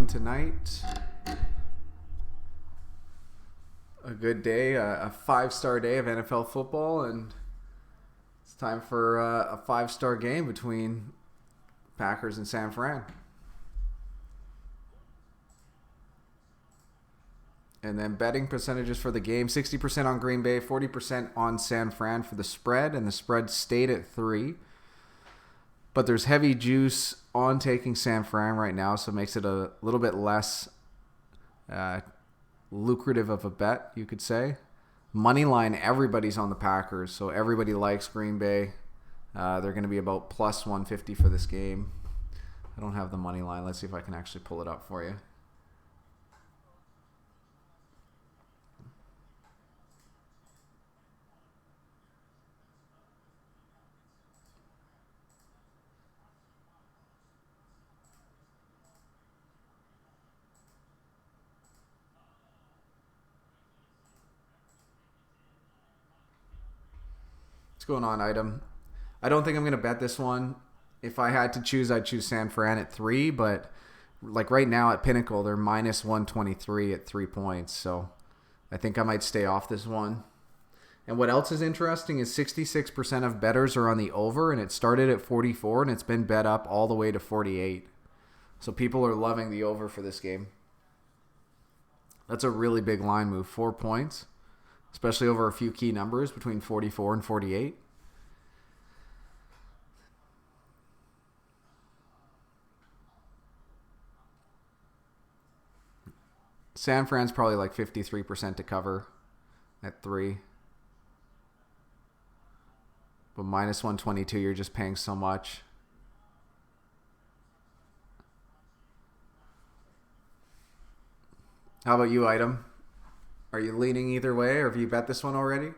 tonight? A good day, a 5-star day of NFL football, and it's time for a 5-star game between Packers and San Fran. And then betting percentages for the game, 60% on Green Bay, 40% on San Fran for the spread, and the spread stayed at 3. But there's heavy juice on taking San Fran right now, so it makes it a little bit less lucrative of a bet, you could say. Money line, everybody's on the Packers, so everybody likes Green Bay. They're going to be about plus 150 for this game. I don't have the money line. Let's see if I can actually pull it up for you. What's going on, Item? I don't think I'm going to bet this one. If I had to choose, I'd choose San Fran at 3, but like right now at Pinnacle, they're minus 123 at 3 points, so I think I might stay off this one. And what else is interesting is 66% of bettors are on the over, and it started at 44, and it's been bet up all the way to 48. So people are loving the over for this game. That's a really big line move, 4 points, especially over a few key numbers between 44 and 48. San Fran's probably like 53% to cover at 3. But minus 122, you're just paying so much. How about you, Item? Are you leaning either way, or have you bet this one already?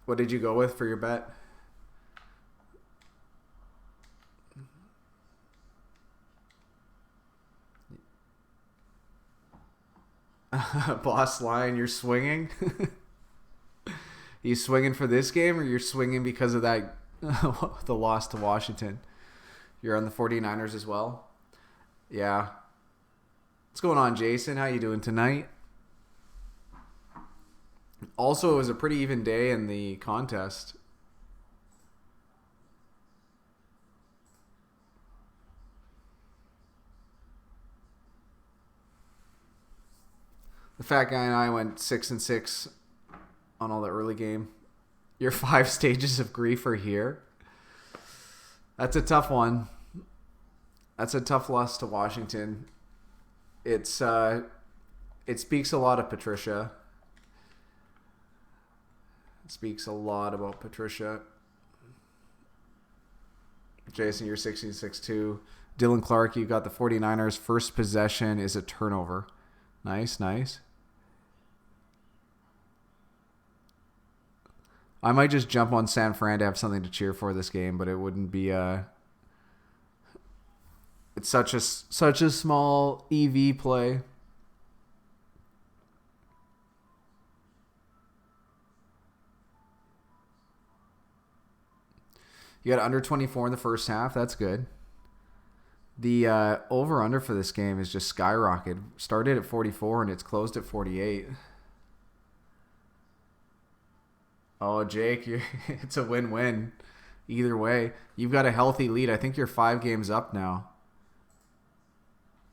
What did you go with for your bet? Boss line, you're swinging? You swinging for this game, or you're swinging because of that the loss to Washington? You're on the 49ers as well? Yeah. What's going on, Jason? How you doing tonight? Also, it was a pretty even day in the contest. The fat guy and I went 6-6 on all the early game. Your 5 stages of grief are here. That's a tough one. That's a tough loss to Washington. It speaks a lot of Patricia. It speaks a lot about Patricia. Jason, you're 66 too. Dylan Clark, you got the 49ers. First possession is a turnover. Nice, nice. I might just jump on San Fran to have something to cheer for this game, but it wouldn't be it's such a small EV play. You got under 24 in the first half. That's good. The over-under for this game is just skyrocketed. Started at 44 and it's closed at 48. Oh, Jake, it's a win-win. Either way. You've got a healthy lead. I think you're 5 games up now.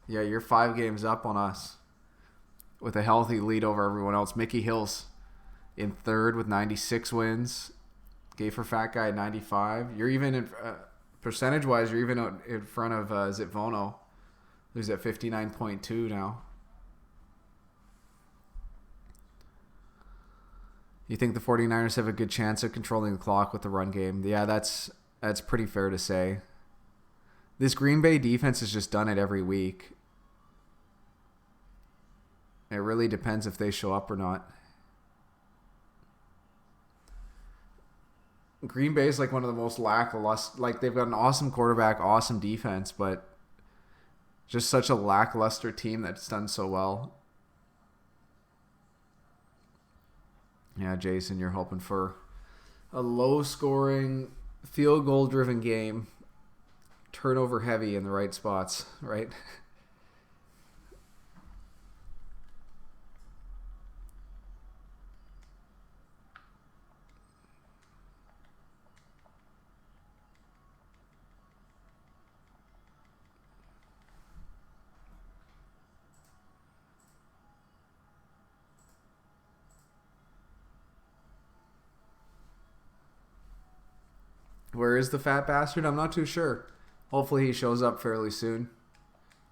Yeah, you're 5 games up on us with a healthy lead over everyone else. Mickey Hill's in third with 96 wins. Gave for Fat Guy 95. You're even in percentage-wise. You're even in front of Zitvono, who's at 59.2 now. You think the 49ers have a good chance of controlling the clock with the run game? Yeah, that's pretty fair to say. This Green Bay defense has just done it every week. It really depends if they show up or not. Green Bay is like one of the most lackluster. Like they've got an awesome quarterback, awesome defense, but just such a lackluster team that's done so well. Yeah, Jason, you're hoping for a low-scoring, field goal-driven game, turnover heavy in the right spots, right? Where is the fat bastard? I'm not too sure. Hopefully he shows up fairly soon.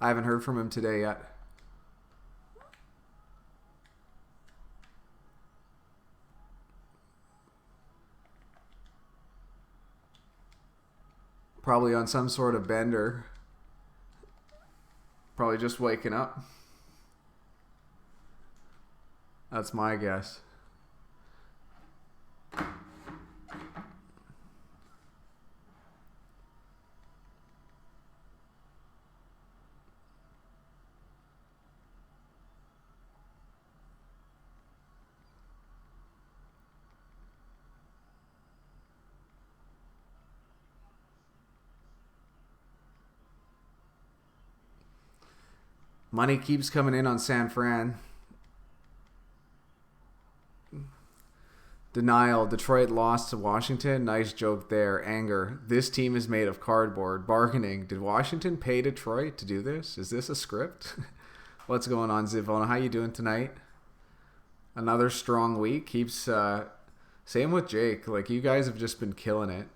I haven't heard from him today yet. Probably on some sort of bender. Probably just waking up. That's my guess. Money keeps coming in on San Fran. Denial. Detroit lost to Washington. Nice joke there. Anger. This team is made of cardboard. Bargaining. Did Washington pay Detroit to do this? Is this a script? What's going on, Zivona? How you doing tonight? Another strong week. Keeps same with Jake. Like, you guys have just been killing it.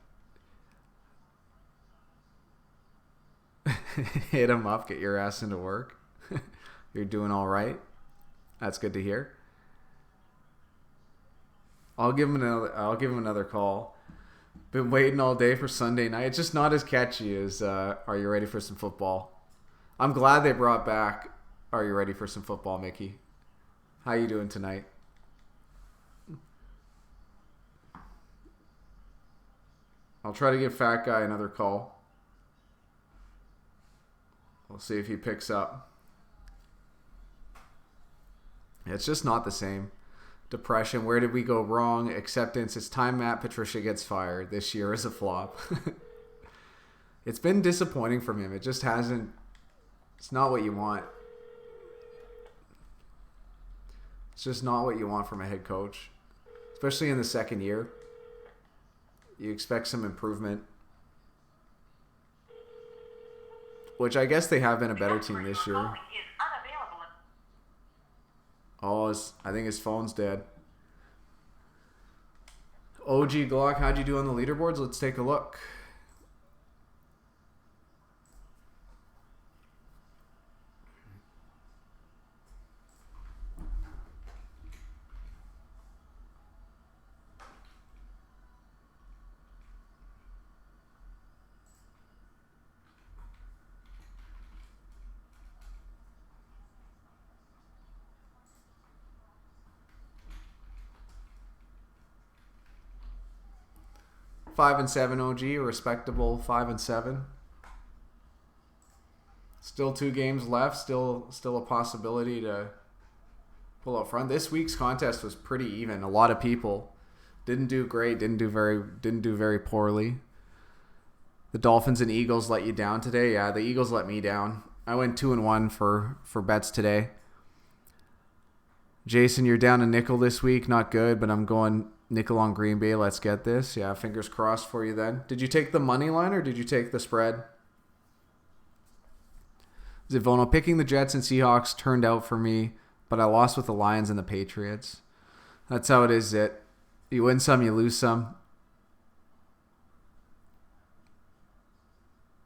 Hit him up. Get your ass into work. You're doing all right. That's good to hear. I'll give him another call. Been waiting all day for Sunday night. It's just not as catchy as Are You Ready for Some Football? I'm glad they brought back Are You Ready for Some Football, Mickey? How you doing tonight? I'll try to give Fat Guy another call. We'll see if he picks up. It's just not the same. Depression. Where did we go wrong? Acceptance. It's time Matt Patricia gets fired. This year is a flop. It's been disappointing from him. It just hasn't. It's not what you want. It's just not what you want from a head coach. Especially in the second year. You expect some improvement. Which I guess they have been a better team this year. Oh, I think his phone's dead. OG Glock, how'd you do on the leaderboards? Let's take a look. Five and 7 OG, a respectable 5-7. Still 2 games left. Still a possibility to pull up front. This week's contest was pretty even. A lot of people didn't do great. Didn't do very poorly. The Dolphins and Eagles let you down today. Yeah, the Eagles let me down. I went 2-1 for bets today. Jason, you're down a nickel this week. Not good, but I'm going nickel on Green Bay. Let's get this. Yeah, fingers crossed for you then. Did you take the money line or did you take the spread? Zivono, picking the Jets and Seahawks turned out for me, but I lost with the Lions and the Patriots. That's how it is. You win some, you lose some.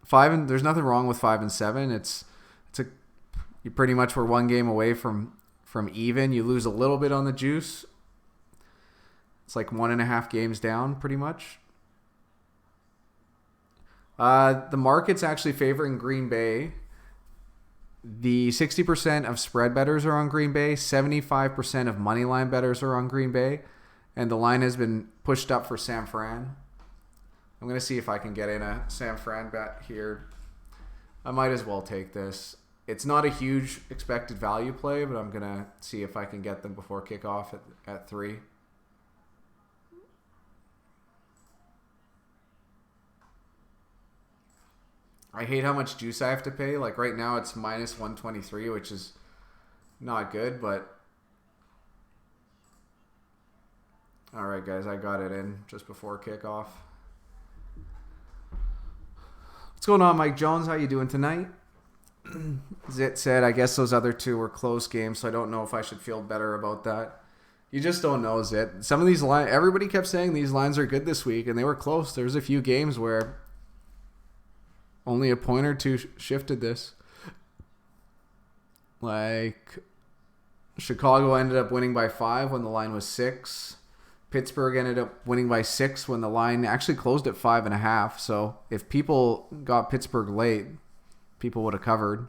There's nothing wrong with 5-7. You pretty much were 1 game away from even. You lose a little bit on the juice. It's like 1.5 games down, pretty much. The market's actually favoring Green Bay. The 60% of spread bettors are on Green Bay. 75% of money line bettors are on Green Bay. And the line has been pushed up for San Fran. I'm going to see if I can get in a San Fran bet here. I might as well take this. It's not a huge expected value play, but I'm going to see if I can get them before kickoff at 3. I hate how much juice I have to pay. Like right now it's minus 123, which is not good, but all right, guys, I got it in just before kickoff. What's going on, Mike Jones? How you doing tonight? Zit said, I guess those other two were close games, so I don't know if I should feel better about that. You just don't know, Zit. Some of these lines, everybody kept saying these lines are good this week, and they were close. There's a few games where only a point or two shifted this. Like, Chicago ended up winning by 5 when the line was 6. Pittsburgh ended up winning by 6 when the line actually closed at 5.5. So if people got Pittsburgh late, people would have covered.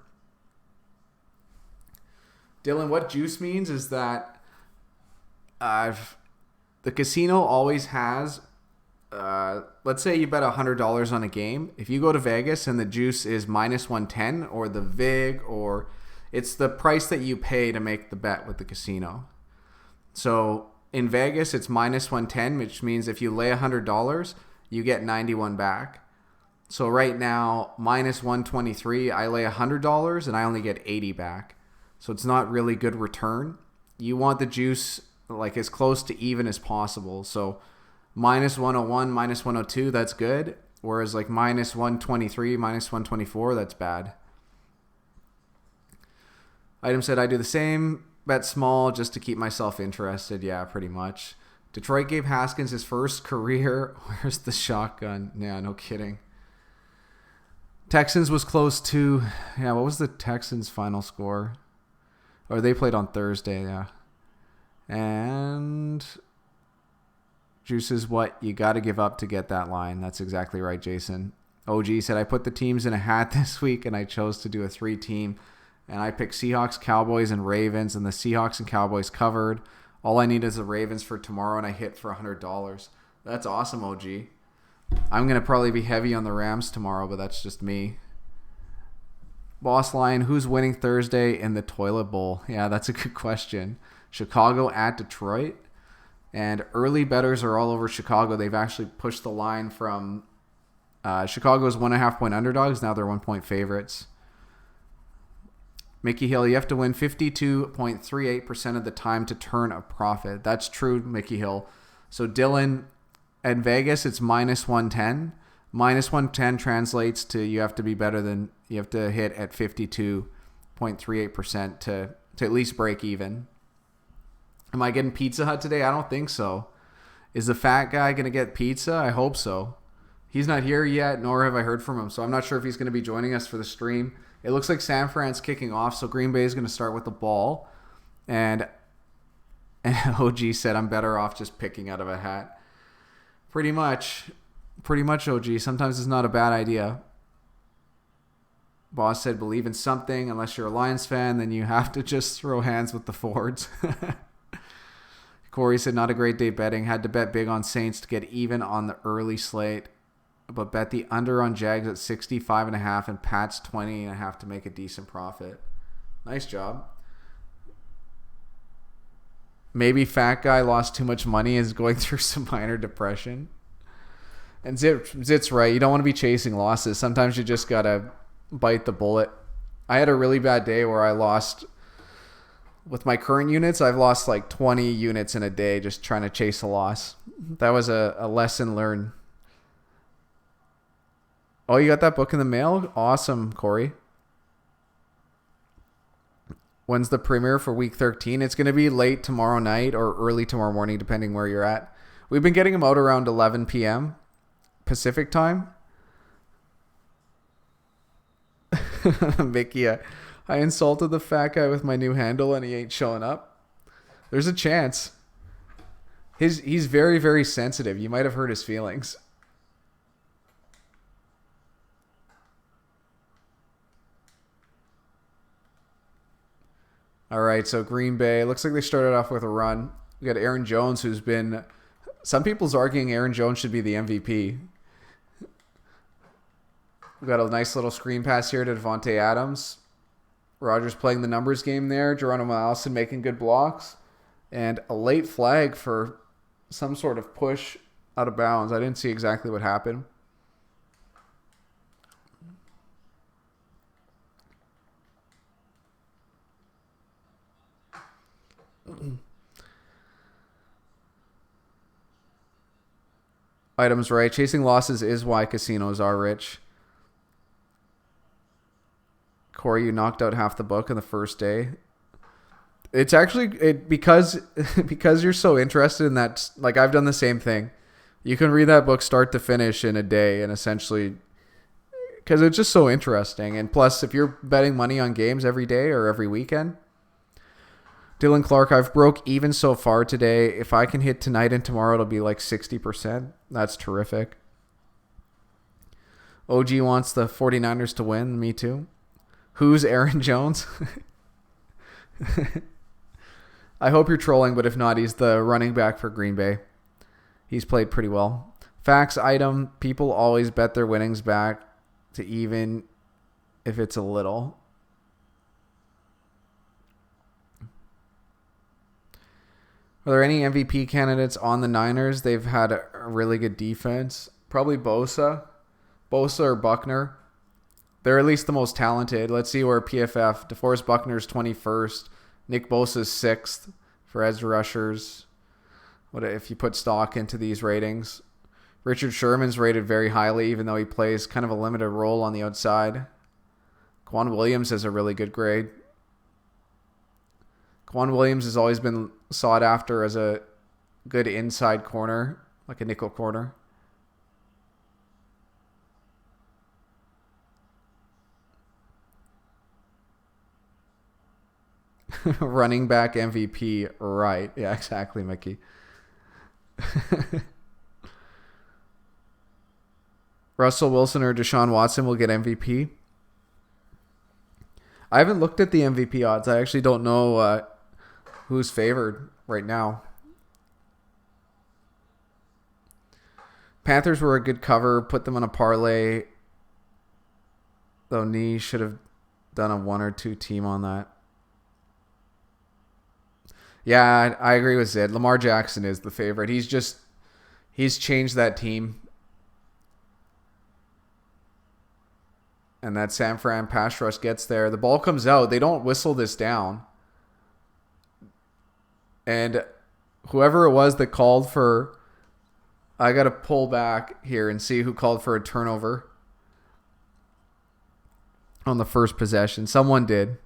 Dylan, what juice means is that the casino always has, let's say you bet $100 on a game. If you go to Vegas and the juice is minus 110 or the VIG, or it's the price that you pay to make the bet with the casino. So in Vegas, it's minus 110, which means if you lay $100, you get 91 back. So right now, minus 123, I lay $100 and I only get 80 back. So it's not really good return. You want the juice like as close to even as possible. So minus 101, minus 102, that's good. Whereas like minus 123, minus 124, that's bad. Item said I do the same, bet small just to keep myself interested. Yeah, pretty much. Detroit gave Haskins his first career. Where's the shotgun? Yeah, no kidding. Texans was close to, yeah, what was the Texans' final score? Or they played on Thursday, yeah. And juice is what you got to give up to get that line. That's exactly right, Jason. OG said, I put the teams in a hat this week, and I chose to do a 3-team. And I picked Seahawks, Cowboys, and Ravens, and the Seahawks and Cowboys covered. All I need is the Ravens for tomorrow, and I hit for $100. That's awesome, OG. I'm going to probably be heavy on the Rams tomorrow, but that's just me. Boss line, who's winning Thursday in the toilet bowl? Yeah, that's a good question. Chicago at Detroit. And early bettors are all over Chicago. They've actually pushed the line from Chicago's 1.5 point underdogs. Now they're 1 point favorites. Mickey Hill, you have to win 52.38% of the time to turn a profit. That's true, Mickey Hill. So Dylan, at Vegas, it's minus 110. Minus 110 translates to you have to be better than, you have to hit at 52.38% to at least break even. Am I getting Pizza Hut today? I don't think so. Is the fat guy going to get pizza? I hope so. He's not here yet, nor have I heard from him, so I'm not sure if he's going to be joining us for the stream. It looks like San Fran's kicking off, so Green Bay is going to start with the ball. And OG said, I'm better off just picking out of a hat. Pretty much, OG. Sometimes it's not a bad idea. Boss said, believe in something. Unless you're a Lions fan, then you have to just throw hands with the Fords. Corey said, not a great day betting. Had to bet big on Saints to get even on the early slate. But bet the under on Jags at 65.5 and Pats 20.5 to make a decent profit. Nice job. Maybe fat guy lost too much money and is going through some minor depression. And Zit's right. You don't want to be chasing losses. Sometimes you just got to bite the bullet. I had a really bad day where I lost, with my current units, I've lost like 20 units in a day just trying to chase a loss. That was a lesson learned. Oh, you got that book in the mail? Awesome, Corey. When's the premiere for week 13? It's going to be late tomorrow night or early tomorrow morning, depending where you're at. We've been getting them out around 11 p.m. Pacific time. Vicky, I insulted the fat guy with my new handle and he ain't showing up. There's a chance. He's very, very sensitive. You might have hurt his feelings. All right, so Green Bay. Looks like they started off with a run. We got Aaron Jones, who's been... Some people's arguing Aaron Jones should be the MVP. We got a nice little screen pass here to Devontae Adams. Rodgers playing the numbers game there. Geronimo Allison making good blocks. And a late flag for some sort of push out of bounds. I didn't see exactly what happened. Items right. Chasing losses is why casinos are rich. Corey, you knocked out half the book on the first day. It's actually because you're so interested in that. Like, I've done the same thing. You can read that book start to finish in a day, and essentially, because it's just so interesting. And plus, if you're betting money on games every day or every weekend, Dylan Clark, I've broke even so far today. If I can hit tonight and tomorrow, it'll be like 60%. That's terrific. OG wants the 49ers to win. Me too. Who's Aaron Jones? I hope you're trolling, but if not, he's the running back for Green Bay. He's played pretty well. Facts item, people always bet their winnings back to even if it's a little. Are there any MVP candidates on the Niners? They've had a really good defense. Probably Bosa or Buckner. They're at least the most talented. Let's see where PFF. DeForest Buckner's 21st. Nick Bosa's 6th for edge rushers. What if you put stock into these ratings? Richard Sherman's rated very highly, even though he plays kind of a limited role on the outside. Quan Williams has a really good grade. Quan Williams has always been sought after as a good inside corner, like a nickel corner. Running back MVP, right. Yeah, exactly, Mickey. Russell Wilson or Deshaun Watson will get MVP. I haven't looked at the MVP odds. I actually don't know who's favored right now. Panthers were a good cover. Put them on a parlay. Though Nee should have done a 1 or 2 team on that. Yeah, I agree with Zed. Lamar Jackson is the favorite. He's changed that team. And that San Fran pass rush gets there. The ball comes out. They don't whistle this down. And whoever it was that called for... I got to pull back here and see who called for a turnover on the first possession. Someone did.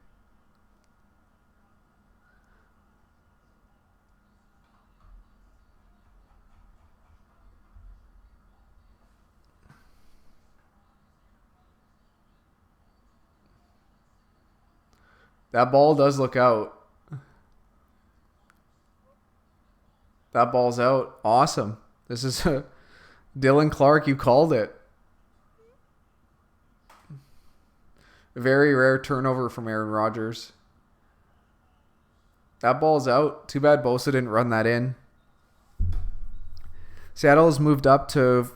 That ball does look out. That ball's out. Awesome. This is Dylan Clark. You called it. A very rare turnover from Aaron Rodgers. That ball's out. Too bad Bosa didn't run that in. Seattle has moved up to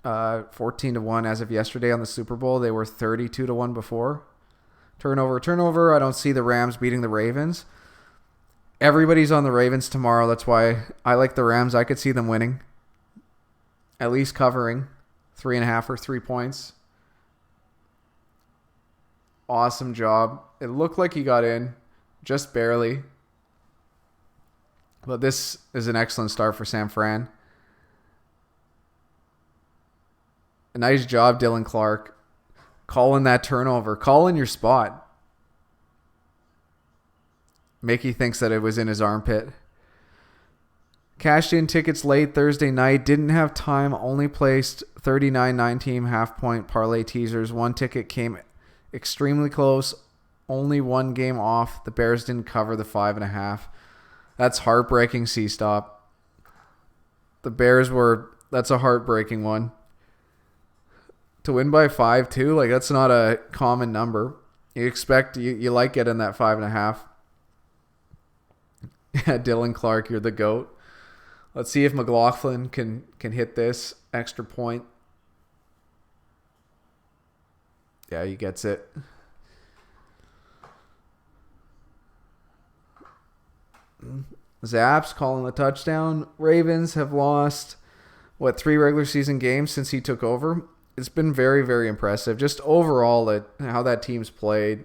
14-1 as of yesterday on the Super Bowl. They were 32-1 before. Turnover. I don't see the Rams beating the Ravens. Everybody's on the Ravens tomorrow. That's why I like the Rams. I could see them winning. At least covering 3.5 or 3 points. Awesome job. It looked like he got in. Just barely. But this is an excellent start for San Fran. A nice job, Dylan Clark. Calling that turnover. Calling your spot. Mickey thinks that it was in his armpit. Cashed in tickets late Thursday night. Didn't have time. Only placed 39 9-team half-point parlay teasers. One ticket came extremely close. Only one game off. The Bears didn't cover the 5.5. That's heartbreaking, C-Stop. The Bears were... That's a heartbreaking one. To win by 5 too, like that's not a common number. You expect you like getting that 5.5. Yeah, Dylan Clark, you're the GOAT. Let's see if McLaughlin can hit this extra point. Yeah, he gets it. Zaps calling the touchdown. Ravens have lost, 3 regular season games since he took over. It's been very, very impressive. Just overall, how that team's played,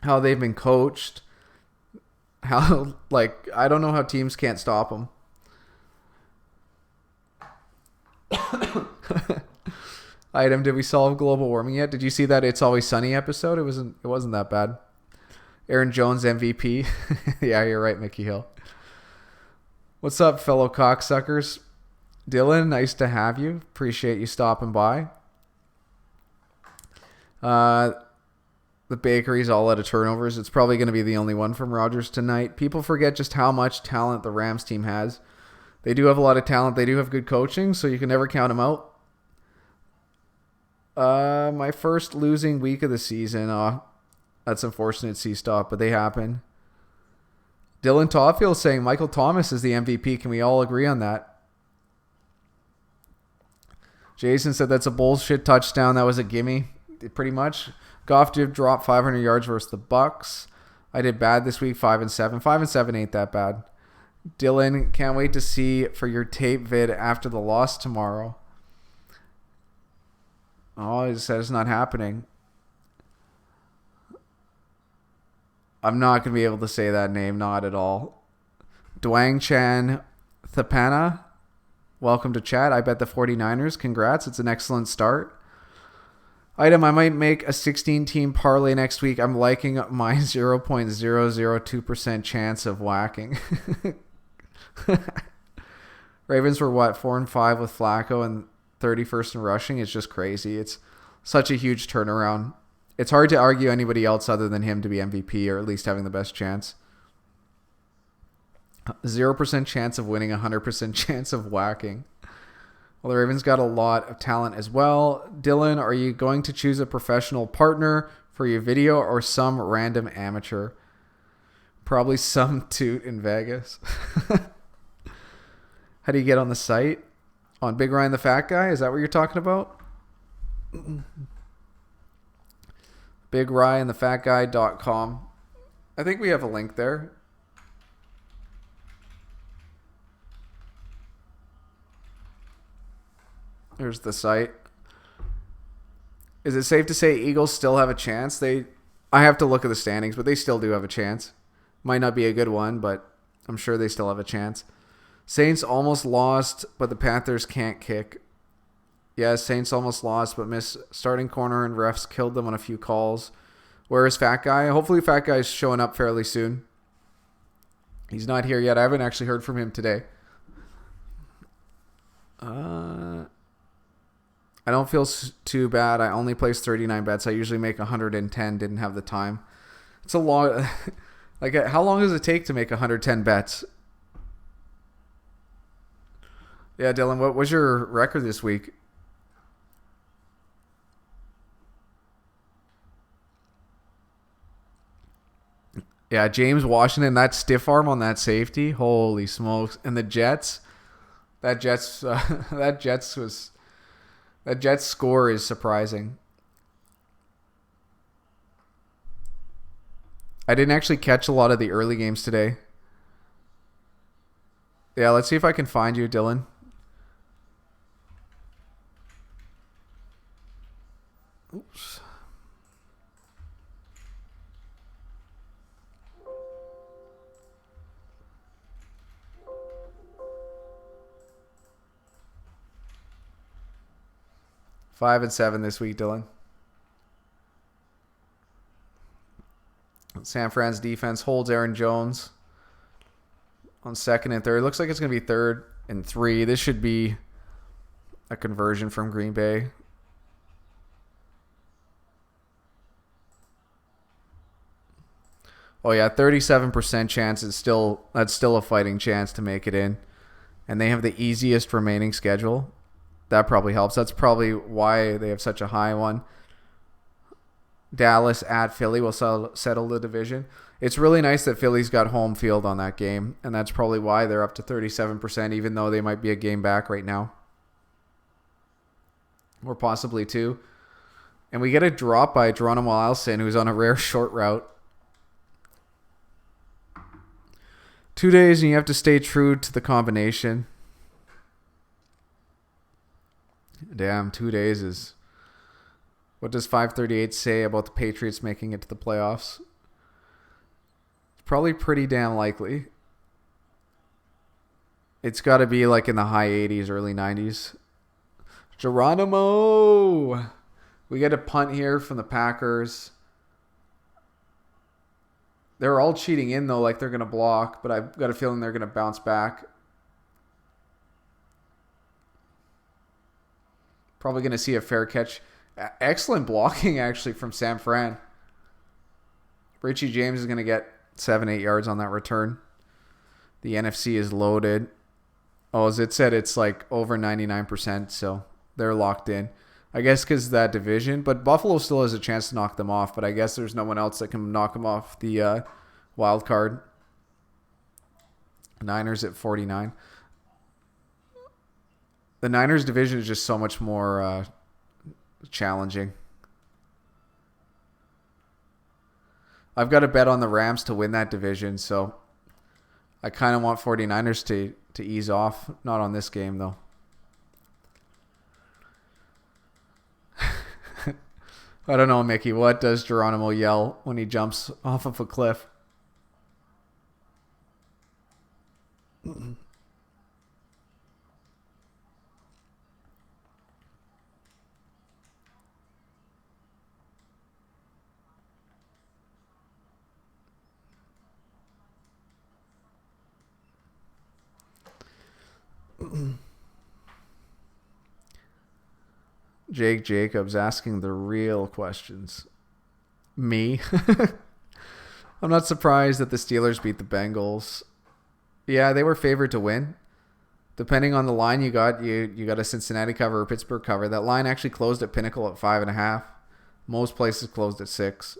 how they've been coached, how, I don't know how teams can't stop them. Item, did we solve global warming yet? Did you see that It's Always Sunny episode? It wasn't that bad. Aaron Jones MVP. Yeah, you're right, Mickey Hill. What's up, fellow cocksuckers? Dylan, nice to have you. Appreciate you stopping by. The bakery's all out of turnovers. It's probably going to be the only one from Rodgers tonight. People forget just how much talent the Rams team has. They do have a lot of talent. They do have good coaching, so you can never count them out. My first losing week of the season. That's unfortunate, C-Stop, but they happen. Dylan Toffield saying Michael Thomas is the MVP. Can we all agree on that? Jason said that's a bullshit touchdown. That was a gimme, pretty much. Goff did drop 500 yards versus the Bucks. I did bad this week, 5-7. 5-7 ain't that bad. Dylan, can't wait to see for your tape vid after the loss tomorrow. Oh, he said it's not happening. I'm not going to be able to say that name, not at all. Dwang Chan Thapana, welcome to chat. I bet the 49ers. Congrats. It's an excellent start. Item, I might make a 16-team parlay next week. I'm liking my 0.002% chance of whacking. Ravens were 4-5 with Flacco and 31st in rushing. It's just crazy. It's such a huge turnaround. It's hard to argue anybody else other than him to be MVP or at least having the best chance. 0% chance of winning, 100% chance of whacking. Well, the Ravens got a lot of talent as well. Dylan, are you going to choose a professional partner for your video or some random amateur? Probably some toot in Vegas. How do you get on the site? On Big Ryan the Fat Guy? Is that what you're talking about? BigRyanTheFatGuy.com. I think we have a link there. Here's the site. Is it safe to say Eagles still have a chance? I have to look at the standings, but they still do have a chance. Might not be a good one, but I'm sure they still have a chance. Saints almost lost, but the Panthers can't kick. Yeah, Saints almost lost, but missed starting corner and refs killed them on a few calls. Where is Fat Guy? Hopefully Fat Guy's showing up fairly soon. He's not here yet. I haven't actually heard from him today. I don't feel too bad. I only placed 39 bets. I usually make 110. Didn't have the time. It's a long... how long does it take to make 110 bets? Yeah, Dylan, what was your record this week? Yeah, James Washington, that stiff arm on that safety. Holy smokes. And the Jets. That Jets score is surprising. I didn't actually catch a lot of the early games today. Yeah, let's see if I can find you, Dylan. Oops. 5-7 this week, Dylan. San Fran's defense holds Aaron Jones on 2nd and 3rd. Looks like it's going to be 3rd and 3. This should be a conversion from Green Bay. Oh yeah, 37% chance. That's still a fighting chance to make it in. And they have the easiest remaining schedule. That probably helps. That's probably why they have such a high one. Dallas at Philly will settle the division. It's really nice that Philly's got home field on that game, and that's probably why they're up to 37%, even though they might be a game back right now. Or possibly 2. And we get a drop by Geronimo Allison, who's on a rare short route. 2 days and you have to stay true to the combination. Damn, 2 days is... What does 538 say about the Patriots making it to the playoffs? It's probably pretty damn likely. It's got to be like in the high 80s, early 90s. Geronimo! We get a punt here from the Packers. They're all cheating in, though, like they're going to block, but I've got a feeling they're going to bounce back. Probably going to see a fair catch. Excellent blocking, actually, from San Fran. Richie James is going to get 7-8 yards on that return. The NFC is loaded. Oh, as it said, it's like over 99%, so they're locked in. I guess because of that division, but Buffalo still has a chance to knock them off, but I guess there's no one else that can knock them off the wild card. Niners at 49. The Niners division is just so much more challenging. I've got a bet on the Rams to win that division, so I kind of want 49ers to ease off. Not on this game, though. I don't know, Mickey. What does Geronimo yell when he jumps off of a cliff? Jake Jacobs asking the real questions. Me? I'm not surprised that the Steelers beat the Bengals. Yeah, they were favored to win. Depending on the line you got, you got a Cincinnati cover or Pittsburgh cover. That line actually closed at Pinnacle at 5.5. Most places closed at 6,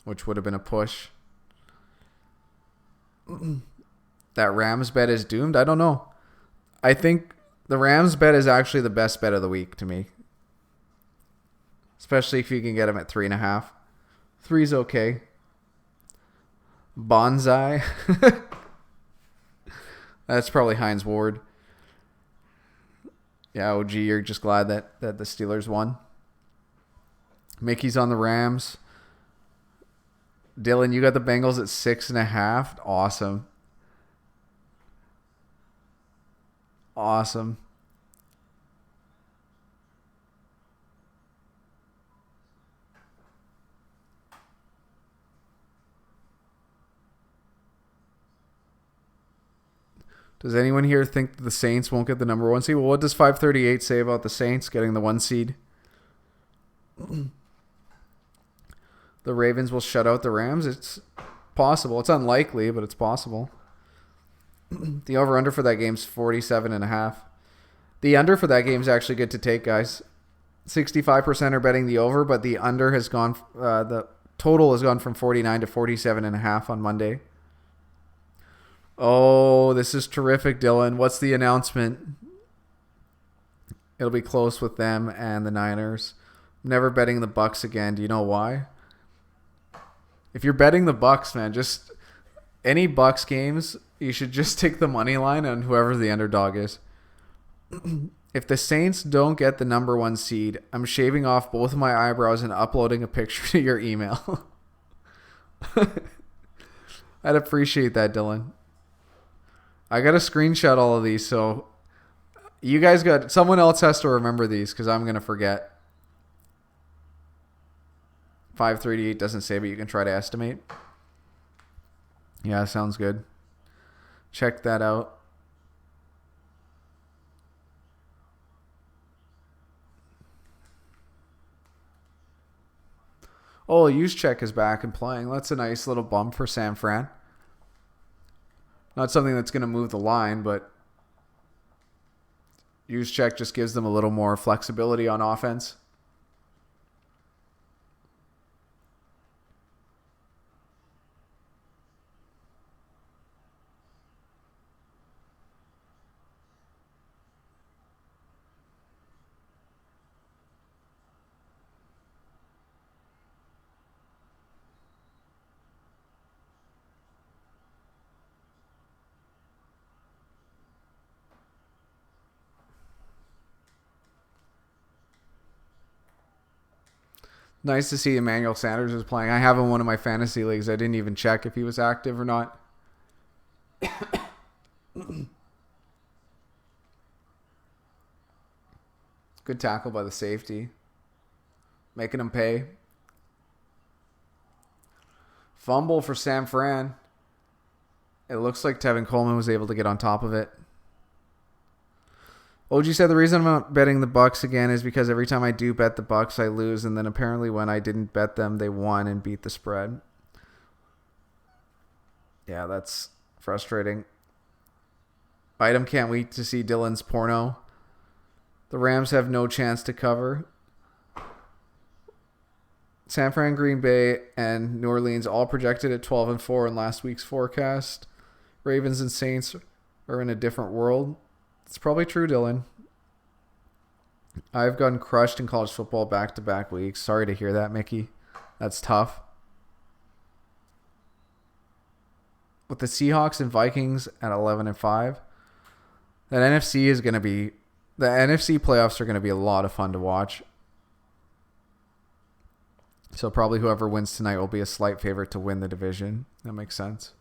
which would have been a push. That Rams bet is doomed? I don't know. I think the Rams bet is actually the best bet of the week to me. Especially if you can get them at 3.5. 3's okay. Bonsai. That's probably Hines Ward. Yeah, OG, you're just glad that the Steelers won. Mickey's on the Rams. Dylan, you got the Bengals at 6.5. Awesome. Awesome. Does anyone here think that the Saints won't get the number 1 seed? Well, what does 538 say about the Saints getting the 1 seed? The Ravens will shut out the Rams? It's possible. It's unlikely, but it's possible. The over-under for that game's 47.5. The under for that game is actually good to take, guys. 65% are betting the over, but the under has gone. The total has gone from 49 to 47.5 on Monday. Oh, this is terrific, Dylan. What's the announcement? It'll be close with them and the Niners. I'm never betting the Bucks again. Do you know why? If you're betting the Bucks, man, just any Bucks games, you should just take the money line on whoever the underdog is. If the Saints don't get the number 1 seed, I'm shaving off both of my eyebrows and uploading a picture to your email. I'd appreciate that, Dylan. I got to screenshot all of these, so you guys got... Someone else has to remember these because I'm going to forget. 538 doesn't say, but you can try to estimate. Yeah, sounds good. Check that out. Oh, Juszczyk is back and playing. That's a nice little bump for San Fran. Not something that's going to move the line, but Juszczyk just gives them a little more flexibility on offense. Nice to see Emmanuel Sanders is playing. I have him in one of my fantasy leagues. I didn't even check if he was active or not. Good tackle by the safety. Making him pay. Fumble for San Fran. It looks like Tevin Coleman was able to get on top of it. OG said the reason I'm not betting the Bucks again is because every time I do bet the Bucks, I lose, and then apparently when I didn't bet them, they won and beat the spread. Yeah, that's frustrating. Item can't wait to see Dylan's porno. The Rams have no chance to cover. San Fran, Green Bay, and New Orleans all projected at 12-4 in last week's forecast. Ravens and Saints are in a different world. It's probably true, Dylan. I've gotten crushed in college football back-to-back weeks. Sorry to hear that, Mickey. That's tough. With the Seahawks and Vikings at 11-5, that NFC is going to be... The NFC playoffs are going to be a lot of fun to watch. So probably whoever wins tonight will be a slight favorite to win the division. That makes sense.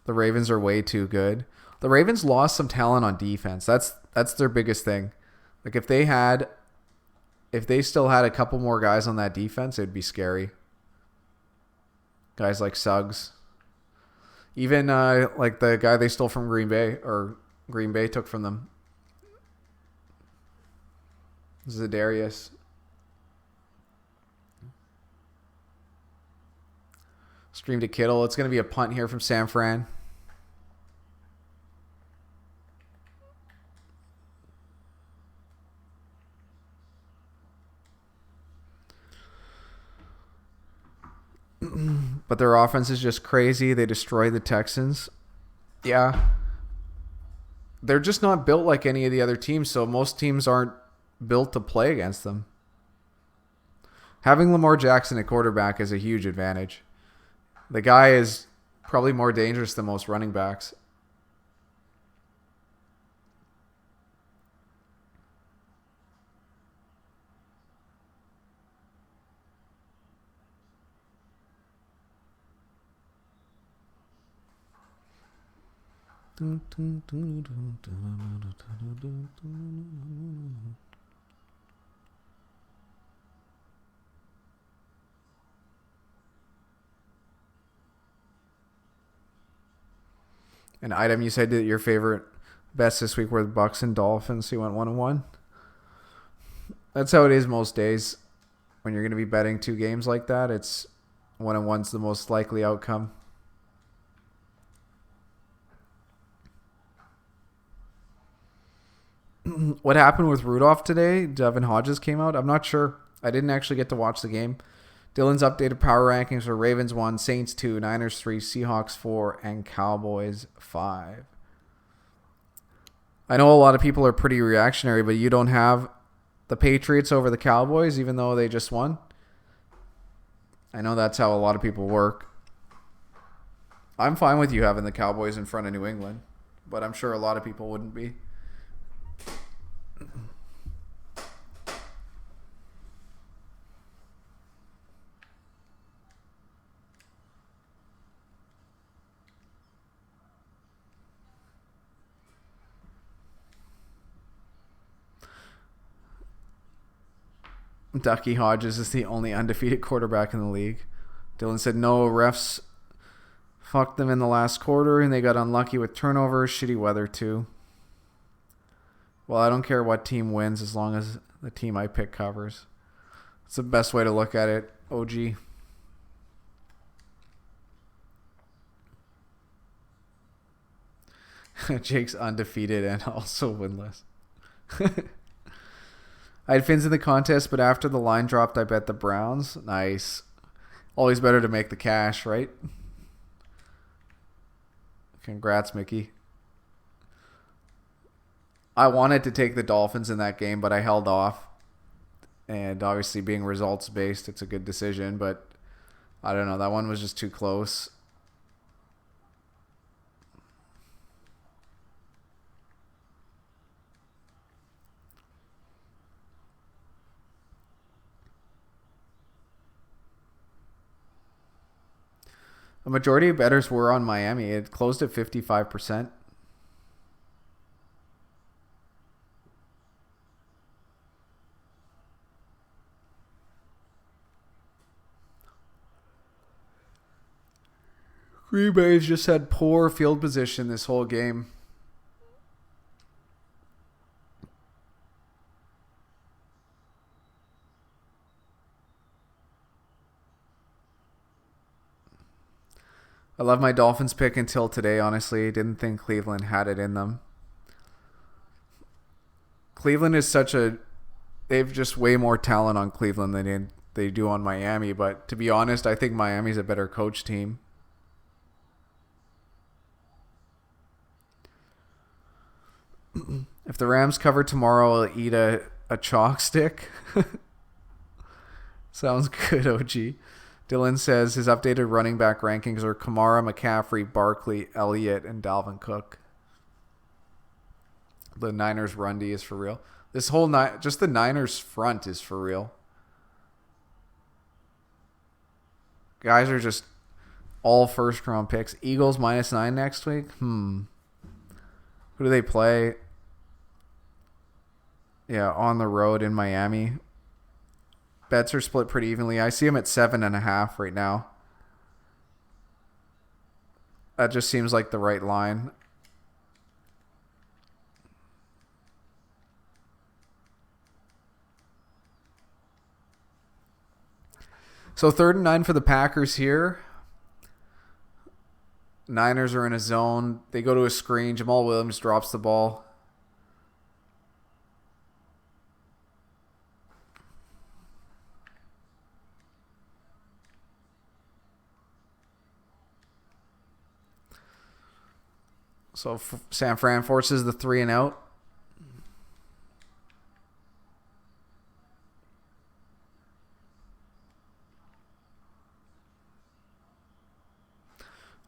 The Ravens are way too good. The Ravens lost some talent on defense. That's their biggest thing. Like if they still had a couple more guys on that defense, it'd be scary. Guys like Suggs. Even like the guy they stole from Green Bay, or Green Bay took from them. Zadarius. Stream to Kittle. It's going to be a punt here from San Fran. But their offense is just crazy. They destroy the Texans. Yeah. They're just not built like any of the other teams, so most teams aren't built to play against them. Having Lamar Jackson at quarterback is a huge advantage. The guy is probably more dangerous than most running backs. An item you said that your favorite bets this week were the Bucks and Dolphins. So you went 1-1. That's how it is most days. When you're going to be betting two games like that, it's 1-1's the most likely outcome. What happened with Rudolph today? Devin Hodges came out. I'm not sure. I didn't actually get to watch the game. Dylan's updated power rankings for Ravens 1, Saints 2, Niners 3, Seahawks 4, and Cowboys 5. I know a lot of people are pretty reactionary, but you don't have the Patriots over the Cowboys, even though they just won. I know that's how a lot of people work. I'm fine with you having the Cowboys in front of New England, but I'm sure a lot of people wouldn't be. Ducky Hodges is the only undefeated quarterback in the league. Dylan said no, refs fucked them in the last quarter and they got unlucky with turnovers, shitty weather too. Well, I don't care what team wins as long as the team I pick covers. It's the best way to look at it, OG. Jake's undefeated and also winless. I had Fins in the contest, but after the line dropped, I bet the Browns. Nice. Always better to make the cash, right? Congrats, Mickey. I wanted to take the Dolphins in that game, but I held off. And obviously being results-based, it's a good decision, but I don't know. That one was just too close. A majority of bettors were on Miami. It closed at 55%. Green Bay's just had poor field position this whole game. I love my Dolphins pick until today, honestly. Didn't think Cleveland had it in them. Cleveland is such a... They've just way more talent on Cleveland than they do on Miami. But to be honest, I think Miami's a better coach team. If the Rams cover tomorrow, I'll eat a chalk stick. Sounds good, OG. Dylan says his updated running back rankings are Kamara, McCaffrey, Barkley, Elliott, and Dalvin Cook. The Niners run D is for real. This whole night, just the Niners front is for real. Guys are just all first round picks. Eagles -9 next week. Who do they play? Yeah, on the road in Miami. Bets are split pretty evenly. I see them at 7.5 right now. That just seems like the right line. So 3rd and 9 for the Packers here. Niners are in a zone. They go to a screen. Jamal Williams drops the ball. So San Fran forces the 3 and out.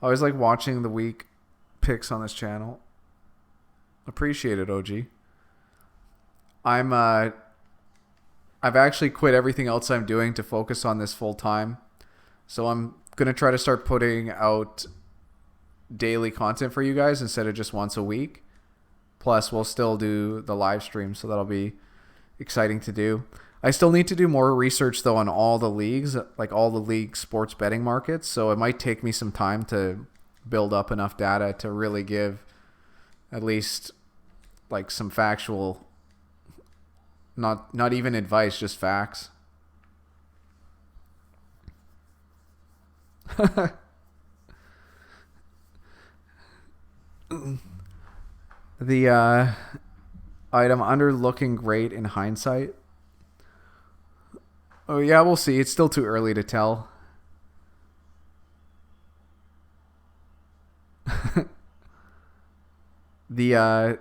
I always like watching the week picks on this channel. Appreciate it, OG. I've actually quit everything else I'm doing to focus on this full time. So I'm going to try to start putting out daily content for you guys instead of just once a week. Plus, we'll still do the live stream, so that'll be exciting to do. I still need to do more research, though, on all the leagues, like all the league sports betting markets. So it might take me some time to build up enough data to really give at least like some factual, not even advice, just facts. The item under looking great in hindsight. Oh yeah, we'll see. It's still too early to tell. The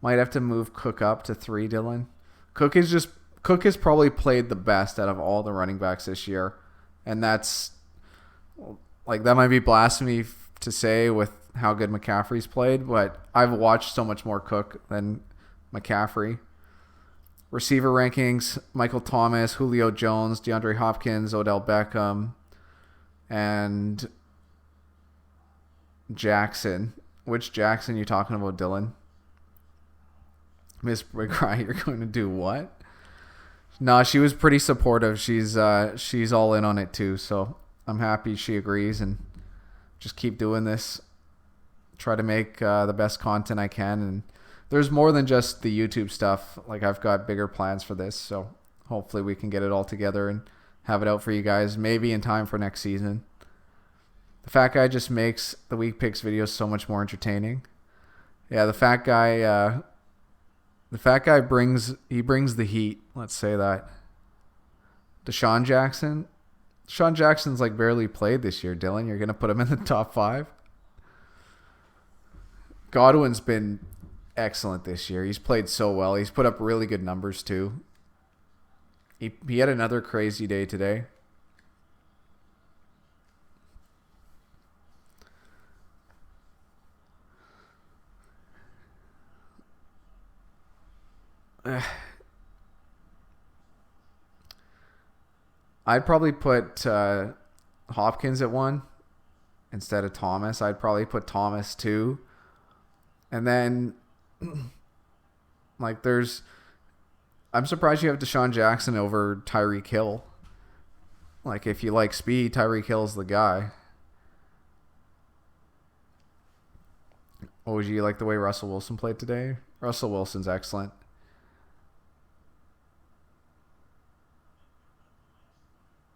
might have to move Cook up to 3, Dylan. Cook has probably played the best out of all the running backs this year, and that's like that might be blasphemy to say with how good McCaffrey's played, but I've watched so much more Cook than McCaffrey. Receiver rankings: Michael Thomas, Julio Jones, DeAndre Hopkins, Odell Beckham, and Jackson. Which Jackson you talking about, Dylan? Miss McCry, you're going to do what? No, she was pretty supportive. She's all in on it too, so I'm happy she agrees, and just keep doing this. Try to make the best content I can, and there's more than just the YouTube stuff. Like, I've got bigger plans for this, so hopefully we can get it all together and have it out for you guys, maybe in time for next season. The fat guy just makes the week picks videos so much more entertaining. Yeah, the fat guy brings the heat. Let's say that. Deshaun Jackson's like barely played this year. Dylan, you're gonna put him in the top 5. Godwin's been excellent this year. He's played so well. He's put up really good numbers too. He had another crazy day today. I'd probably put Hopkins at 1. instead of Thomas. I'd probably put Thomas too. And then, like, I'm surprised you have Deshaun Jackson over Tyreek Hill. Like, if you like speed, Tyreek Hill's the guy. Oh, do you like the way Russell Wilson played today? Russell Wilson's excellent.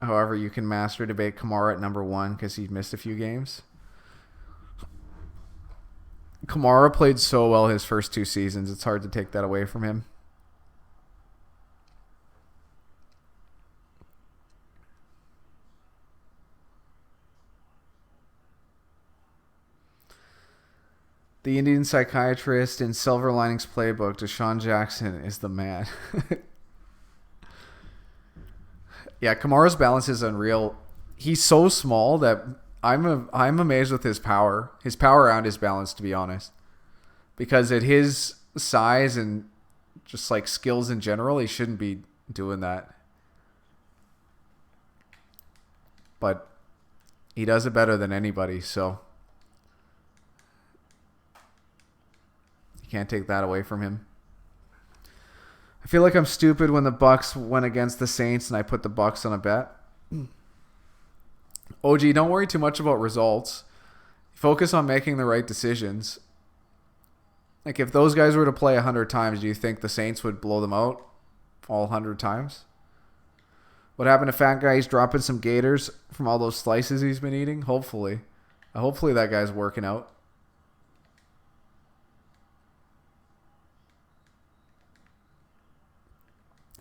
However, you can master debate Kamara at number 1 because he missed a few games. Kamara played so well his first 2 seasons. It's hard to take that away from him. The Indian psychiatrist in Silver Linings Playbook, Deshaun Jackson, is the man. Yeah, Kamara's balance is unreal. He's so small that I'm amazed with his power. His power and his balance, to be honest. Because at his size and just like skills in general, he shouldn't be doing that. But he does it better than anybody, so you can't take that away from him. I feel like I'm stupid when the Bucks went against the Saints and I put the Bucks on a bet. OG, don't worry too much about results. Focus on making the right decisions. Like, if those guys were to play 100 times, do you think the Saints would blow them out all 100 times? What happened to Fat Guy? He's dropping some gators from all those slices he's been eating? Hopefully. Hopefully that guy's working out.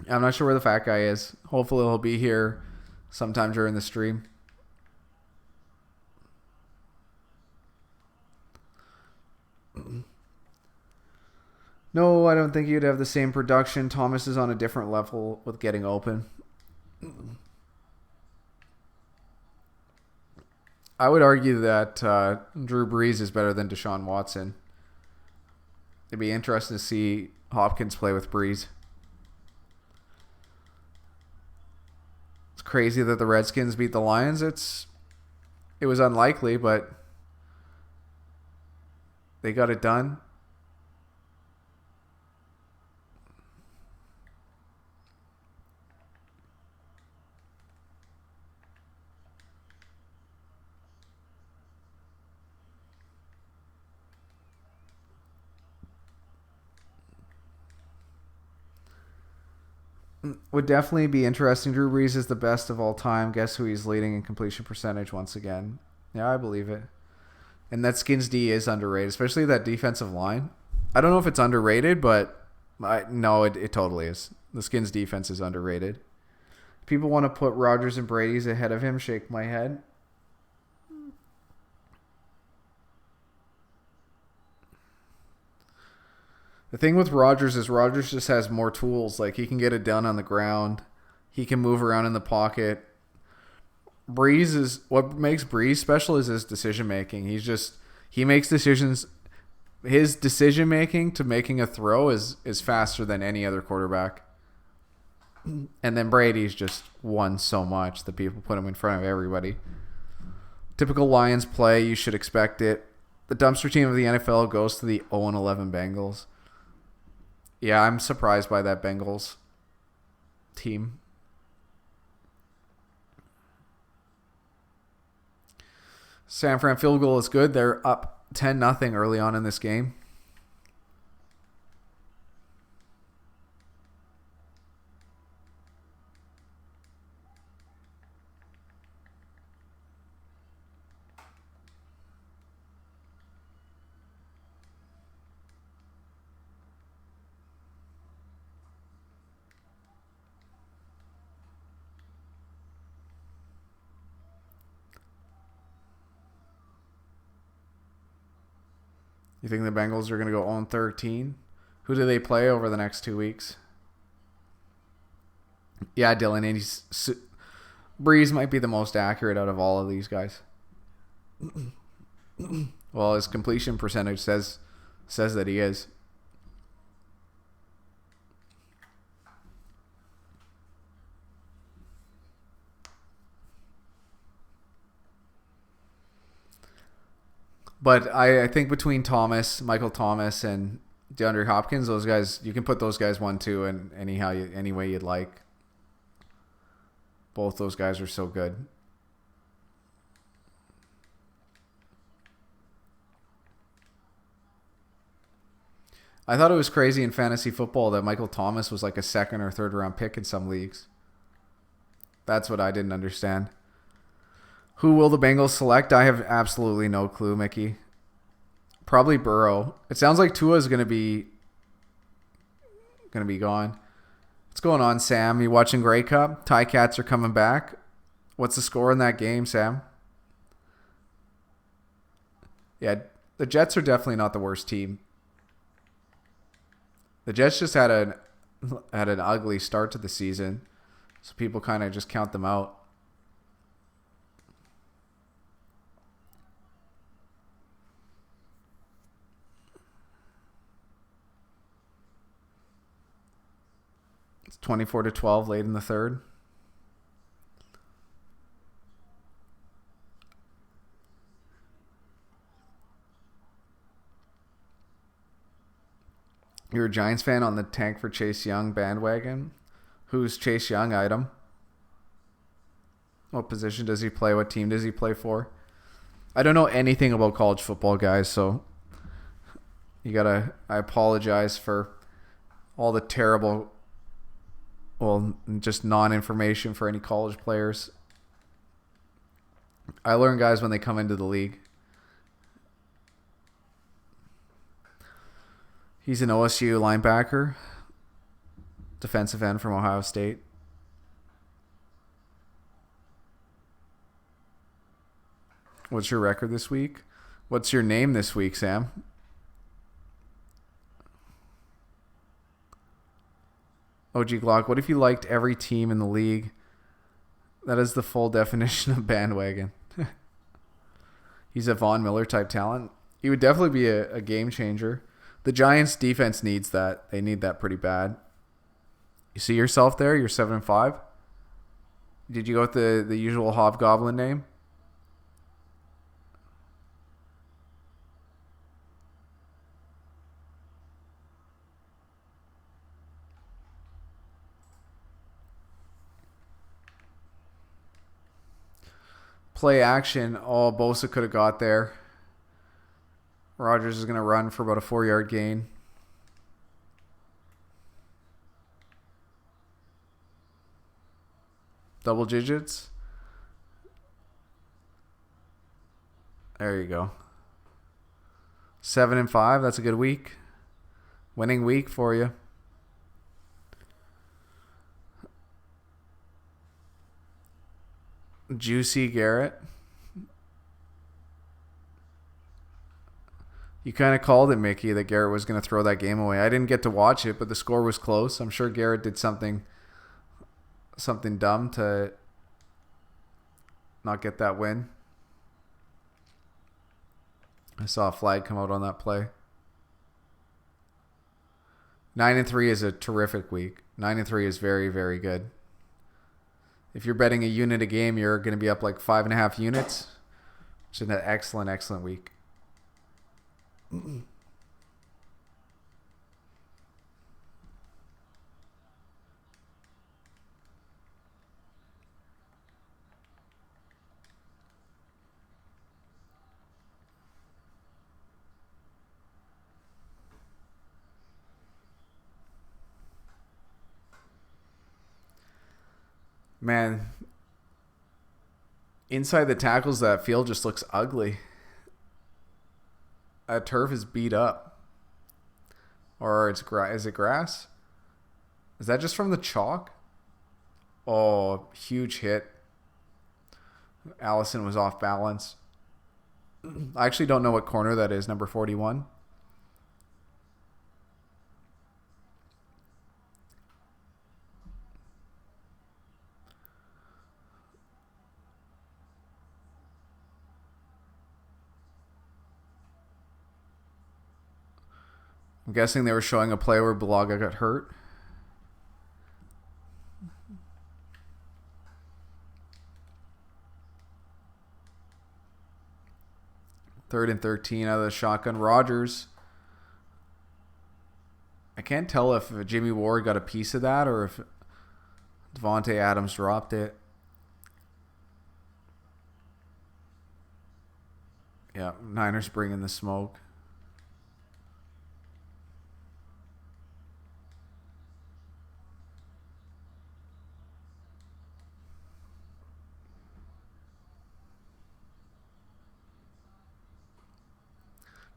I'm not sure where the Fat Guy is. Hopefully he'll be here sometime during the stream. No, I don't think you'd have the same production. Thomas is on a different level with getting open. I would argue that Drew Brees is better than Deshaun Watson. It'd be interesting to see Hopkins play with Brees. It's crazy that the Redskins beat the Lions. It was unlikely, but they got it done. Would definitely be interesting. Drew Brees is the best of all time. Guess who he's leading in completion percentage once again? Yeah, I believe it. And that Skins D is underrated, especially that defensive line. I don't know if it's underrated, but no, it totally is. The Skins defense is underrated. People want to put Rodgers and Brady's ahead of him. Shake my head. The thing with Rodgers is Rodgers just has more tools. Like, he can get it done on the ground. He can move around in the pocket. Breeze is what makes Breeze special is his decision making. He makes decisions. His decision making to making a throw is faster than any other quarterback. And then Brady's just won so much that people put him in front of everybody. Typical Lions play, you should expect it. The dumpster team of the NFL goes to the 0-11 Bengals. Yeah, I'm surprised by that Bengals team. San Fran field goal is good. They're up 10-0 early on in this game. You think the Bengals are going to go 0-13? Who do they play over the next 2 weeks? Yeah, Dylan. And Breeze might be the most accurate out of all of these guys. Well, his completion percentage says that he is. But I think between Michael Thomas, and DeAndre Hopkins, those guys, you can put those guys 1-2 in any way you'd like. Both those guys are so good. I thought it was crazy in fantasy football that Michael Thomas was like a second or third round pick in some leagues. That's what I didn't understand. Who will the Bengals select? I have absolutely no clue, Mickey. Probably Burrow. It sounds like Tua is gonna be gone. What's going on, Sam? You watching Grey Cup? Tie Cats are coming back. What's the score in that game, Sam? Yeah, the Jets are definitely not the worst team. The Jets just had an ugly start to the season, so people kind of just count them out. It's 24-12 late in the third. You're a Giants fan on the tank for Chase Young bandwagon. Who's Chase Young, item? What position does he play? What team does he play for? I don't know anything about college football, guys, so I apologize for all the terrible, just non-information for any college players. I learn guys when they come into the league. He's an OSU linebacker, defensive end from Ohio State. What's your record this week? What's your name this week, Sam? OG Glock, what if you liked every team in the league? That is the full definition of bandwagon. He's a Von Miller type talent. He would definitely be a game changer. The Giants defense needs that. They need that pretty bad. You see yourself there? You're 7-5. Did you go with the usual Hobgoblin name? Play action. Oh, Bosa could have got there. Rodgers is going to run for about a 4-yard gain. Double digits. There you go. 7-5. That's a good week. Winning week for you. Juicy Garrett. You kind of called it, Mickey, that Garrett was going to throw that game away. I didn't get to watch it, but the score was close. I'm sure Garrett did something dumb to not get that win. I saw a flag come out on that play. 9-3 is a terrific week. 9-3 is very, very good. If you're betting a unit a game, you're going to be up like 5.5 units, which is an excellent, excellent week. Man, inside the tackles, that field just looks ugly. That turf is beat up. Or is it grass? Is that just from the chalk? Oh, huge hit. Allison was off balance. I actually don't know what corner that is, number 41. I'm guessing they were showing a play where Bulaga got hurt. 3rd and 13 out of the shotgun. Rodgers. I can't tell if Jimmy Ward got a piece of that or if Devontae Adams dropped it. Yeah, Niners bringing the smoke.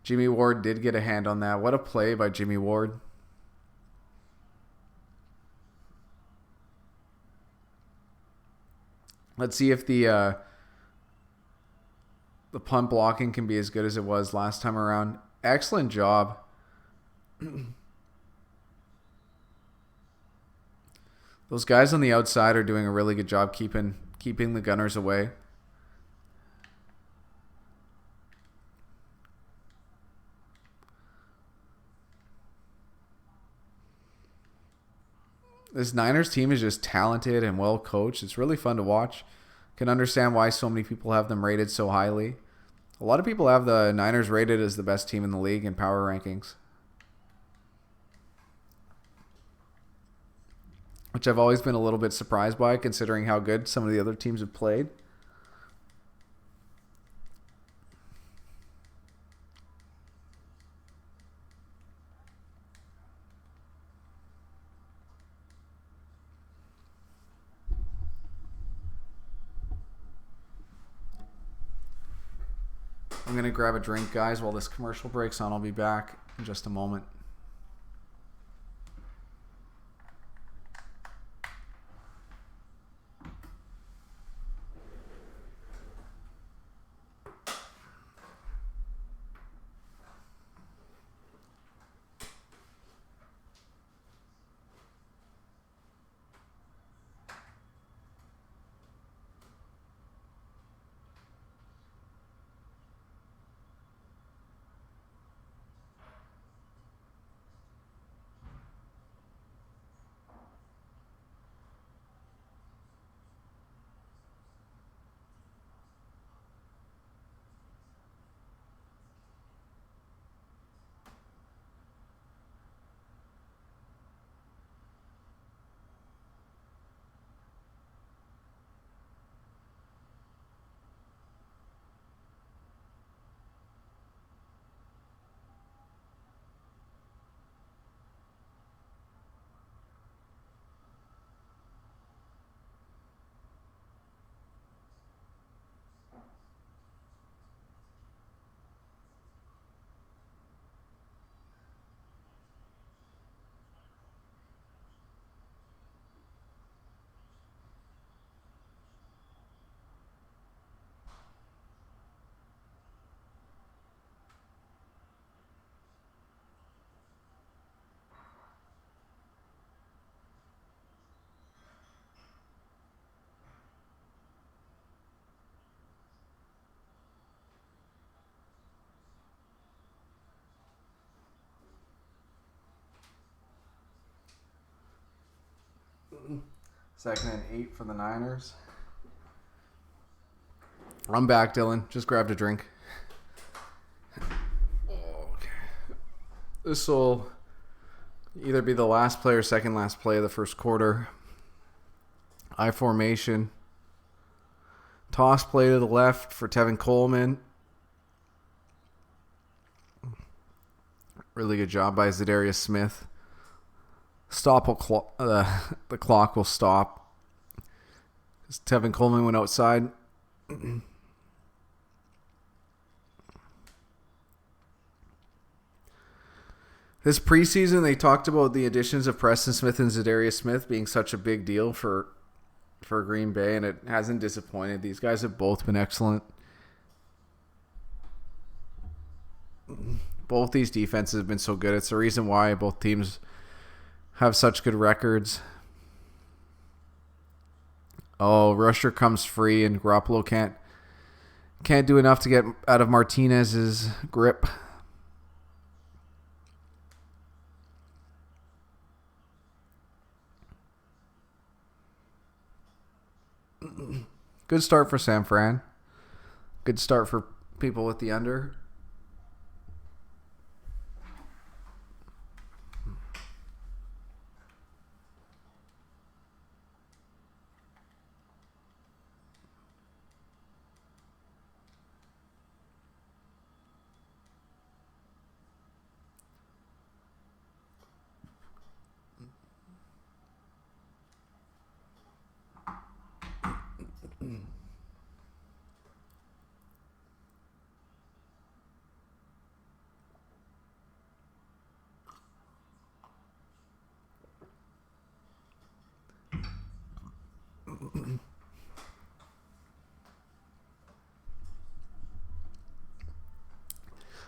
Jimmy Ward did get a hand on that. What a play by Jimmy Ward. Let's see if the punt blocking can be as good as it was last time around. Excellent job. Those guys on the outside are doing a really good job keeping the Gunners away. This Niners team is just talented and well coached. It's really fun to watch. Can understand why so many people have them rated so highly. A lot of people have the Niners rated as the best team in the league in power rankings, which I've always been a little bit surprised by considering how good some of the other teams have played. I'm going to grab a drink, guys, while this commercial breaks on. I'll be back in just a moment. Second and 8 for the Niners. I'm back, Dylan. Just grabbed a drink. Okay. This will either be the last play or second last play of the first quarter. I formation. Toss play to the left for Tevin Coleman. Really good job by Zadarius Smith. The clock will stop. Tevin Coleman went outside. This preseason, they talked about the additions of Preston Smith and Zadarius Smith being such a big deal for Green Bay, and it hasn't disappointed. These guys have both been excellent. Both these defenses have been so good. It's the reason why both teams have such good records. Oh, Rusher comes free, and Garoppolo can't do enough to get out of Martinez's grip. Good start for San Fran. Good start for people with the under.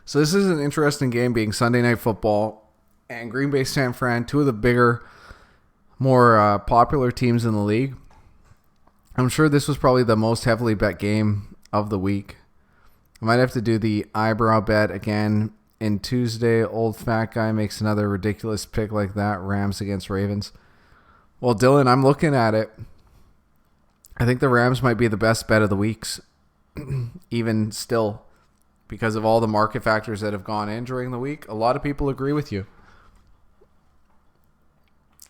So this is an interesting game, being Sunday Night Football and Green Bay, San Fran, two of the bigger, more popular teams in the league. I'm sure this was probably the most heavily bet game of the week. I might have to do the eyebrow bet again in Tuesday. Old fat guy makes another ridiculous pick like that. Rams against Ravens. Well, Dylan, I'm looking at it. I think the Rams might be the best bet of the weeks, even still, because of all the market factors that have gone in during the week. A lot of people agree with you.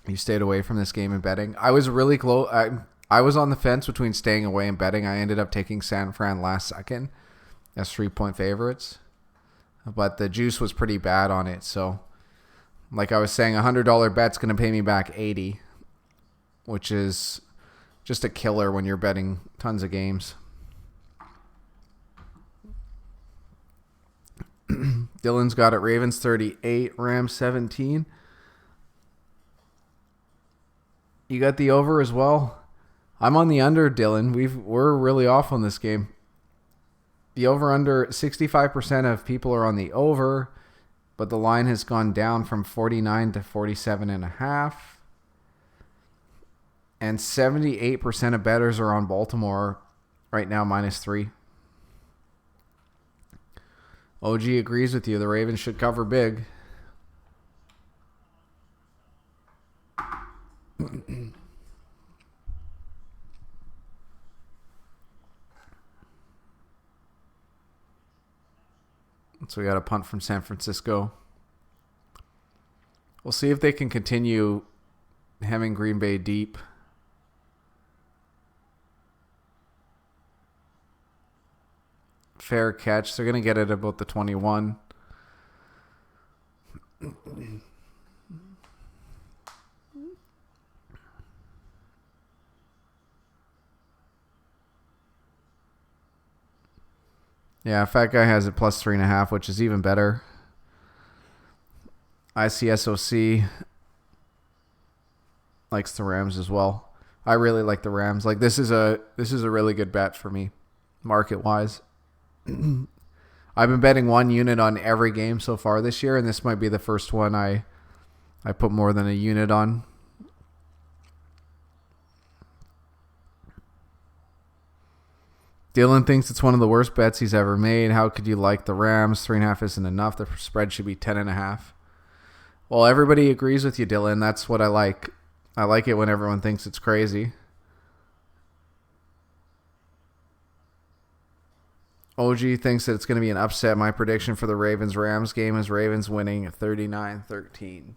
You stayed away from this game and betting. I was really close. I was on the fence between staying away and betting. I ended up taking San Fran last second as 3-point favorites. But the juice was pretty bad on it. So, like I was saying, $100 bet's going to pay me back 80, which is just a killer when you're betting tons of games. Dylan's got it. Ravens 38, Rams 17. You got the over as well. I'm on the under, Dylan. We're really off on this game. The over-under, 65% of people are on the over, but the line has gone down from 49 to 47.5. And 78% of bettors are on Baltimore right now, -3. OG agrees with you. The Ravens should cover big. So we got a punt from San Francisco. We'll see if they can continue hemming Green Bay deep. Fair catch. They're going to get it about the 21. Yeah, Fat Guy has it +3.5, which is even better. ICSOC likes the Rams as well. I really like the Rams. Like this is a really good bet for me, market wise. I've been betting 1 unit on every game so far this year, and this might be the first one I put more than a unit on. Dylan thinks it's one of the worst bets he's ever made. How could you like the Rams? 3.5 isn't enough. The spread should be 10.5. Well, everybody agrees with you, Dylan. That's what I like. I like it when everyone thinks it's crazy. OG thinks that it's going to be an upset. My prediction for the Ravens-Rams game is Ravens winning 39-13.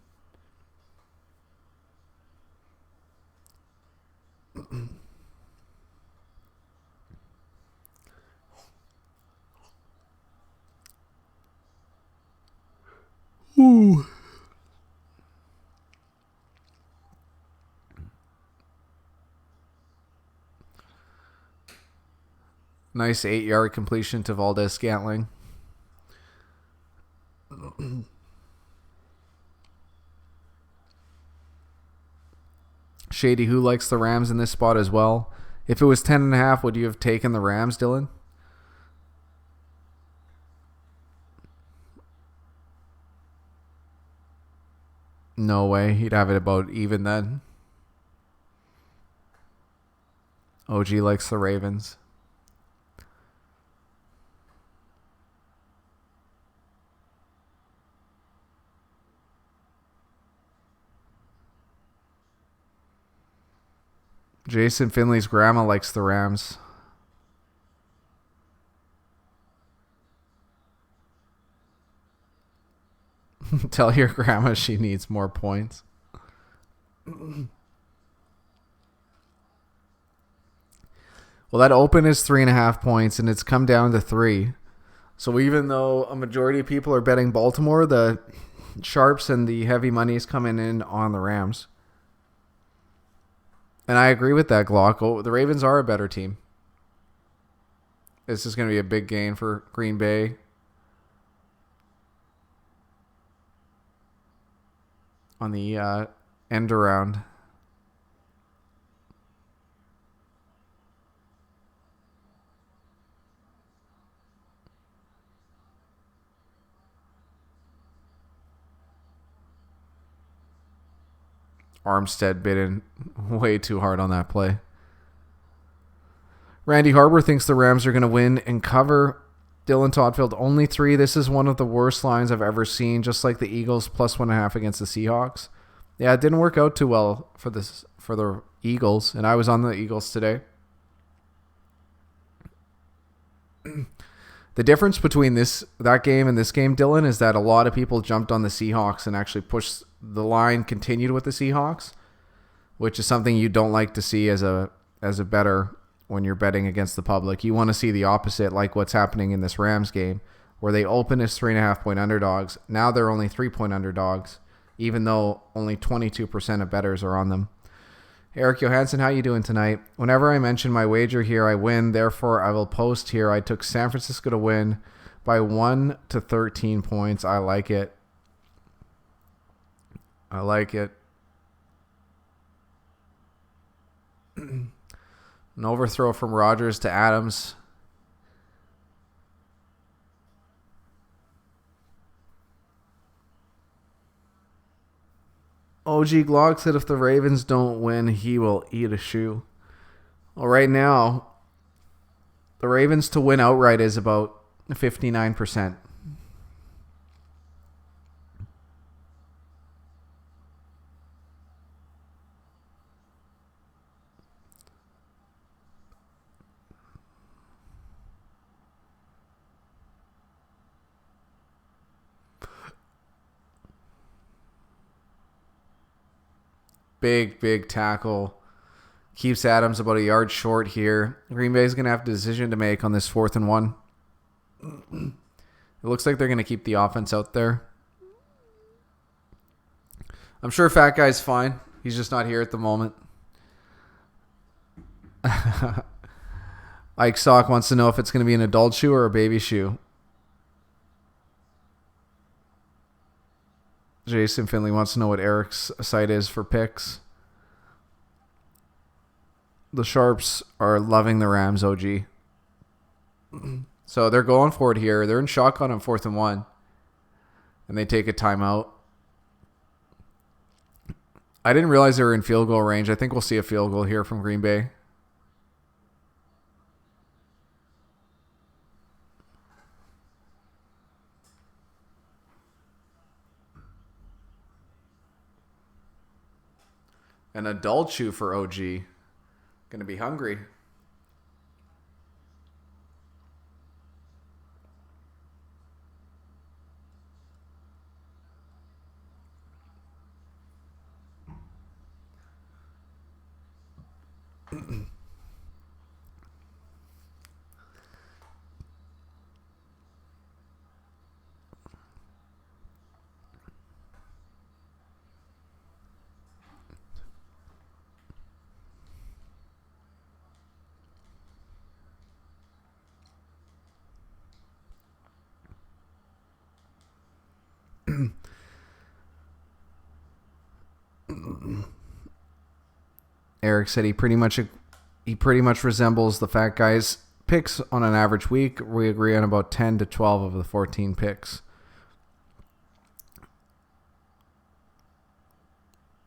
Ooh. Nice 8-yard completion to Valdez-Scantling. Shady, who likes the Rams in this spot as well? If it was 10.5, would you have taken the Rams, Dylan? No way. He'd have it about even then. OG likes the Ravens. Jason Finley's grandma likes the Rams. Tell your grandma she needs more points. Well, that open is 3.5 points, and it's come down to 3. So even though a majority of people are betting Baltimore, the sharps and the heavy money is coming in on the Rams. And I agree with that, Glock. Oh, the Ravens are a better team. This is going to be a big gain for Green Bay. On the end around. Armstead bit in way too hard on that play. Randy Harbour thinks the Rams are going to win and cover. Dylan Todfield, only 3. This is one of the worst lines I've ever seen, just like the Eagles plus 1.5 against the Seahawks. Yeah, it didn't work out too well for the Eagles, and I was on the Eagles today. The difference between that game and this game, Dylan, is that a lot of people jumped on the Seahawks and actually pushed the line, continued with the Seahawks, which is something you don't like to see as a bettor when you're betting against the public. You want to see the opposite, like what's happening in this Rams game, where they open as 3.5-point underdogs. Now they're only 3-point underdogs, even though only 22% of bettors are on them. Eric Johansson, how you doing tonight? Whenever I mention my wager here, I win. Therefore, I will post here. I took San Francisco to win by 1 to 13 points. I like it. I like it. An overthrow from Rodgers to Adams. OG Glock said if the Ravens don't win, he will eat a shoe. Well, right now, the Ravens to win outright is about 59%. Big tackle. Keeps Adams about a yard short here. Green Bay's going to have a decision to make on this 4th and 1. It looks like they're going to keep the offense out there. I'm sure Fat Guy's fine. He's just not here at the moment. Ike Sock wants to know if it's going to be an adult shoe or a baby shoe. Jason Finley wants to know what Eric's site is for picks. The Sharps are loving the Rams, OG. So they're going for it here. They're in shotgun on 4th and 1. And they take a timeout. I didn't realize they were in field goal range. I think we'll see a field goal here from Green Bay. An adult shoe for OG. Gonna be hungry. Eric said he pretty much resembles the Fat Guy's picks on an average week. We agree on about 10 to 12 of the 14 picks.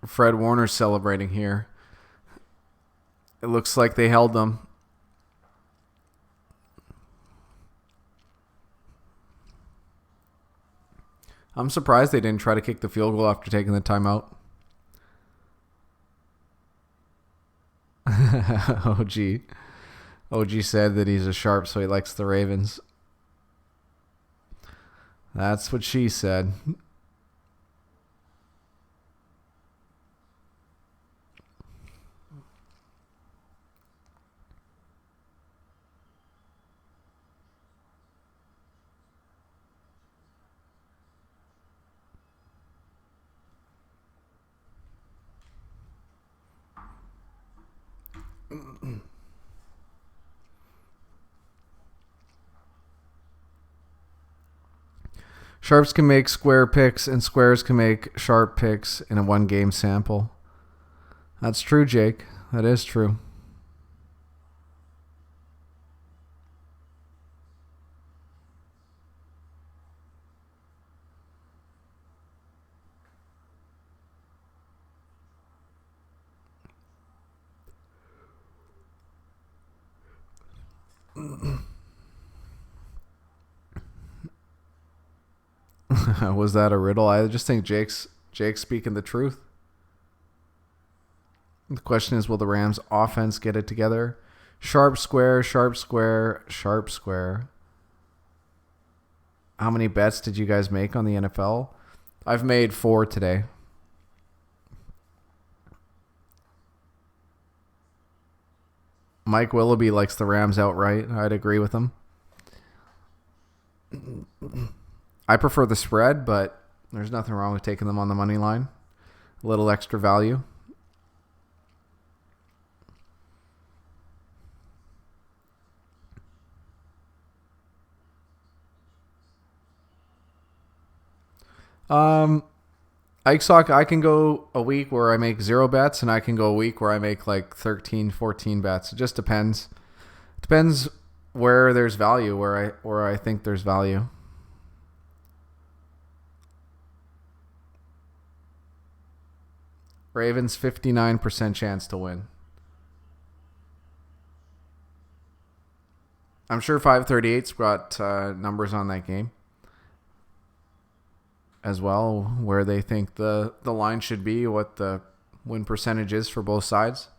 Fred Warner's celebrating here. It looks like they held them. I'm surprised they didn't try to kick the field goal after taking the timeout. OG said that he's a sharp, so he likes the Ravens. That's what she said. Sharps can make square picks, and squares can make sharp picks in a one-game sample. That's true, Jake. That is true. Was that a riddle? I just think Jake's speaking the truth. The question is, will the Rams offense get it together? Sharp square, sharp square, sharp square. How many bets did you guys make on the NFL? I've made 4 today. Mike Willoughby likes the Rams outright. I'd agree with him. I prefer the spread, but there's nothing wrong with taking them on the money line. A little extra value. Ike Sock, I can go a week where I make 0 bets, and I can go a week where I make like 13, 14 bets. It just depends. Depends where there's value, where I think there's value. Ravens 59% chance to win. I'm sure 538's got numbers on that game as well, where they think the line should be, what the win percentage is for both sides.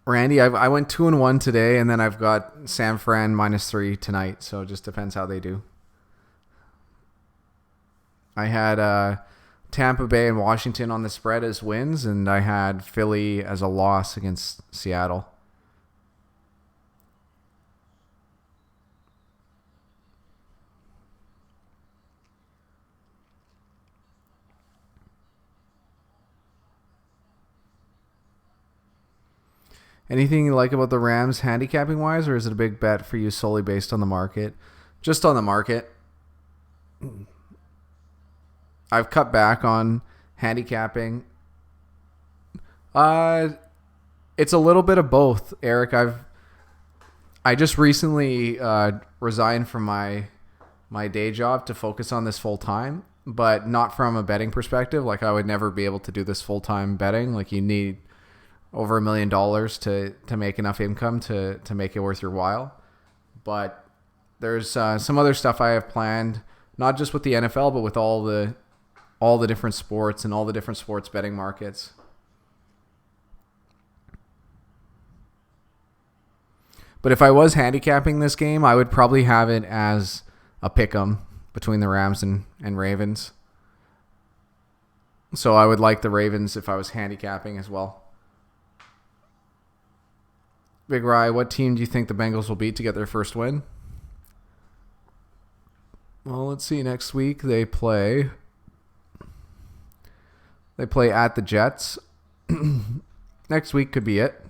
Randy, I went 2-1 today, and then I've got San Fran -3 tonight, so it just depends how they do. I had Tampa Bay and Washington on the spread as wins, and I had Philly as a loss against Seattle. Anything you like about the Rams handicapping wise, or is it a big bet for you solely based on the market? Just on the market. I've cut back on handicapping. It's a little bit of both, Eric. I just recently resigned from my day job to focus on this full time, but not from a betting perspective. Like, I would never be able to do this full time betting. Like, you need over $1 million to make enough income to make it worth your while. But there's some other stuff I have planned, not just with the NFL, but with all the different sports and all the different sports betting markets. But if I was handicapping this game, I would probably have it as a pick'em between the Rams and Ravens. So I would like the Ravens if I was handicapping as well. Big Rye, what team do you think the Bengals will beat to get their first win? Well, let's see. Next week they play at the Jets. Next week could be it.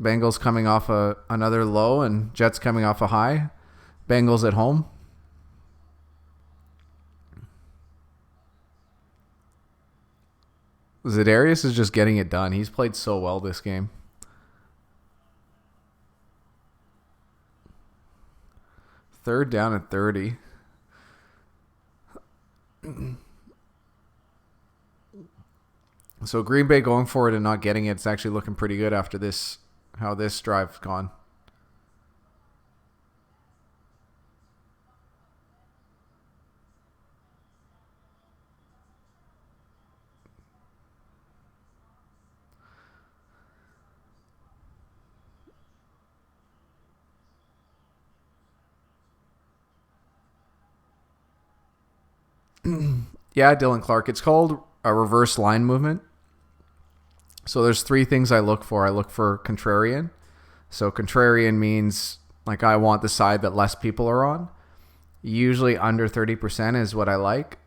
Bengals coming off another low and Jets coming off a high. Bengals at home. Za'Darius is just getting it done. He's played so well this game. Third down at 30. So Green Bay going for it and not getting it, it's actually looking pretty good after this, how this drive's gone. Yeah, Dylan Clark. It's called a reverse line movement. So there's 3 things I look for. I look for contrarian. So contrarian means like I want the side that less people are on. Usually under 30% is what I like.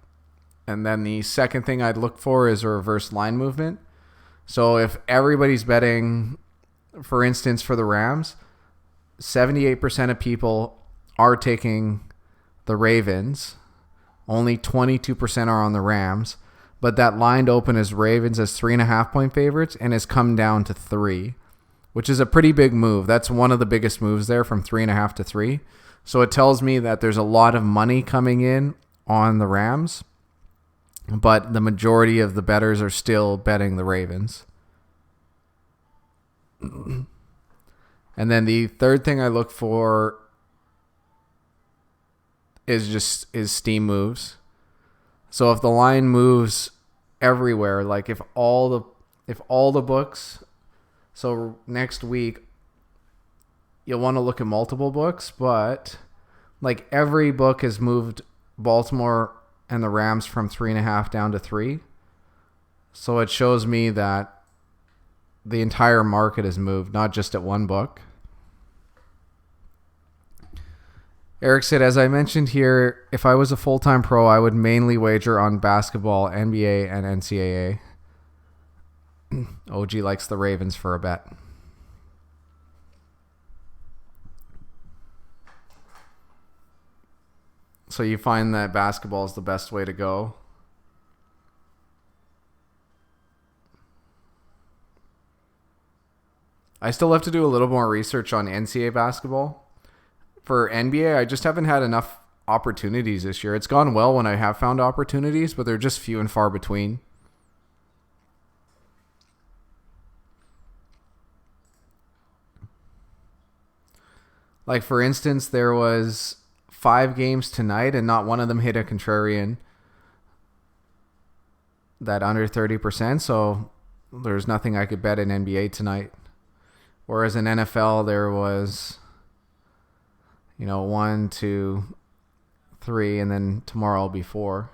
And then the second thing I'd look for is a reverse line movement. So if everybody's betting, for instance, for the Rams, 78% of people are taking the Ravens. Only 22% are on the Rams. But that line open as Ravens as 3.5-point favorites and has come down to 3, which is a pretty big move. That's one of the biggest moves there, from 3.5 to 3. So it tells me that there's a lot of money coming in on the Rams, but the majority of the bettors are still betting the Ravens. And then the third thing I look for is steam moves. So if the line moves everywhere, like if all the books, so next week you'll want to look at multiple books, but like every book has moved Baltimore and the Rams from 3.5 down to 3. So it shows me that the entire market has moved, not just at one book. Eric said, as I mentioned here, if I was a full-time pro, I would mainly wager on basketball, NBA, and NCAA. OG likes the Ravens for a bet. So you find that basketball is the best way to go. I still have to do a little more research on NCAA basketball. For NBA, I just haven't had enough opportunities this year. It's gone well when I have found opportunities, but they're just few and far between. Like, for instance, there was 5 games tonight, and not one of them hit a contrarian that under 30%, so there's nothing I could bet in NBA tonight. Whereas in NFL, there was, 1, 2, 3, and then tomorrow will be 4.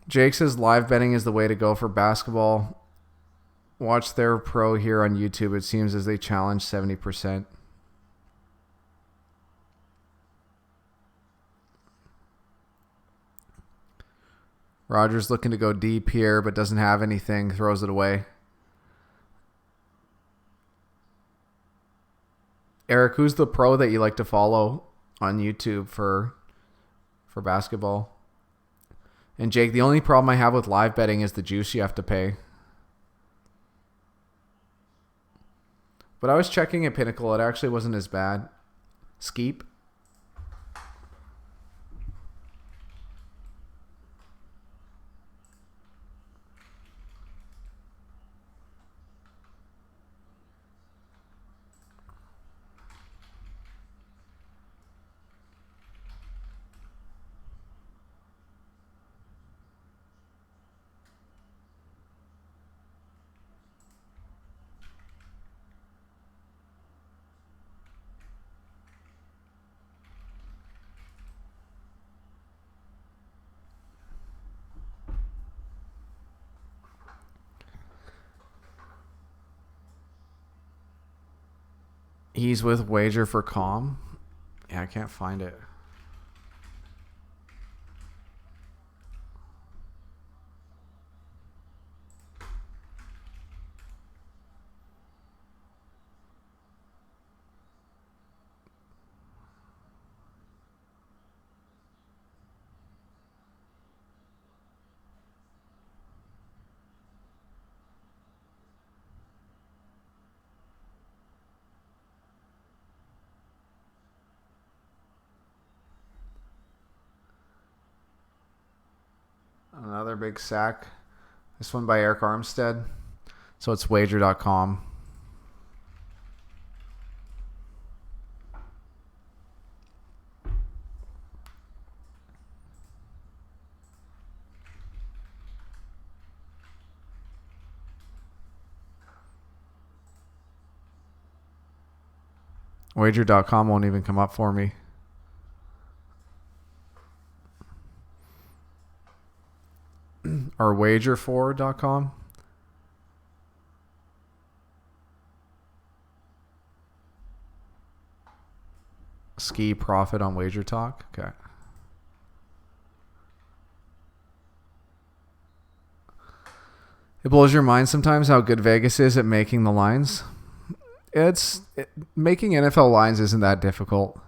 Jake says live betting is the way to go for basketball. Watch their pro here on YouTube. It seems as they challenge 70%. Roger's looking to go deep here, but doesn't have anything. Throws it away. Eric, who's the pro that you like to follow on YouTube for basketball? And Jake, the only problem I have with live betting is the juice you have to pay. But I was checking at Pinnacle. It actually wasn't as bad. Skeep. He's with Wager for Calm. Yeah, I can't find it. Another big sack. This one by Eric Armstead. So it's wager.com. Wager.com won't even come up for me. or wager4.com. Ski profit on Wager Talk. Okay. It blows your mind sometimes how good Vegas is at making the lines. Making NFL lines isn't that difficult.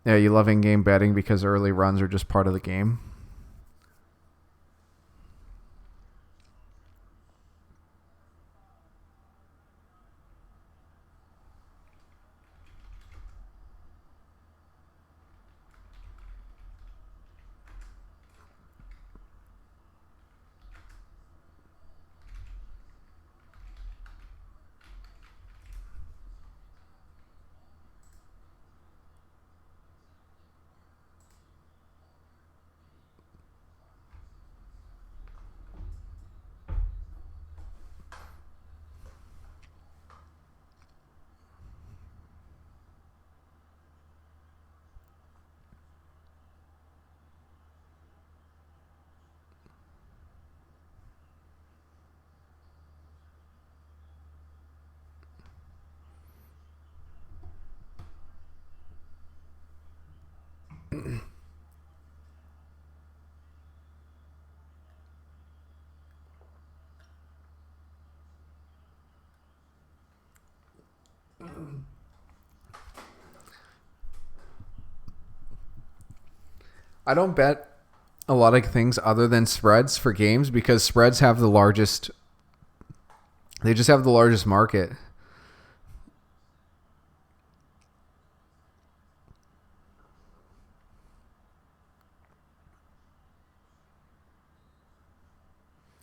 Yeah, you love in-game betting because early runs are just part of the game. I don't bet a lot of things other than spreads for games because spreads have the largest. They just have the largest market.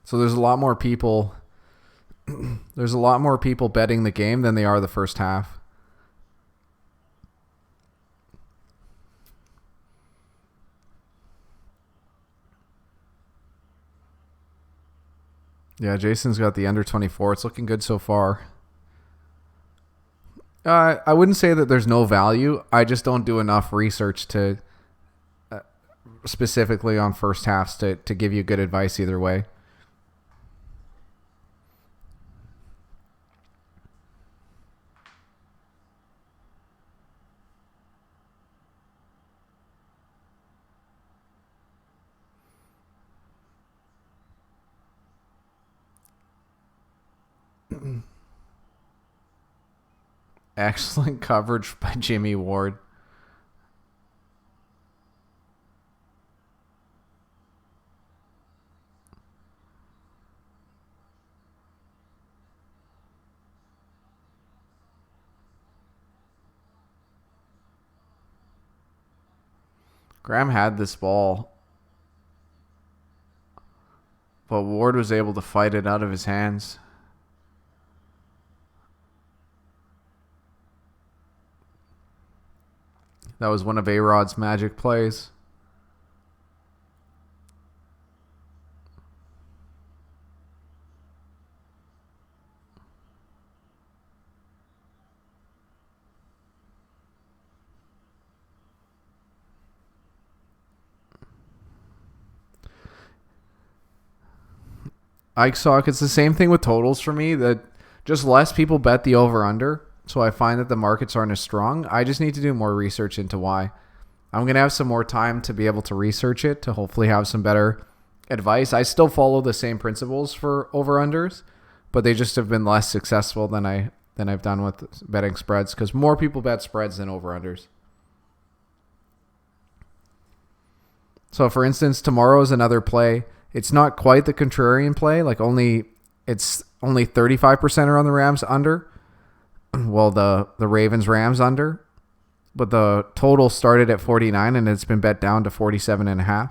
So there's a lot more people. There's a lot more people betting the game than they are the first half. Yeah, Jason's got the under 24. It's looking good so far. I wouldn't say that there's no value. I just don't do enough research to specifically on first halves to give you good advice either way. Excellent coverage by Jimmy Ward. Graham had this ball, but Ward was able to fight it out of his hands. That was one of A-Rod's magic plays. Ike Sock, it's the same thing with totals for me, that just less people bet the over-under. So I find that the markets aren't as strong. I just need to do more research into why. I'm going to have some more time to be able to research it to hopefully have some better advice. I still follow the same principles for over-unders, but they just have been less successful than I've done with betting spreads because more people bet spreads than over-unders. So for instance, tomorrow is another play. It's not quite the contrarian play. It's only 35% are on the Rams under. Well, the Ravens-Rams under, but the total started at 49 and it's been bet down to 47.5.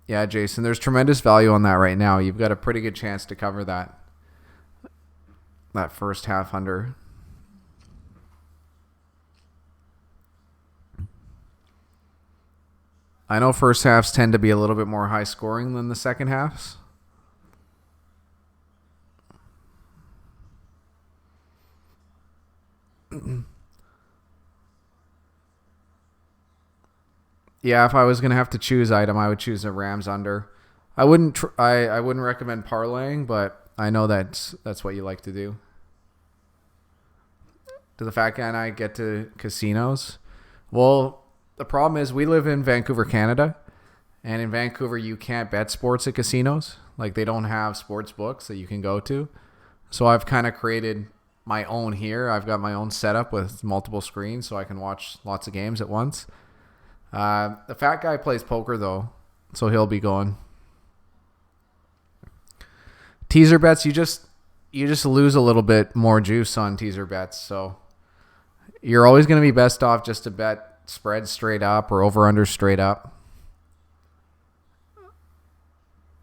Yeah, Jason, there's tremendous value on that right now. You've got a pretty good chance to cover that first half under. I know first halves tend to be a little bit more high scoring than the second halves. Yeah, if I was gonna have to choose item, I would choose a Rams under. I wouldn't. I wouldn't recommend parlaying, but I know that's what you like to do. Do the fat guy and I get to casinos? Well, the problem is we live in Vancouver, Canada, and in Vancouver you can't bet sports at casinos. Like they don't have sports books that you can go to. So I've kind of created my own here. I've got my own setup with multiple screens so I can watch lots of games at once. The fat guy plays poker though, so he'll be going. Teaser bets, you just lose a little bit more juice on teaser bets. So you're always going to be best off just to bet spread straight up or over under straight up.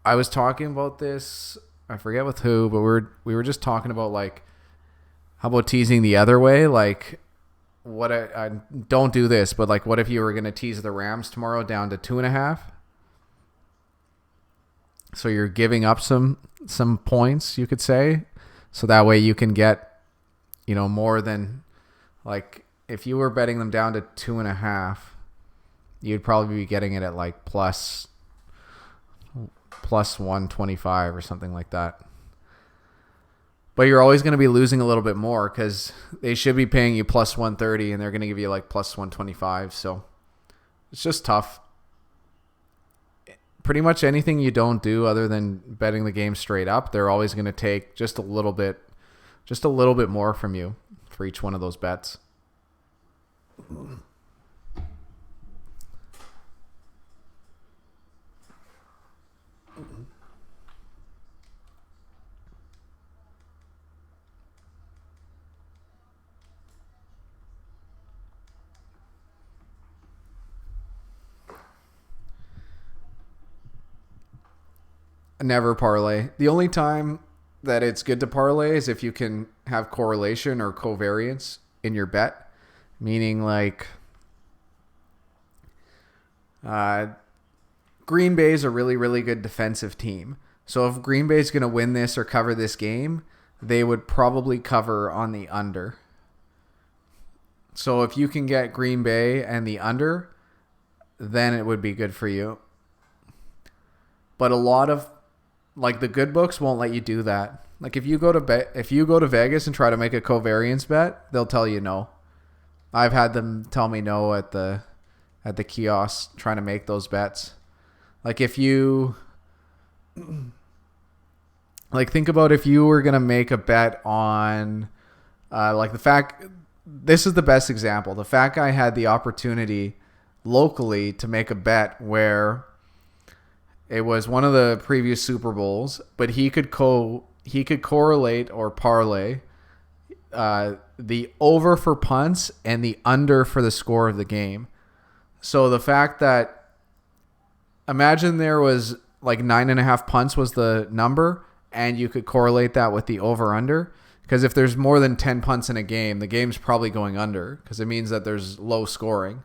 I was talking about this, I forget with who, but we were just talking about like how about teasing the other way? Like what I don't do this, but like what if you were going to tease the Rams tomorrow down to 2.5? So you're giving up some points, you could say. So that way you can get, more than like if you were betting them down to 2.5, you'd probably be getting it at like plus 125 or something like that. But you're always going to be losing a little bit more because they should be paying you plus 130 and they're going to give you like plus 125. So it's just tough. Pretty much anything you don't do other than betting the game straight up, they're always going to take just a little bit more from you for each one of those bets. Never parlay. The only time that it's good to parlay is if you can have correlation or covariance in your bet, meaning like Green Bay is a really, really good defensive team. So if Green Bay is going to win this or cover this game, they would probably cover on the under. So if you can get Green Bay and the under, then it would be good for you. But a lot of like the good books won't let you do that. Like if you go to Vegas and try to make a covariance bet, they'll tell you no. I've had them tell me no at the kiosk trying to make those bets. Like if you like think about if you were going to make a bet on like this is the best example. The fat guy had the opportunity locally to make a bet where it was one of the previous Super Bowls, but he could correlate or parlay the over for punts and the under for the score of the game. So the fact that imagine there was like 9.5 punts was the number, and you could correlate that with the over under. Because if there's more than 10 punts in a game, the game's probably going under because it means that there's low scoring.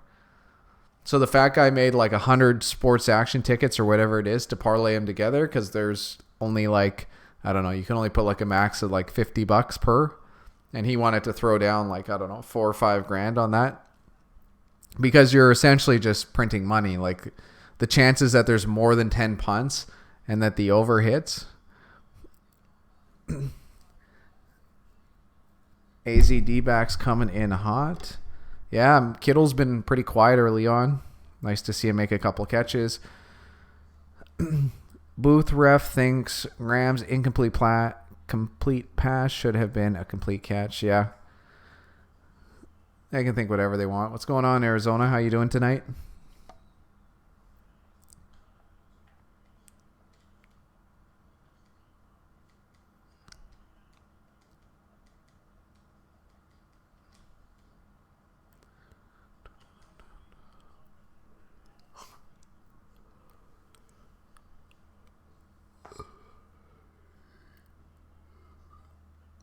So the fat guy made like 100 sports action tickets or whatever it is to parlay them together because there's only like, I don't know, you can only put like a max of like $50 per. And he wanted to throw down like, I don't know, $4 or $5 grand on that. Because you're essentially just printing money. Like the chances that there's more than 10 punts and that the over hits. AZD backs coming in hot. Yeah, Kittle's been pretty quiet early on. Nice to see him make a couple catches. Booth ref thinks Rams complete pass should have been a complete catch. Yeah. They can think whatever they want. What's going on, Arizona? How you doing tonight?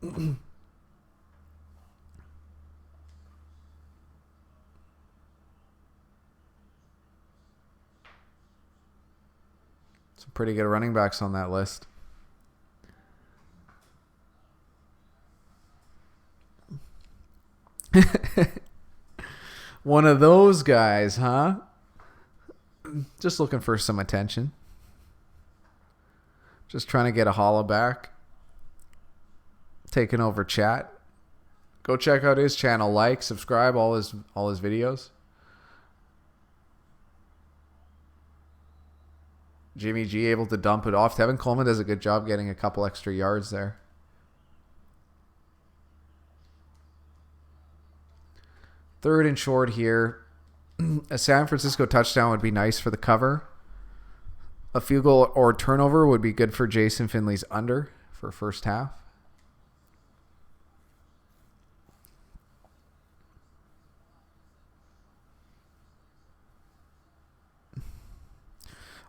Some pretty good running backs on that list. One of those guys, huh? Just looking for some attention. Just trying to get a holla back. Taking over chat. Go check out his channel. Like, subscribe, all his videos. Jimmy G able to dump it off. Tevin Coleman does a good job getting a couple extra yards there. Third and short here. A San Francisco touchdown would be nice for the cover. A field goal or turnover would be good for Jason Finley's under for first half.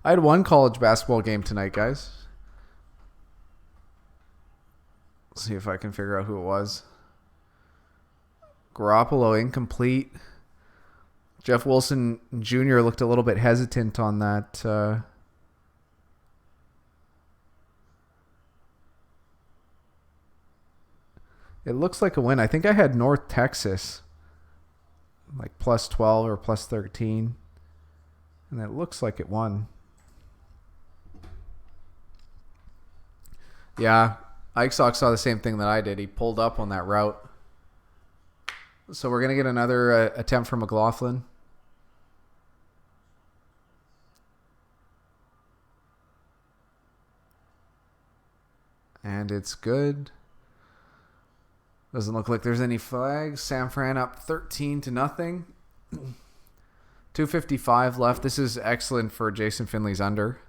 I had one college basketball game tonight, guys. Let's see if I can figure out who it was. Garoppolo incomplete. Jeff Wilson Jr. looked a little bit hesitant on that. It looks like a win. I think I had North Texas like plus 12 or plus 13. And it looks like it won. Yeah, Ike Sock saw the same thing that I did. He pulled up on that route. So we're going to get another attempt from McLaughlin. And it's good. Doesn't look like there's any flags. San Fran up 13-0. 2:55 left. This is excellent for Jason Finley's under.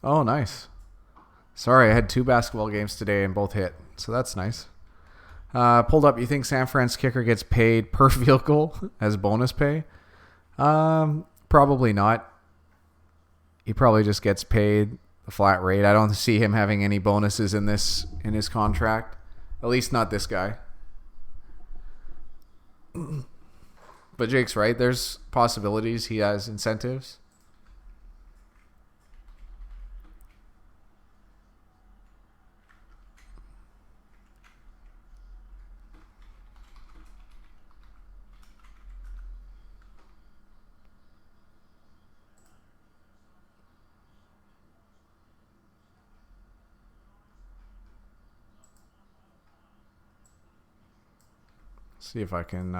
Oh, nice. Sorry, I had 2 basketball games today and both hit. So that's nice. Pulled up, you think San Fran's kicker gets paid per field goal as bonus pay? Probably not. He probably just gets paid a flat rate. I don't see him having any bonuses in his contract. At least not this guy. But Jake's right. There's possibilities. He has incentives. See if I can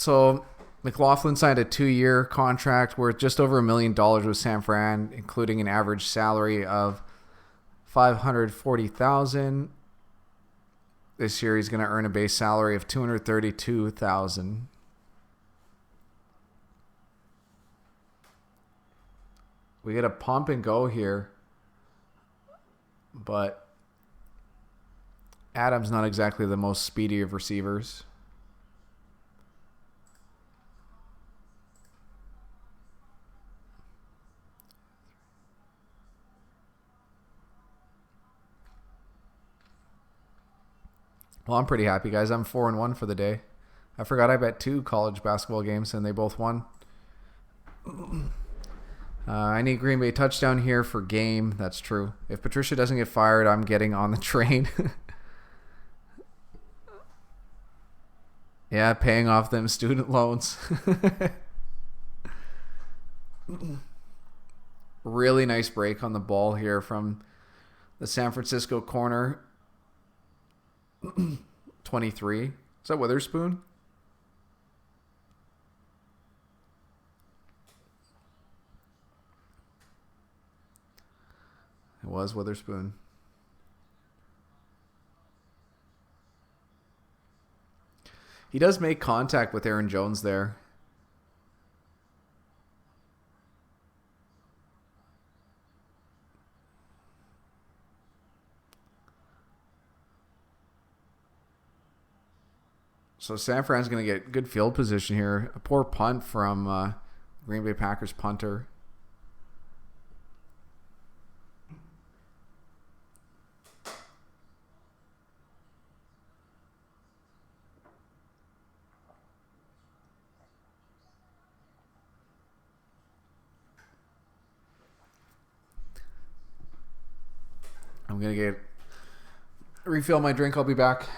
So McLaughlin signed a 2-year contract worth just over $1 million with San Fran, including an average salary of $540,000. This year he's going to earn a base salary of $232,000. We get a pump and go here, but Adams not exactly the most speedy of receivers. Well, I'm pretty happy, guys. I'm 4-1 for the day. I forgot I bet 2 college basketball games, and they both won. I need Green Bay touchdown here for game. That's true. If Patricia doesn't get fired, I'm getting on the train. Yeah, paying off them student loans. Really nice break on the ball here from the San Francisco corner. 23. Is that Witherspoon? It was Witherspoon. He does make contact with Aaron Jones there. So San Fran's going to get good field position here. A poor punt from Green Bay Packers punter. I'm going to refill my drink. I'll be back.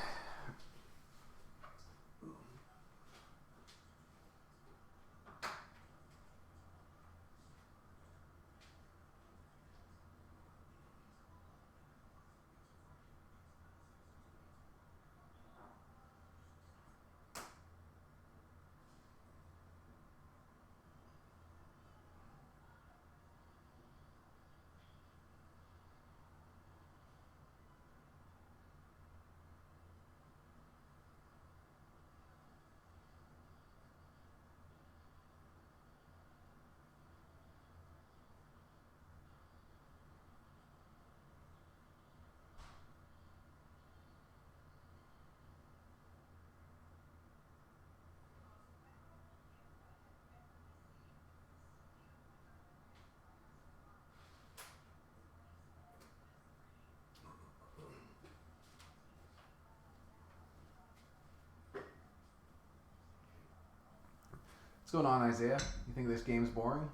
What's going on, Isaiah? You think this game's boring?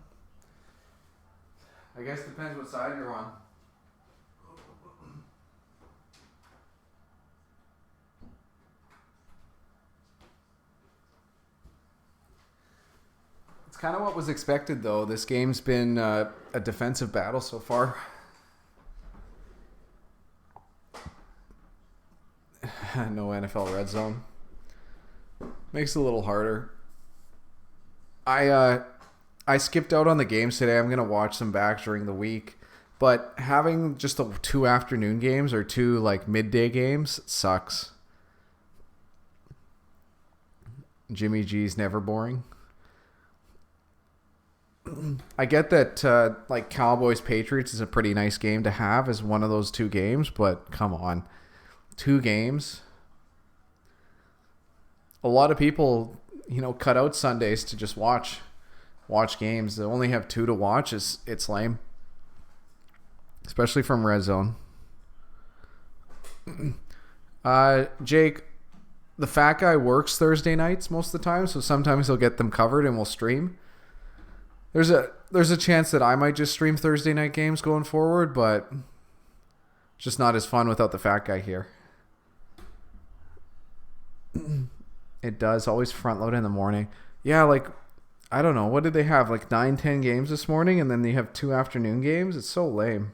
I guess it depends what side you're on. It's kind of what was expected, though. This game's been a defensive battle so far. No NFL red zone. Makes it a little harder. I skipped out on the games today. I'm going to watch them back during the week. But having just the 2 afternoon games or 2 like midday games sucks. Jimmy G's never boring. I get that like Cowboys Patriots is a pretty nice game to have as one of those 2 games, but come on. 2 games. A lot of people, cut out Sundays to just watch games. They only have 2 to watch. It's lame. Especially from Red Zone. Jake, the fat guy works Thursday nights most of the time, so sometimes he'll get them covered and we'll stream. There's a chance that I might just stream Thursday night games going forward, but it's just not as fun without the fat guy here. It does always front load in the morning. Yeah, like, I don't know. What did they have? Like 9-10 games this morning, and then they have 2 afternoon games? It's so lame.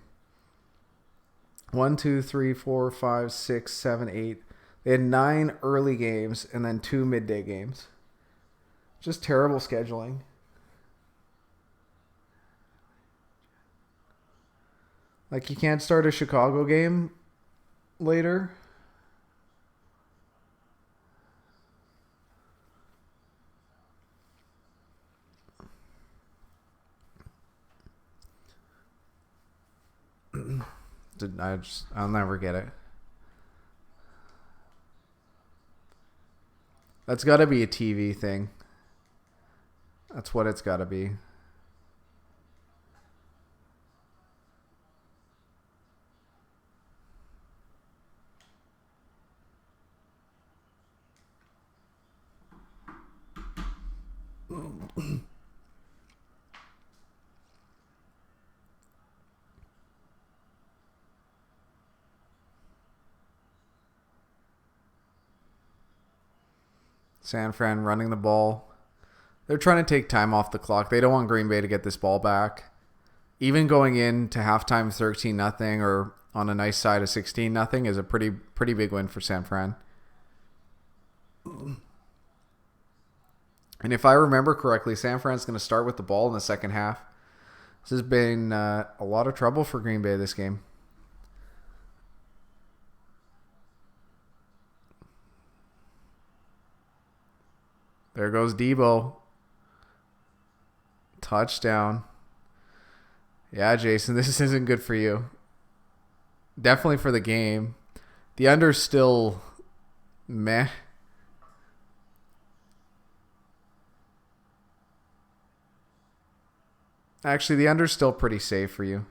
1, 2, 3, 4, 5, 6, 7, 8. They had 9 early games and then 2 midday games. Just terrible scheduling. Like, you can't start a Chicago game later. I'll never get it. That's got to be a TV thing. That's what it's got to be. San Fran running the ball. They're trying to take time off the clock. They don't want Green Bay to get this ball back. even going into halftime 13-0 or on a nice side of 16-0 is a pretty big win for San Fran. And if I remember correctly, San Fran's going to start with the ball in the second half. This has been a lot of trouble for Green Bay this game. There goes Debo. Touchdown. Yeah, Jason, this isn't good for you. Definitely for the game. The under's still meh. Actually, the under's still pretty safe for you.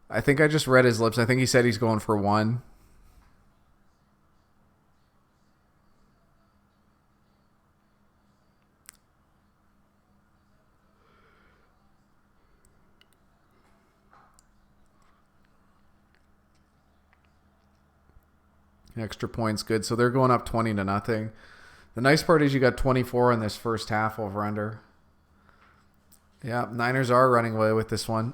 I think I just read his lips. I think he said he's going for 1. Extra points, good. So they're going up 20-0. The nice part is you got 24 in this first half over under. Yeah, Niners are running away with this one.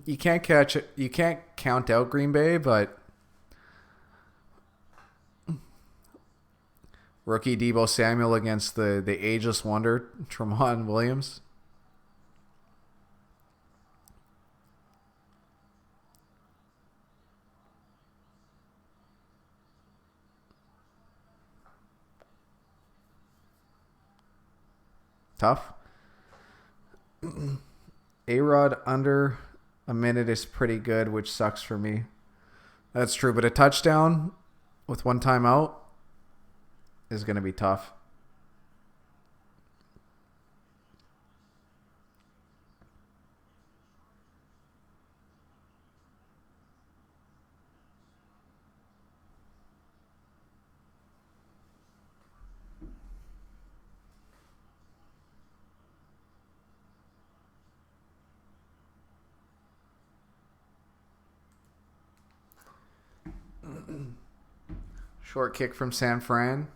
You can't count out Green Bay, but rookie Debo Samuel against the ageless wonder Tramon Williams. Tough. A-Rod under a minute is pretty good, which sucks for me. That's true, but a touchdown with 1 timeout is going to be tough. Short kick from San Fran.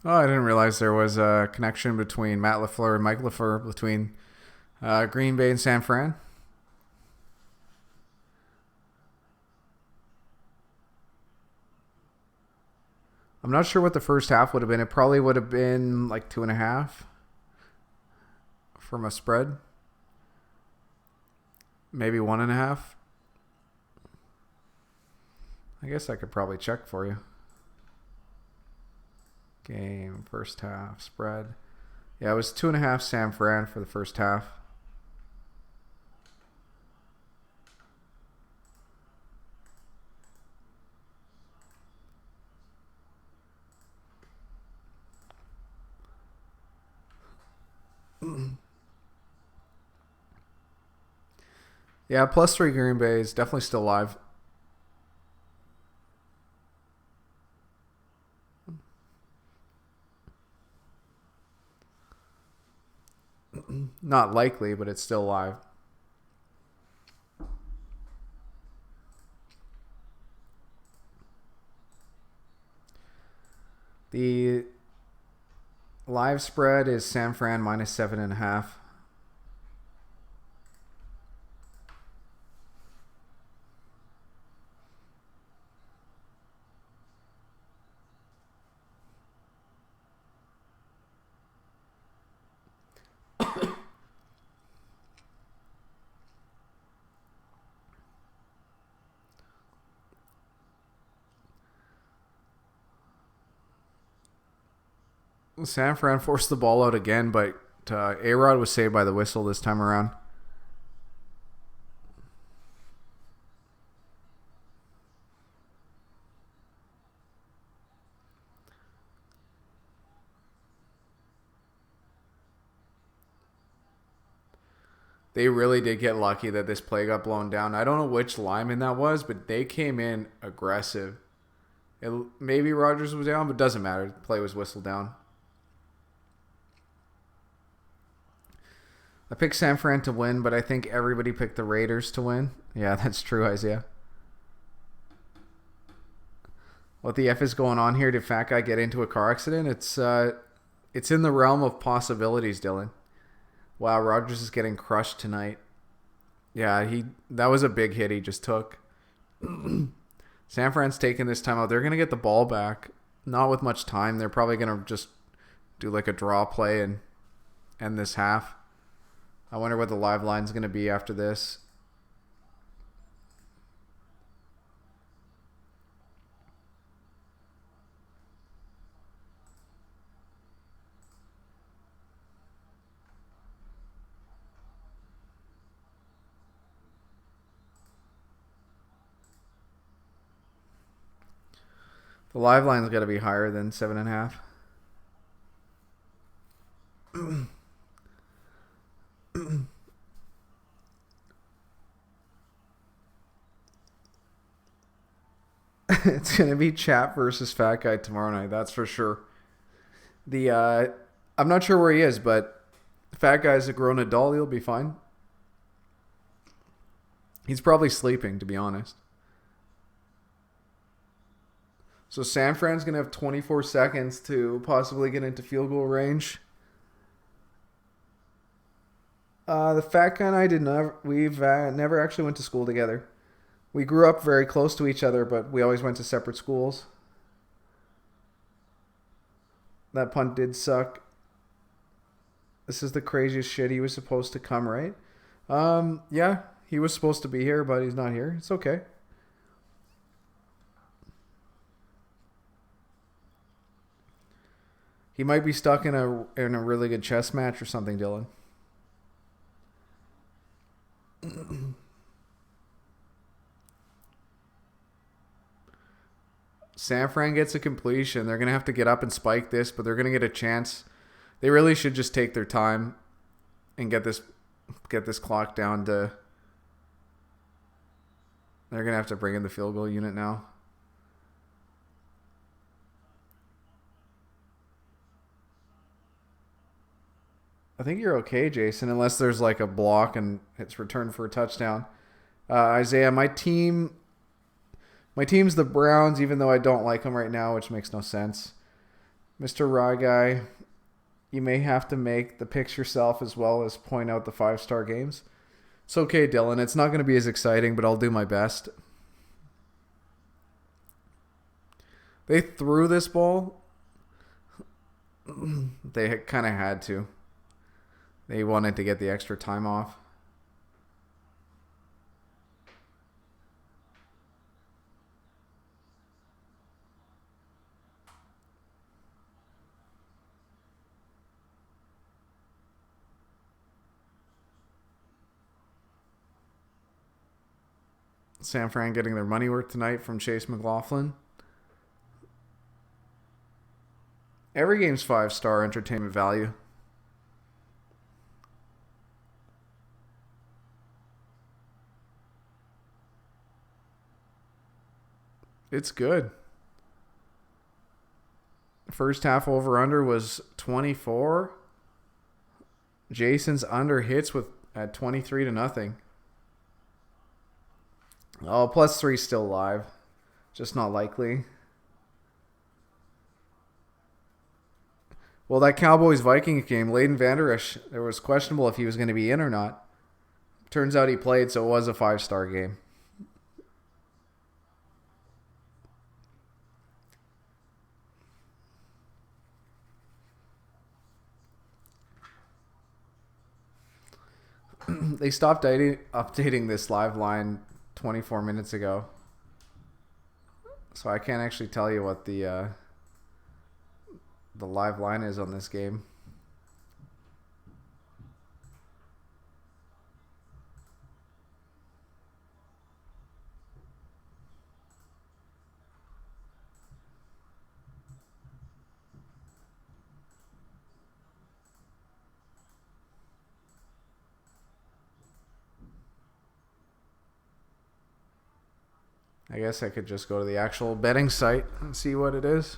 Oh, I didn't realize there was a connection between Matt LaFleur and Mike LaFleur between Green Bay and San Fran. I'm not sure what the first half would have been. It probably would have been like 2.5 from a spread. Maybe 1.5. I guess I could probably check for you. Game, first half, spread. Yeah, it was 2.5 San Fran for the first half. Yeah, +3 Green Bay is definitely still live. Not likely, but it's still live. The live spread is San Fran -7.5. San Fran forced the ball out again, but A-Rod was saved by the whistle this time around. They really did get lucky that this play got blown down. I don't know which lineman that was, but they came in aggressive. Maybe Rogers was down, but doesn't matter. The play was whistled down. I picked San Fran to win, but I think everybody picked the Raiders to win. Yeah, that's true, Isaiah. What the F is going on here? Did Fat Guy get into a car accident? It's in the realm of possibilities, Dylan. Wow, Rogers is getting crushed tonight. Yeah, that was a big hit he just took. San Fran's taking this time out. They're going to get the ball back. Not with much time. They're probably going to just do like a draw play and end this half. I wonder what the live line's going to be after this. The live line's got to be higher than 7.5. It's gonna be Chap versus Fat Guy tomorrow night. That's for sure. I'm not sure where he is, but Fat Guy's a grown adult. He'll be fine. He's probably sleeping, to be honest. So San Fran's gonna have 24 seconds to possibly get into field goal range. The Fat Guy and I we've never actually went to school together. We grew up very close to each other, but we always went to separate schools. That punt did suck. This is the craziest shit. He was supposed to come, right? Yeah, he was supposed to be here, but he's not here. It's okay. He might be stuck in a really good chess match or something, Dylan. San Fran gets a completion. They're going to have to get up and spike this, but they're going to get a chance. They really should just take their time and get this clock down to... They're going to have to bring in the field goal unit now. I think you're okay, Jason, unless there's like a block and it's returned for a touchdown. Isaiah, my team's the Browns, even though I don't like them right now, which makes no sense. Mr. Rye Guy, you may have to make the picks yourself as well as point out the 5-star games. It's okay, Dylan. It's not going to be as exciting, but I'll do my best. They threw this ball. They kind of had to. They wanted to get the extra time off. San Fran getting their money worth tonight from Chase McLaughlin. Every game's 5-star entertainment value. It's good. First half over-under was 24. Jason's under hits at 23-0. Oh, +3 still live. Just not likely. Well, that Cowboys-Vikings game, Leighton Vander Esch, it was questionable if he was going to be in or not. Turns out he played, so it was a 5-star game. They stopped updating this live line 24 minutes ago. So I can't actually tell you what the live line is on this game. I guess I could just go to the actual betting site and see what it is.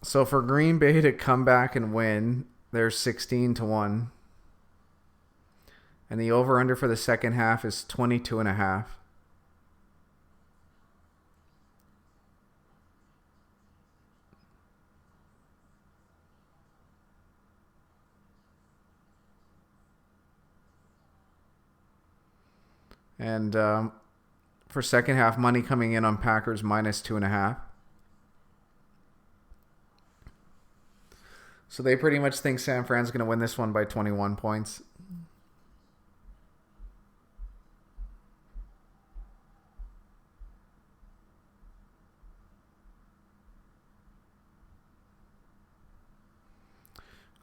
So for Green Bay to come back and win, they're 16-1. And the over-under for the second half is 22.5. And for second half, money coming in on Packers minus 2.5. So they pretty much think San Fran's going to win this one by 21 points.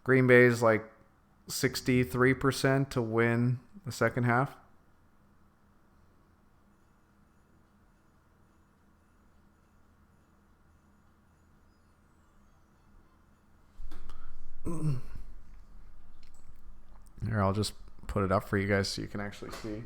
Green Bay is like 63% to win the second half. Here, I'll just put it up for you guys so you can actually see.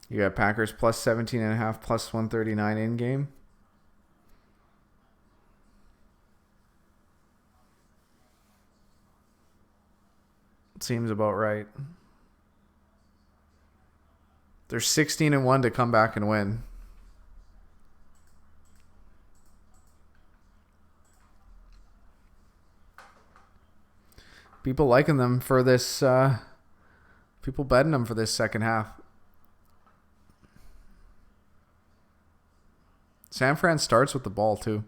You got Packers plus 17.5, plus 139 in game. Seems about right. They're 16-1 to come back and win. People liking them for this. People betting them for this second half. San Fran starts with the ball too.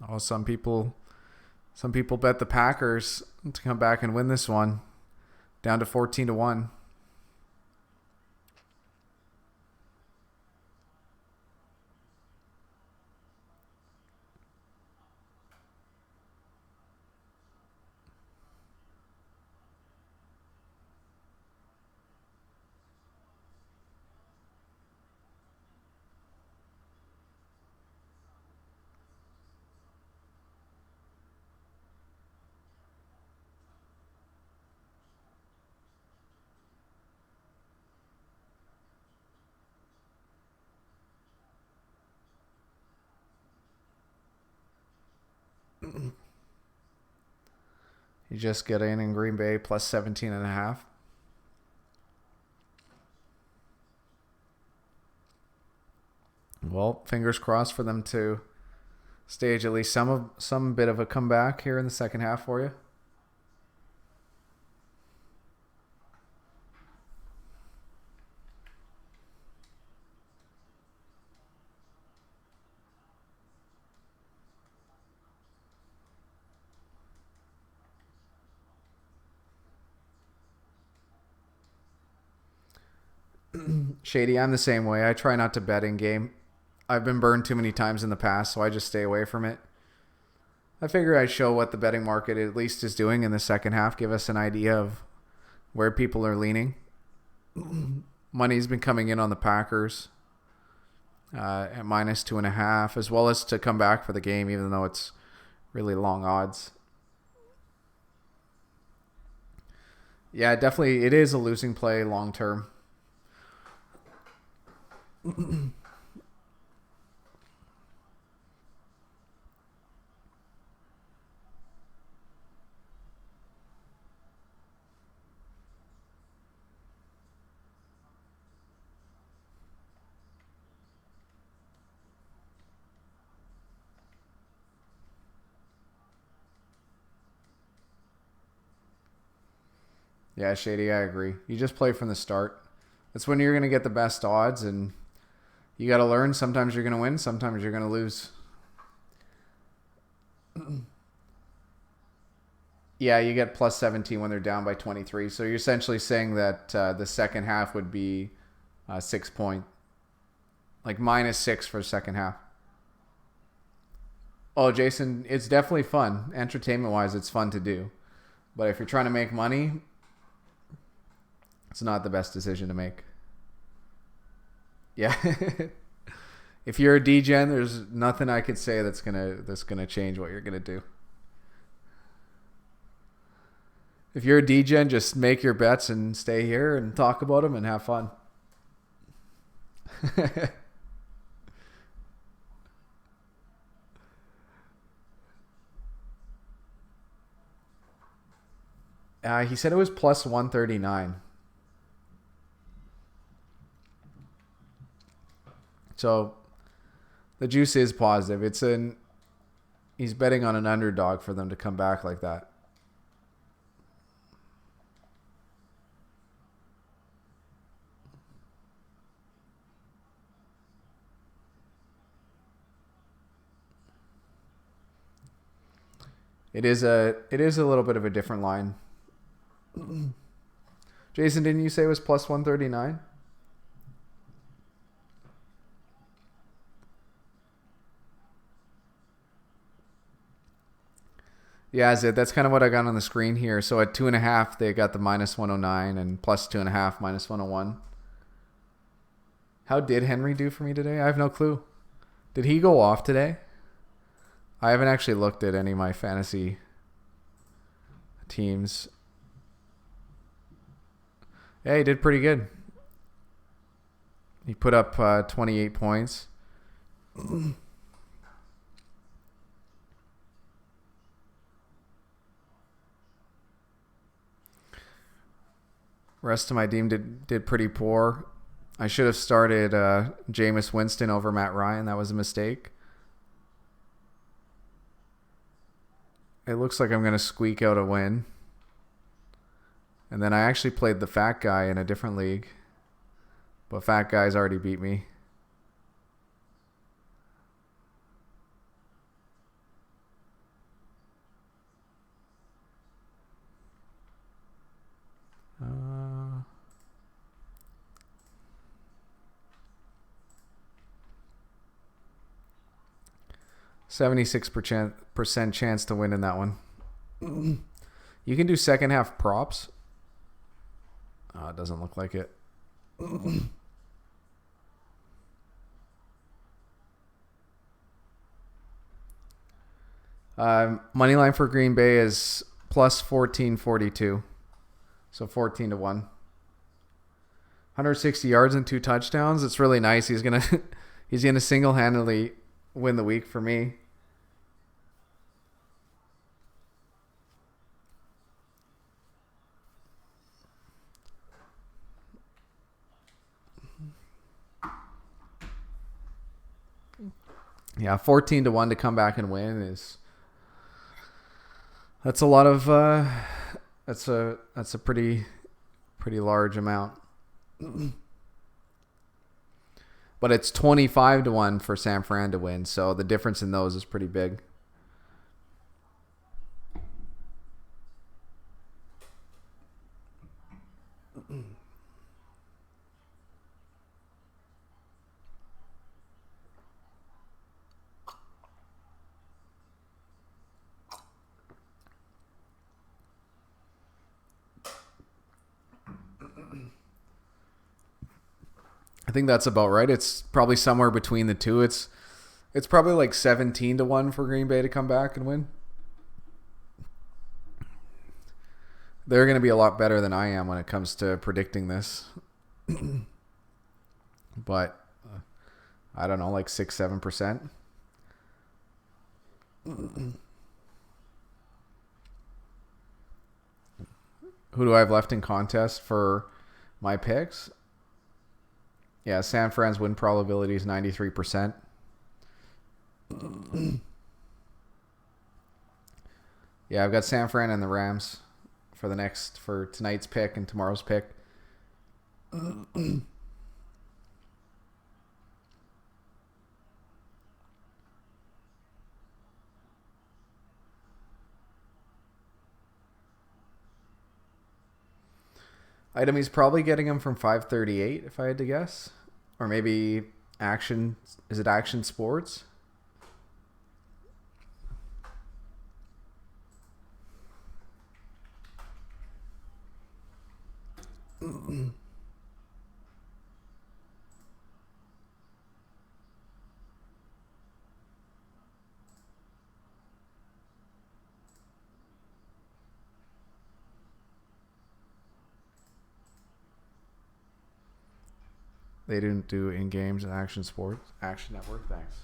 Oh, some people bet the Packers to come back and win this one, down to 14-1. You just get in Green Bay plus 17.5. Well, fingers crossed for them to stage at least some bit of a comeback here in the second half for you. Shady, I'm the same way. I try not to bet in game. I've been burned too many times in the past, so I just stay away from it. I figure I'd show what the betting market at least is doing in the second half, give us an idea of where people are leaning. Money's been coming in on the Packers at -2.5, as well as to come back for the game, even though it's really long odds. Yeah, definitely, it is a losing play long term. Yeah, Shady, I agree. You just play from the start. That's when you're going to get the best odds, and you got to learn. Sometimes you're going to win, sometimes you're going to lose. Yeah, you get +17 when they're down by 23. So you're essentially saying that the second half would be 6 point, like -6 for second half. Oh, Jason, it's definitely fun. Entertainment-wise, it's fun to do. But if you're trying to make money, it's not the best decision to make. Yeah. If you're a DGen, there's nothing I could say that's gonna change what you're gonna do. If you're a DGen, just make your bets and stay here and talk about them and have fun. He said it was +139. So the juice is positive. He's betting on an underdog for them to come back like that. It is a little bit of a different line. Jason, didn't you say it was +139? Yeah, that's kind of what I got on the screen here. So at 2.5, they got the -109 and +2.5 -101. How did Henry do for me today? I have no clue. Did he go off today? I haven't actually looked at any of my fantasy teams. Yeah, he did pretty good. He put up 28 points. Rest of my team did pretty poor. I should have started Jameis Winston over Matt Ryan. That was a mistake. It looks like I'm going to squeak out a win. And then I actually played the fat guy in a different league. But fat guy's already beat me. Uh, 76% chance to win in that one. You can do second half props. It doesn't look like it. Money line for Green Bay is +1442. So 14 to 1. 160 yards and 2 touchdowns. It's really nice. He's gonna single-handedly win the week for me. Yeah, 14 to 1 to come back and win that's a lot of that's a pretty large amount. But it's 25 to 1 for San Fran to win, so the difference in those is pretty big. I think that's about right. It's probably somewhere between the two. It's probably like 17-1 for Green Bay to come back and win. They're going to be a lot better than I am when it comes to predicting this. But I don't know, like 6-7%. Who do I have left in contest for my picks? Yeah, San Fran's win probability is 93%. Yeah, I've got San Fran and the Rams for tonight's pick and tomorrow's pick. Item, he's probably getting him from 538 if I had to guess. Or maybe Action. Is it Action Sports? They didn't do in-games and Action Sports. Action Network, thanks.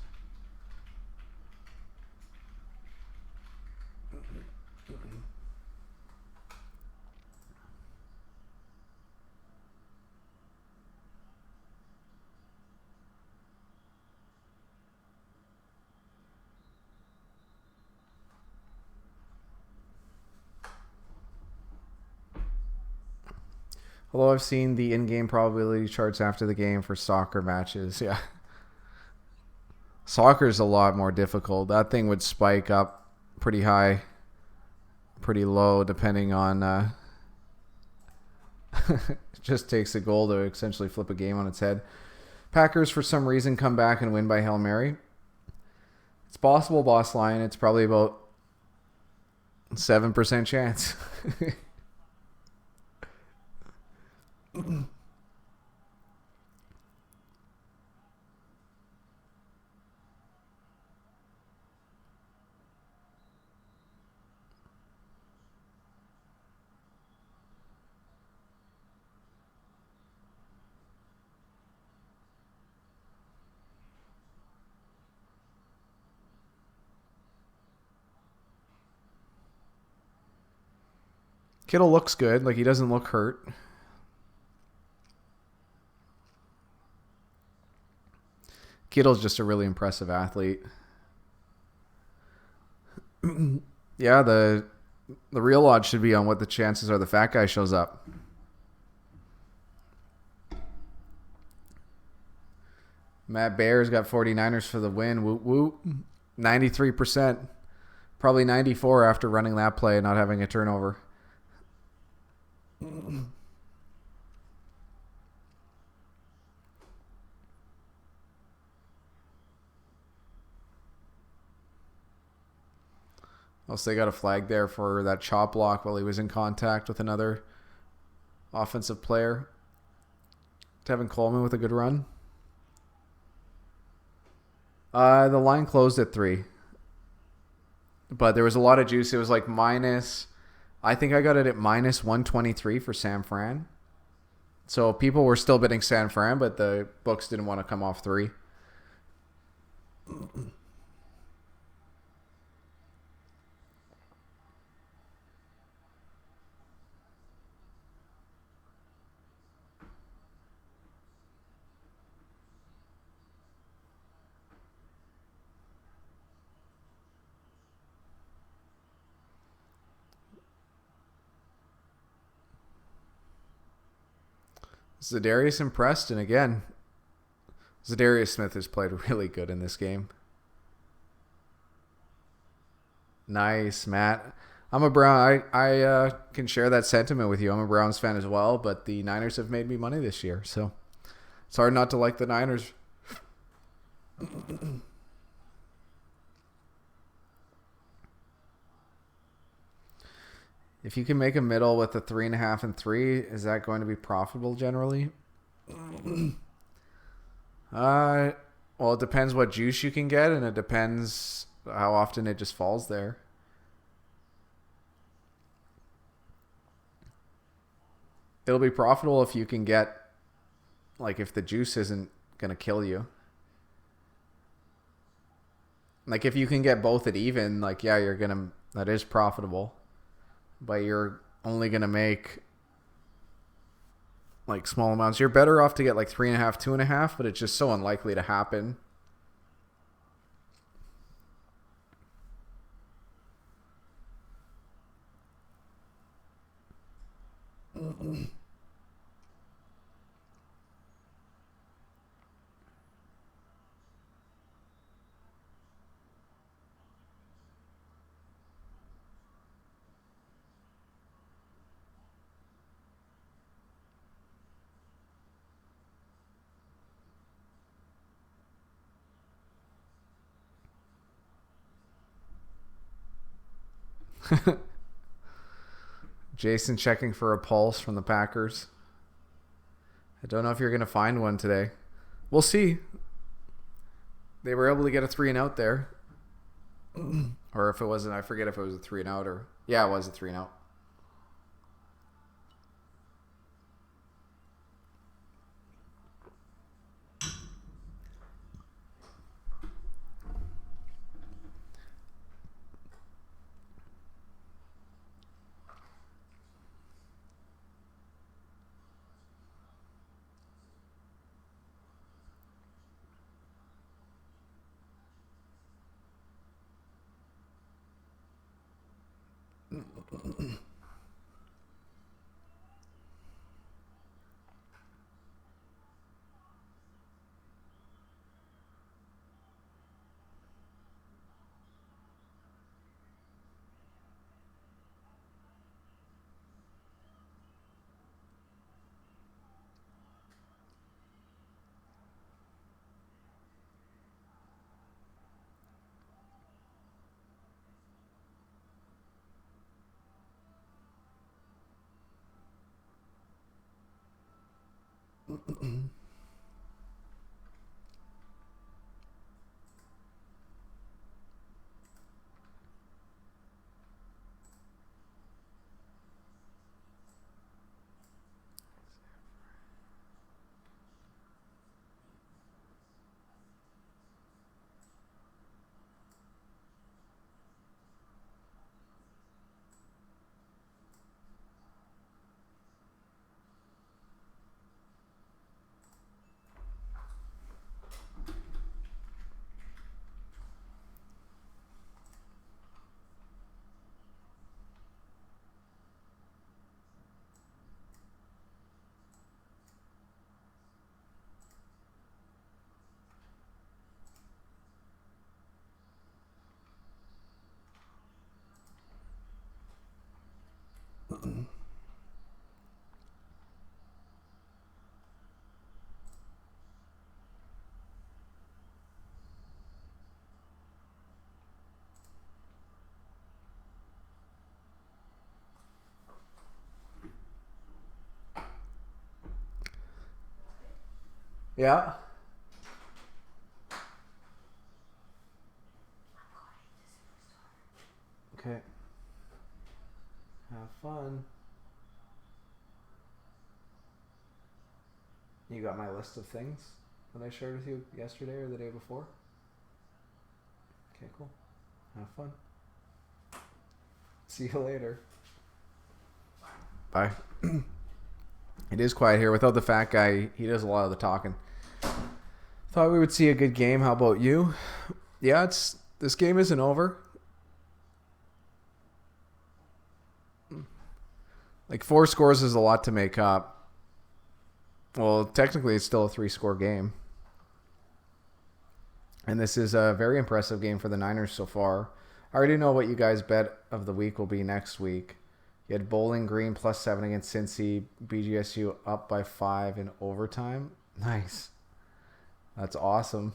Although I've seen the in-game probability charts after the game for soccer matches, yeah. Soccer's a lot more difficult. That thing would spike up pretty high, pretty low, depending on... it just takes a goal to essentially flip a game on its head. Packers, for some reason, come back and win by Hail Mary. It's possible, Boss Lion. It's probably about 7% chance. Kittle looks good. Like, he doesn't look hurt. Kittle's just a really impressive athlete. Yeah, the real odds should be on what the chances are the fat guy shows up. Matt Bear's got 49ers for the win. Woot woot. 93%. Probably 94 after running that play and not having a turnover. Also, they got a flag there for that chop block while he was in contact with another offensive player. Tevin Coleman with a good run. The line closed at 3. But there was a lot of juice. It was like minus... I think I got it at minus 123 for San Fran. So people were still betting San Fran, but the books didn't want to come off 3. Za'Darius and Preston again. Zadarius Smith has played really good in this game. Nice, Matt. I'm a Brown. I can share that sentiment with you. I'm a Browns fan as well, but the Niners have made me money this year, so it's hard not to like the Niners. If you can make a middle with a 3.5 and 3, is that going to be profitable generally? Uh, well, it depends what juice you can get, and it depends how often it just falls there. It'll be profitable if you can get, like, if the juice isn't gonna kill you. Like, if you can get both at even, like, yeah, that is profitable, but you're only gonna make like small amounts. You're better off to get like 3.5, 2.5, but it's just so unlikely to happen. Jason checking for a pulse from the Packers. I don't know if you're going to find one today. We'll see. They were able to get a 3-and-out there. Or if it wasn't, I forget if it was a 3-and-out or... Yeah, it was a 3-and-out. Yeah. Okay. Have fun. You got my list of things that I shared with you yesterday or the day before? Okay, cool. Have fun. See you later. Bye. It is quiet here. Without the fat guy, he does a lot of the talking. Thought we would see a good game. How about you? Yeah, this game isn't over. Like 4 scores is a lot to make up. Well, technically it's still a 3-score game. And this is a very impressive game for the Niners so far. I already know what you guys' bet of the week will be next week. You had Bowling Green +7 against Cincy. BGSU up by 5 in overtime. Nice. That's awesome.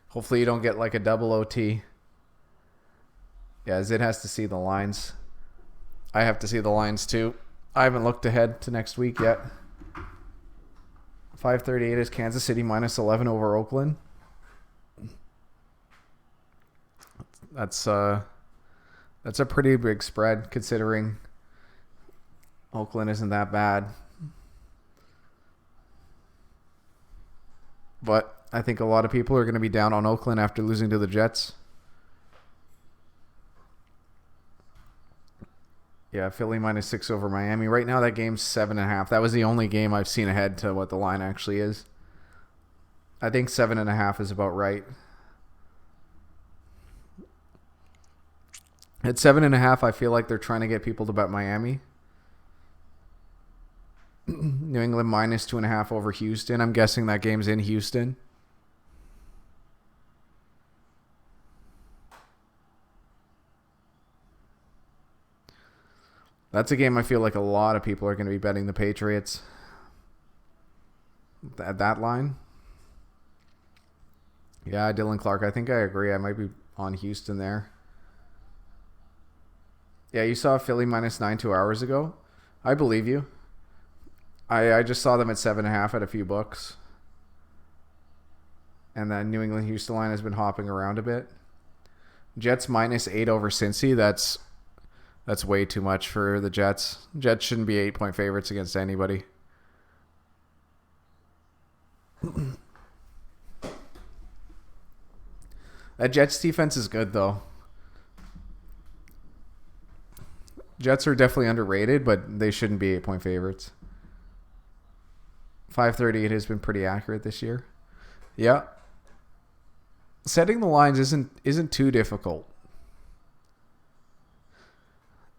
Hopefully you don't get like a double OT. Yeah, Zid has to see the lines. I have to see the lines too. I haven't looked ahead to next week yet. 538 is Kansas City minus 11 over Oakland. That's a pretty big spread considering Oakland isn't that bad. But I think a lot of people are going to be down on Oakland after losing to the Jets. Yeah, Philly minus 6 over Miami. Right now that game's 7.5. That was the only game I've seen ahead to what the line actually is. I think 7.5 is about right. At 7.5, I feel like they're trying to get people to bet Miami. New England minus 2.5 over Houston. I'm guessing that game's in Houston. That's a game I feel like a lot of people are going to be betting the Patriots at that line. Yeah, Dylan Clark. I think I agree. I might be on Houston there. Yeah, you saw Philly minus 9 2 hours ago. I believe you. I just saw them at 7.5 at a few books. And then New England Houston line has been hopping around a bit. Jets minus 8 over Cincy. That's way too much for the Jets. Jets shouldn't be 8-point favorites against anybody. That Jets defense is good, though. Jets are definitely underrated, but they shouldn't be 8-point favorites. 538 has been pretty accurate this year. Yeah. Setting the lines isn't too difficult.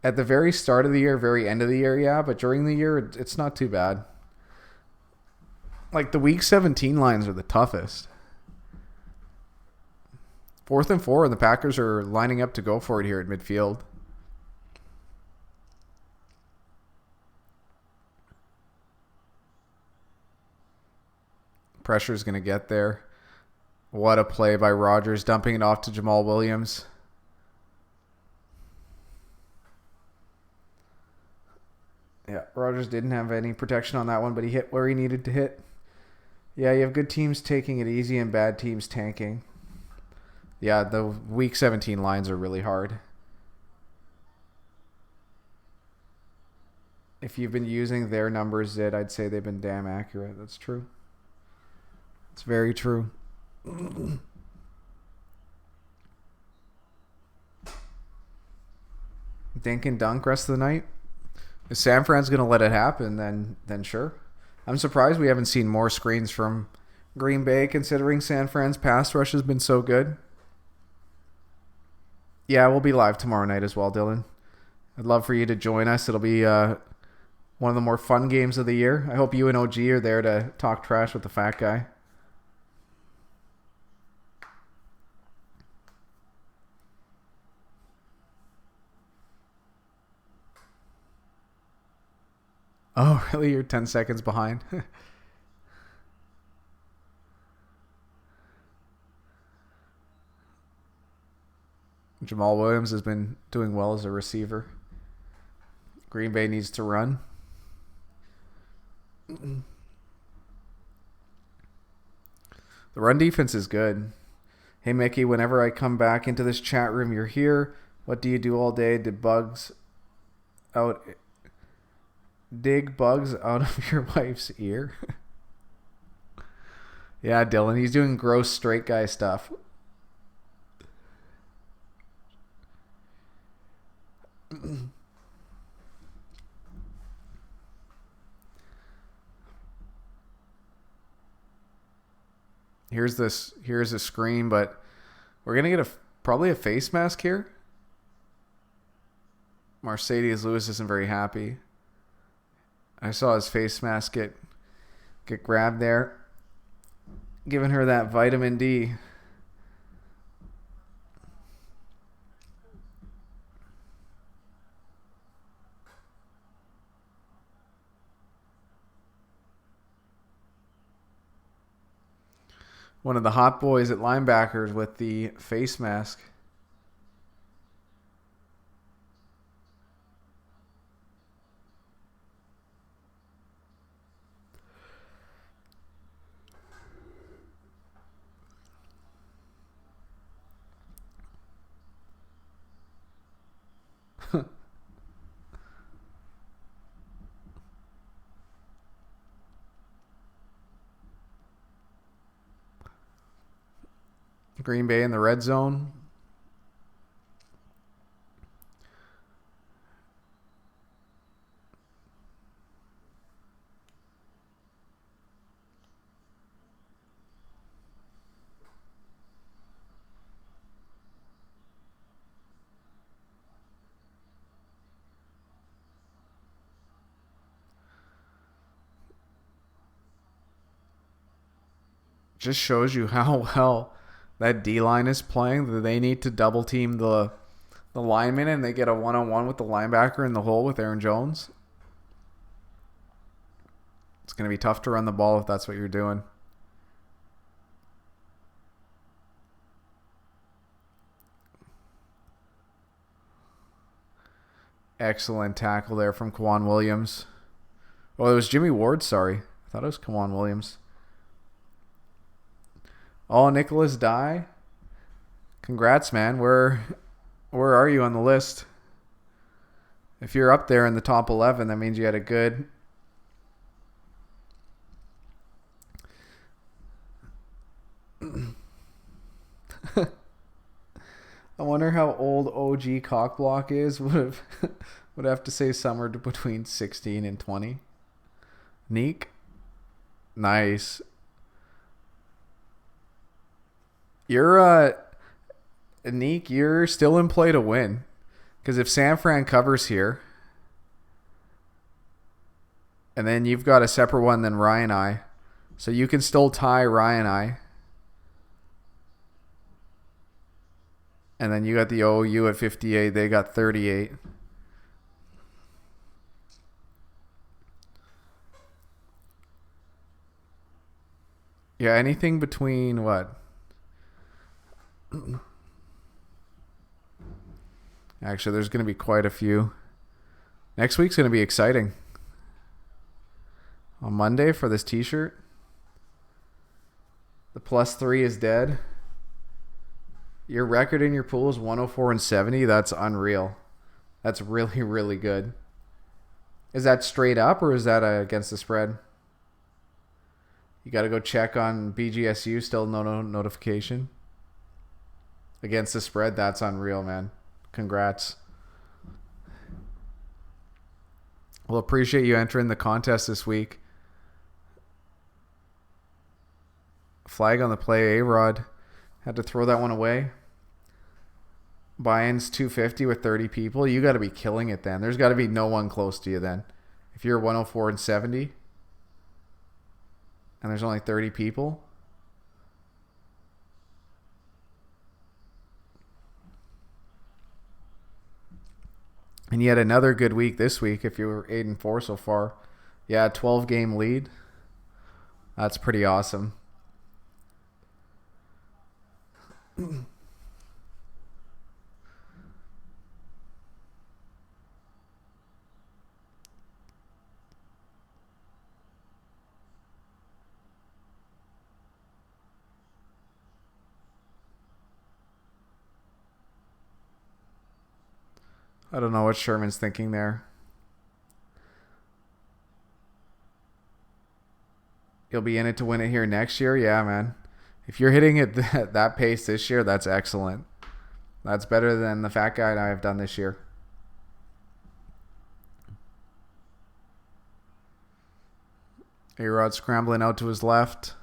At the very start of the year, very end of the year, yeah, but during the year, it's not too bad. Like the week 17 lines are the toughest. 4th and 4, and the Packers are lining up to go for it here at midfield. Pressure's going to get there. What a play by Rodgers, dumping it off to Jamal Williams. Yeah, Rodgers didn't have any protection on that one, but he hit where he needed to hit. Yeah, you have good teams taking it easy and bad teams tanking. Yeah, the Week 17 lines are really hard. If you've been using their numbers, Zid, I'd say they've been damn accurate. That's true. It's very true. Dink and dunk rest of the night. If San Fran's going to let it happen, then sure. I'm surprised we haven't seen more screens from Green Bay considering San Fran's pass rush has been so good. Yeah, we'll be live tomorrow night as well, Dylan. I'd love for you to join us. It'll be one of the more fun games of the year. I hope you and OG are there to talk trash with the fat guy. Oh, really? You're 10 seconds behind? Jamal Williams has been doing well as a receiver. Green Bay needs to run. The run defense is good. Hey, Mickey, whenever I come back into this chat room, you're here. What do you do all day? Dig bugs out of your wife's ear? Yeah, Dylan, he's doing gross straight guy stuff. Here's a screen, but we're gonna get probably a face mask here. Mercedes Lewis isn't very happy. I saw his face mask get grabbed there, giving her that vitamin D. One of the hot boys at linebackers with the face mask. Green Bay in the red zone. Just shows you how well that D-line is playing. That they need to double team the lineman, and they get a one-on-one with the linebacker in the hole with Aaron Jones. It's going to be tough to run the ball if that's what you're doing. Excellent tackle there from Kwan Williams. Oh, it was Jimmy Ward, sorry. I thought it was Kwan Williams. Oh, Nicholas Dye. Congrats, man. Where are you on the list? If you're up there in the top 11, that means you had a good... I wonder how old OG Cockblock is. Would have to say somewhere between 16 and 20. Neek. Nice. You're Neek, you're still in play to win. Because if San Fran covers here, and then you've got a separate one than Ryan I, so you can still tie Ryan I. And then you got the OU at 58. They got 38. Yeah, anything between what? Actually, there's going to be quite a few. Next week's going to be exciting. On Monday for this t-shirt. The +3 is dead. Your record in your pool is 104-70. That's unreal. That's really, really good. Is that straight up or is that against the spread? You got to go check on BGSU. Still no notification. Against the spread, that's unreal, man. Congrats. Well, appreciate you entering the contest this week. Flag on the play, A-Rod. Had to throw that one away. Buy-ins 250 with 30 people. You got to be killing it then. There's got to be no one close to you then. If you're 104-70 and there's only 30 people. And you had another good week this week if you were 8-4 so far. Yeah, 12-game lead. That's pretty awesome. I don't know what Sherman's thinking there. You'll be in it to win it here next year? Yeah, man. If you're hitting it that pace this year, that's excellent. That's better than the fat guy and I have done this year. A-Rod scrambling out to his left.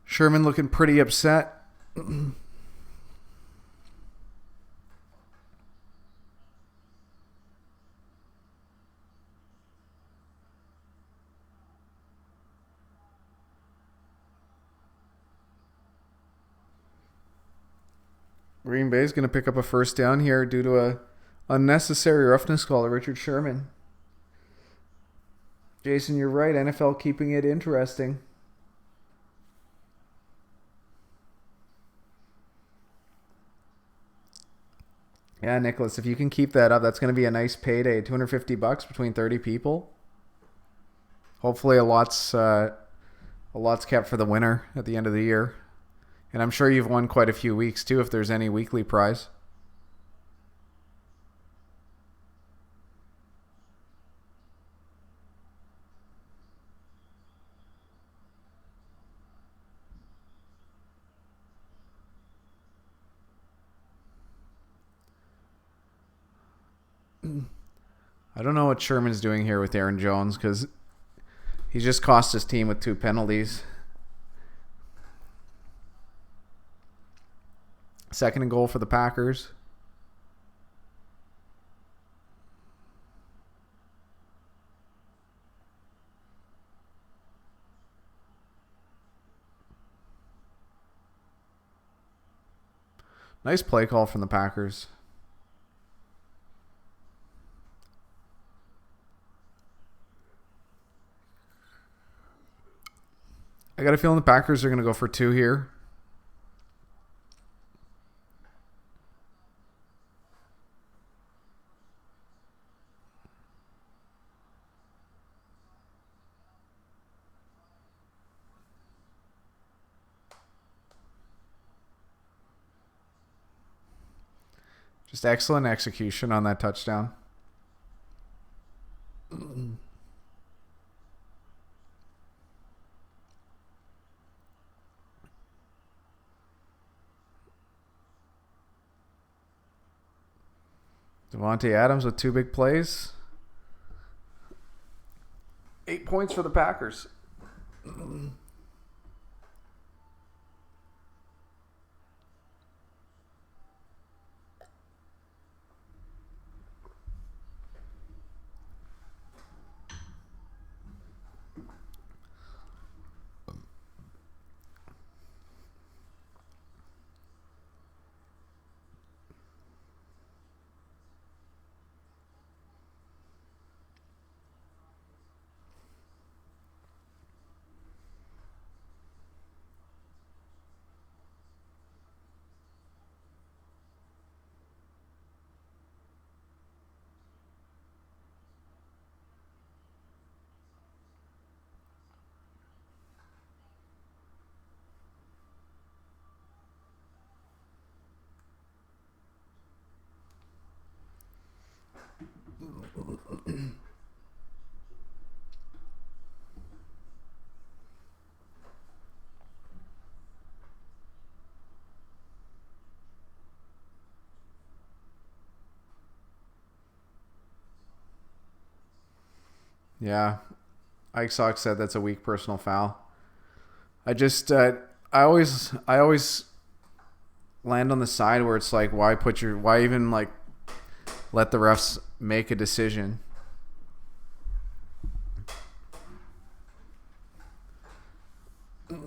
Sherman looking pretty upset. Green Bay's going to pick up a first down here due to a unnecessary roughness call to Richard Sherman. Jason, you're right. NFL keeping it interesting. Yeah, Nicholas, if you can keep that up, that's going to be a nice payday. $250 between 30 people. Hopefully, a lot's kept for the winner at the end of the year, and I'm sure you've won quite a few weeks too. If there's any weekly prize. I don't know what Sherman's doing here with Aaron Jones because he just cost his team with 2 penalties. 2nd and goal for the Packers. Nice play call from the Packers. I got a feeling the Packers are going to go for 2 here. Just excellent execution on that touchdown. Devontae Adams with 2 big plays. 8 points for the Packers. Yeah, Ike Sox said that's a weak personal foul. I just, I always land on the side where it's like, why even like let the refs make a decision? Like,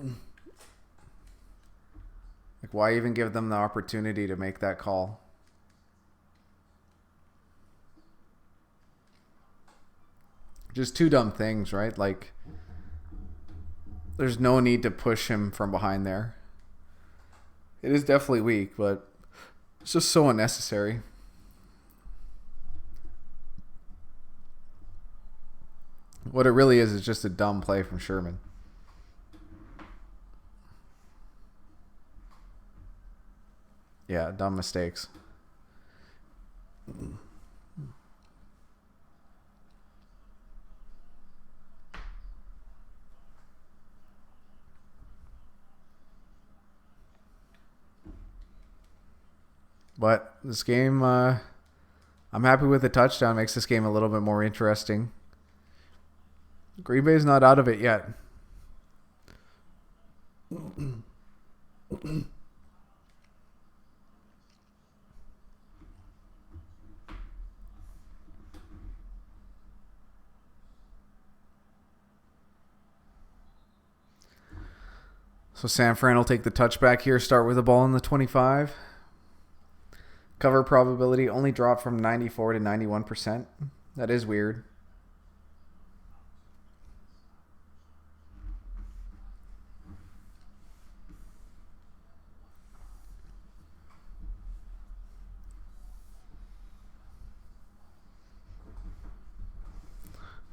why even give them the opportunity to make that call? Just 2 dumb things, right? Like, there's no need to push him from behind there. It is definitely weak, but it's just so unnecessary. What it really is just a dumb play from Sherman. Yeah, dumb mistakes. But this game, I'm happy with the touchdown. Makes this game a little bit more interesting. Green Bay's not out of it yet. So San Fran will take the touchback here, start with the ball in the 25. Cover probability only dropped from 94 to 91%. That is weird.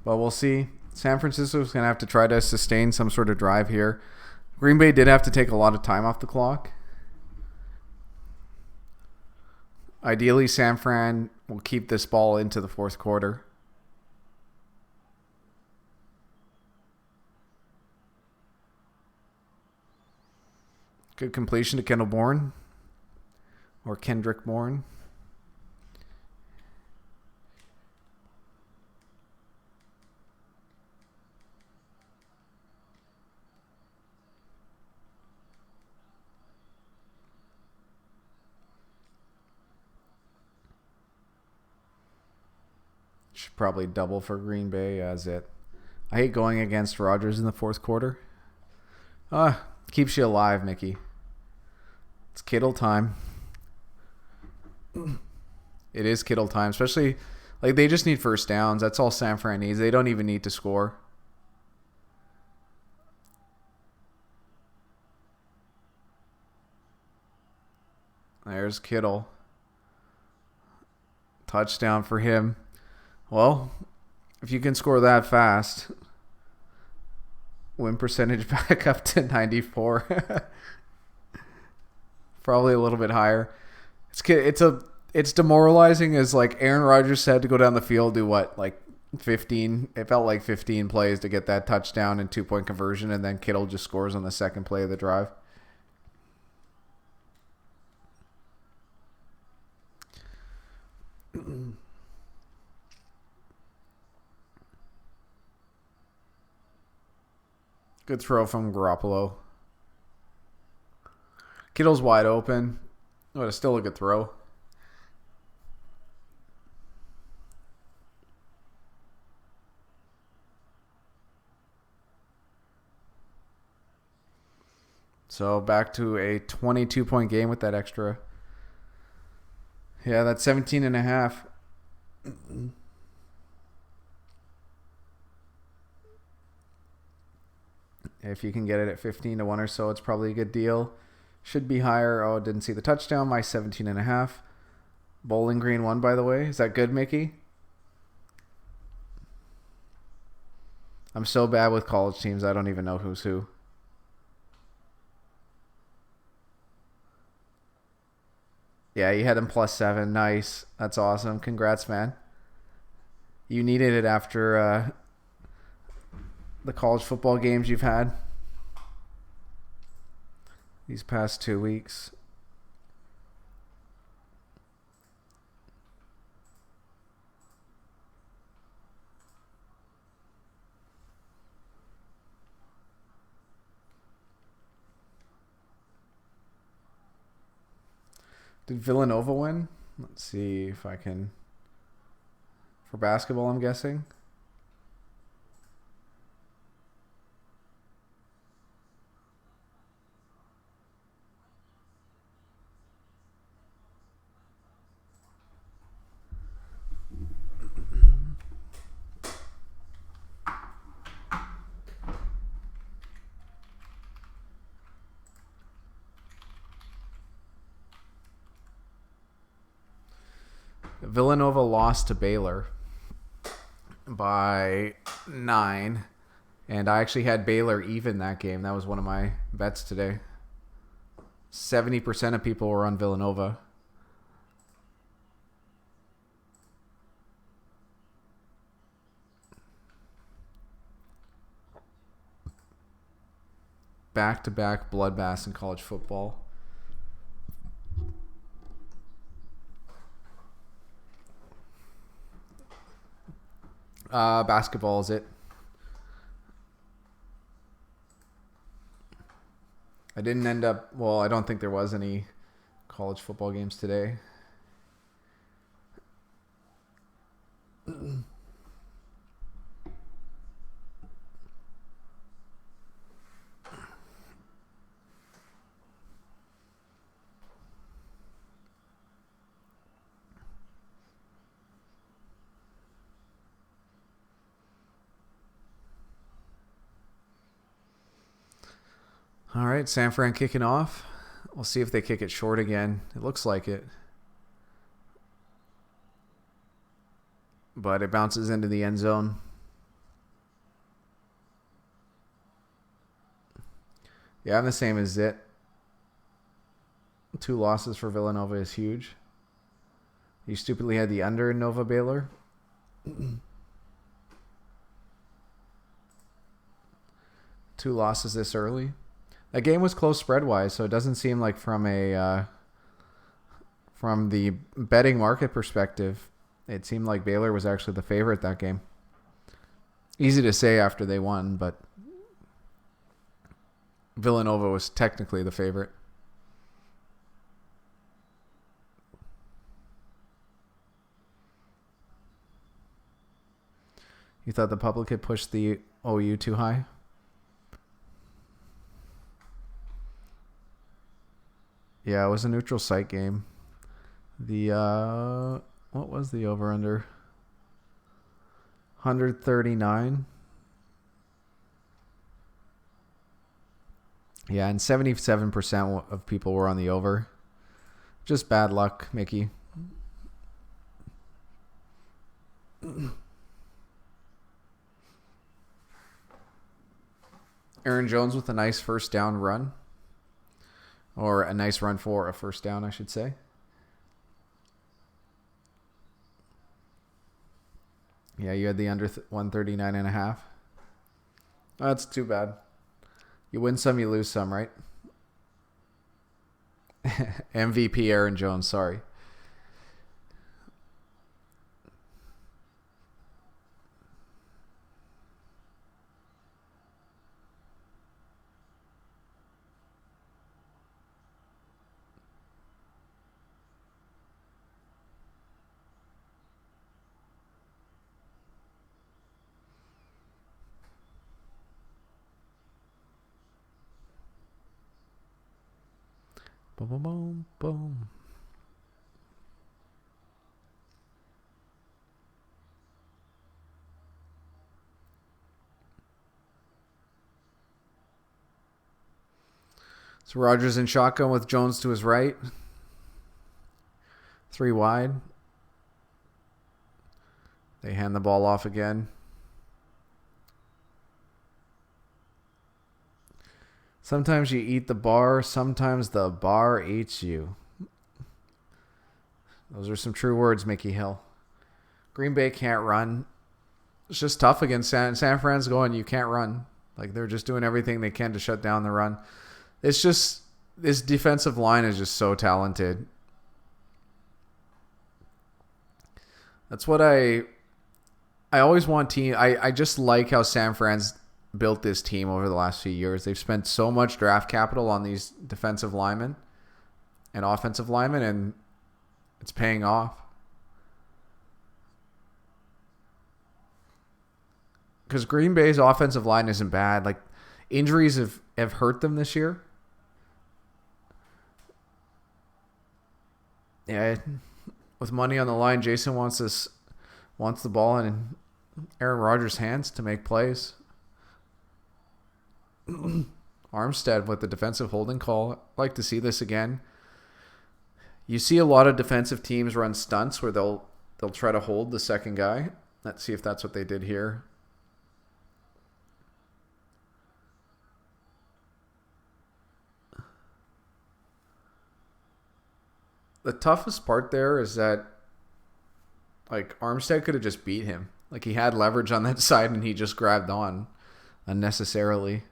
But we'll see. San Francisco's going to have to try to sustain some sort of drive here. Green Bay did have to take a lot of time off the clock. Ideally, San Fran will keep this ball into the fourth quarter. Good completion to Kendall Bourne. Or Kendrick Bourne. Should probably double for Green Bay as it. I hate going against Rodgers in the fourth quarter. Keeps you alive, Mickey. It's Kittle time. It is Kittle time, especially like they just need first downs. That's all San Fran needs. They don't even need to score. There's Kittle. Touchdown for him. Well, if you can score that fast, win percentage back up to 94. Probably a little bit higher. It's demoralizing as like Aaron Rodgers said to go down the field, do what, like 15? It felt like 15 plays to get that touchdown and 2-point conversion, and then Kittle just scores on the second play of the drive. Good throw from Garoppolo. Kittle's wide open. But it's still a good throw. So back to a 22-point game with that extra. Yeah, that's 17 and a half. If you can get it at 15-1 or so, it's probably a good deal. Should be higher. Oh, didn't see the touchdown. My 17 and a half. Bowling Green won, by the way. Is that good, Mickey? I'm so bad with college teams, I don't even know who's who. Yeah, you had him +7. Nice. That's awesome. Congrats, man. You needed it after the college football games you've had these past 2 weeks. Did Villanova win? Let's see if I can. For basketball, I'm guessing. Villanova lost to Baylor by 9. And I actually had Baylor even that game. That was one of my bets today. 70% of people were on Villanova. Back-to-back bloodbaths in college football. Basketball is it. I didn't end up, well, I don't think there was any college football games today. All right, San Fran kicking off. We'll see if they kick it short again. It looks like it. But it bounces into the end zone. Yeah, I'm the same as it. 2 losses for Villanova is huge. You stupidly had the under in Nova Baylor. 2 losses this early. That game was close spread-wise, so it doesn't seem like from the betting market perspective, it seemed like Baylor was actually the favorite that game. Easy to say after they won, but Villanova was technically the favorite. You thought the public had pushed the OU too high? Yeah, it was a neutral site game. The what was the over under? 139. Yeah, and 77% of people were on the over. Just bad luck, Mickey. Aaron Jones with a nice first down run. Or a nice run for a first down, I should say. Yeah, you had the under 139.5. That's too bad. You win some, you lose some, right? MVP Aaron Jones, sorry. Boom, boom, boom, boom. So Rodgers in shotgun with Jones to his right. 3 wide. They hand the ball off again. Sometimes you eat the bar, sometimes the bar eats you. Those are some true words, Mickey Hill. Green Bay can't run. It's just tough against San Fran's going, you can't run. Like, they're just doing everything they can to shut down the run. It's just, this defensive line is just so talented. That's what I always want team. I just like how San Fran's built this team over the last few years. They've spent so much draft capital on these defensive linemen and offensive linemen, and it's paying off. Because Green Bay's offensive line isn't bad. Like, injuries have hurt them this year. Yeah, with money on the line, Jason wants the ball in Aaron Rodgers' hands to make plays. Armstead with the defensive holding call. I'd like to see this again. You see a lot of defensive teams run stunts where they'll try to hold the second guy. Let's see if that's what they did here. The toughest part there is that, like, Armstead could have just beat him. Like, he had leverage on that side and he just grabbed on unnecessarily.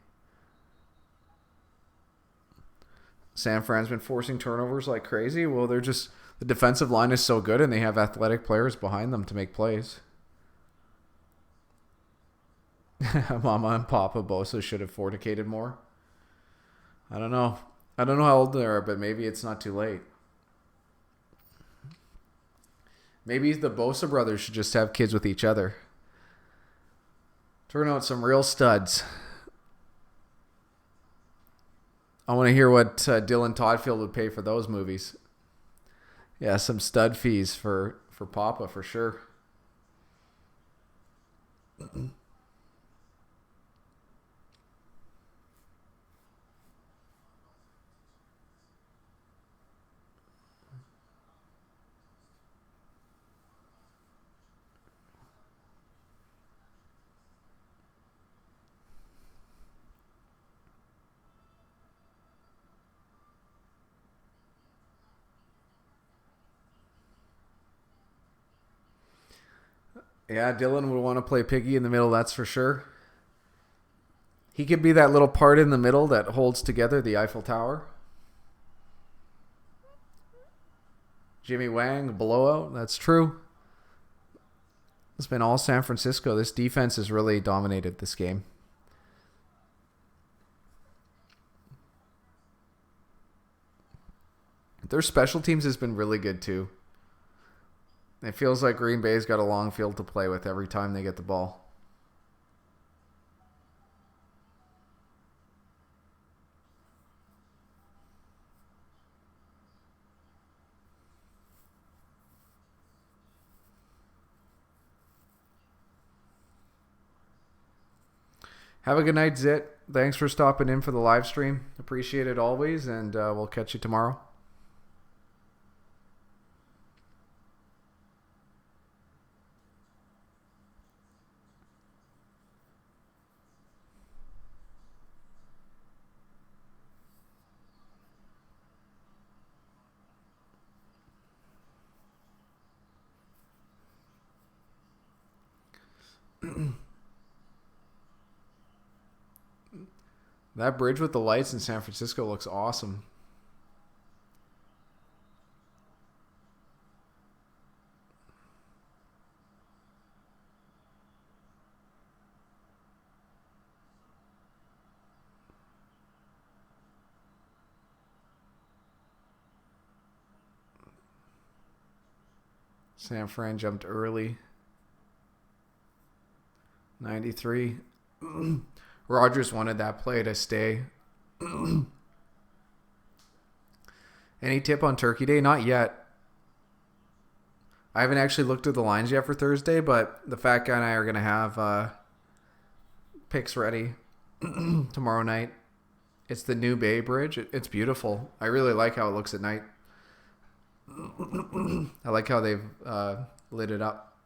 San Fran's been forcing turnovers like crazy. Well, the defensive line is so good and they have athletic players behind them to make plays. Mama and Papa Bosa should have fornicated more. I don't know how old they are, but maybe it's not too late. Maybe the Bosa brothers should just have kids with each other. Turn out some real studs. I want to hear what Dylan Toddfield would pay for those movies. Yeah, some stud fees for Papa for sure. Yeah, Dylan would want to play Piggy in the middle, that's for sure. He could be that little part in the middle that holds together the Eiffel Tower. Jimmy Wang, blowout, that's true. It's been all San Francisco. This defense has really dominated this game. Their special teams has been really good too. It feels like Green Bay's got a long field to play with every time they get the ball. Have a good night, Zit. Thanks for stopping in for the live stream. Appreciate it always, and we'll catch you tomorrow. That bridge with the lights in San Francisco looks awesome. San Fran jumped early. 93. Rodgers wanted that play to stay. Any tip on Turkey Day? Not yet. I haven't actually looked at the lines yet for Thursday, but the fat guy and I are going to have picks ready tomorrow night. It's the New Bay Bridge. It's beautiful. I really like how it looks at night. I like how they've lit it up.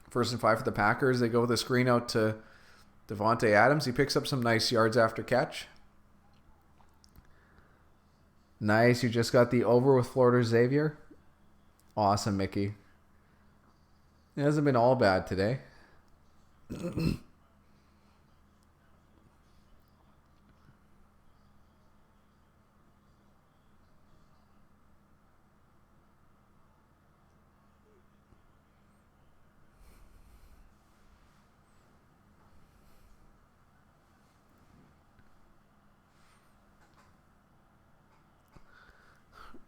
First and 5 for the Packers. They go with a screen out to Devontae Adams. He picks up some nice yards after catch. Nice. You just got the over with Florida Xavier. Awesome, Mickey. It hasn't been all bad today.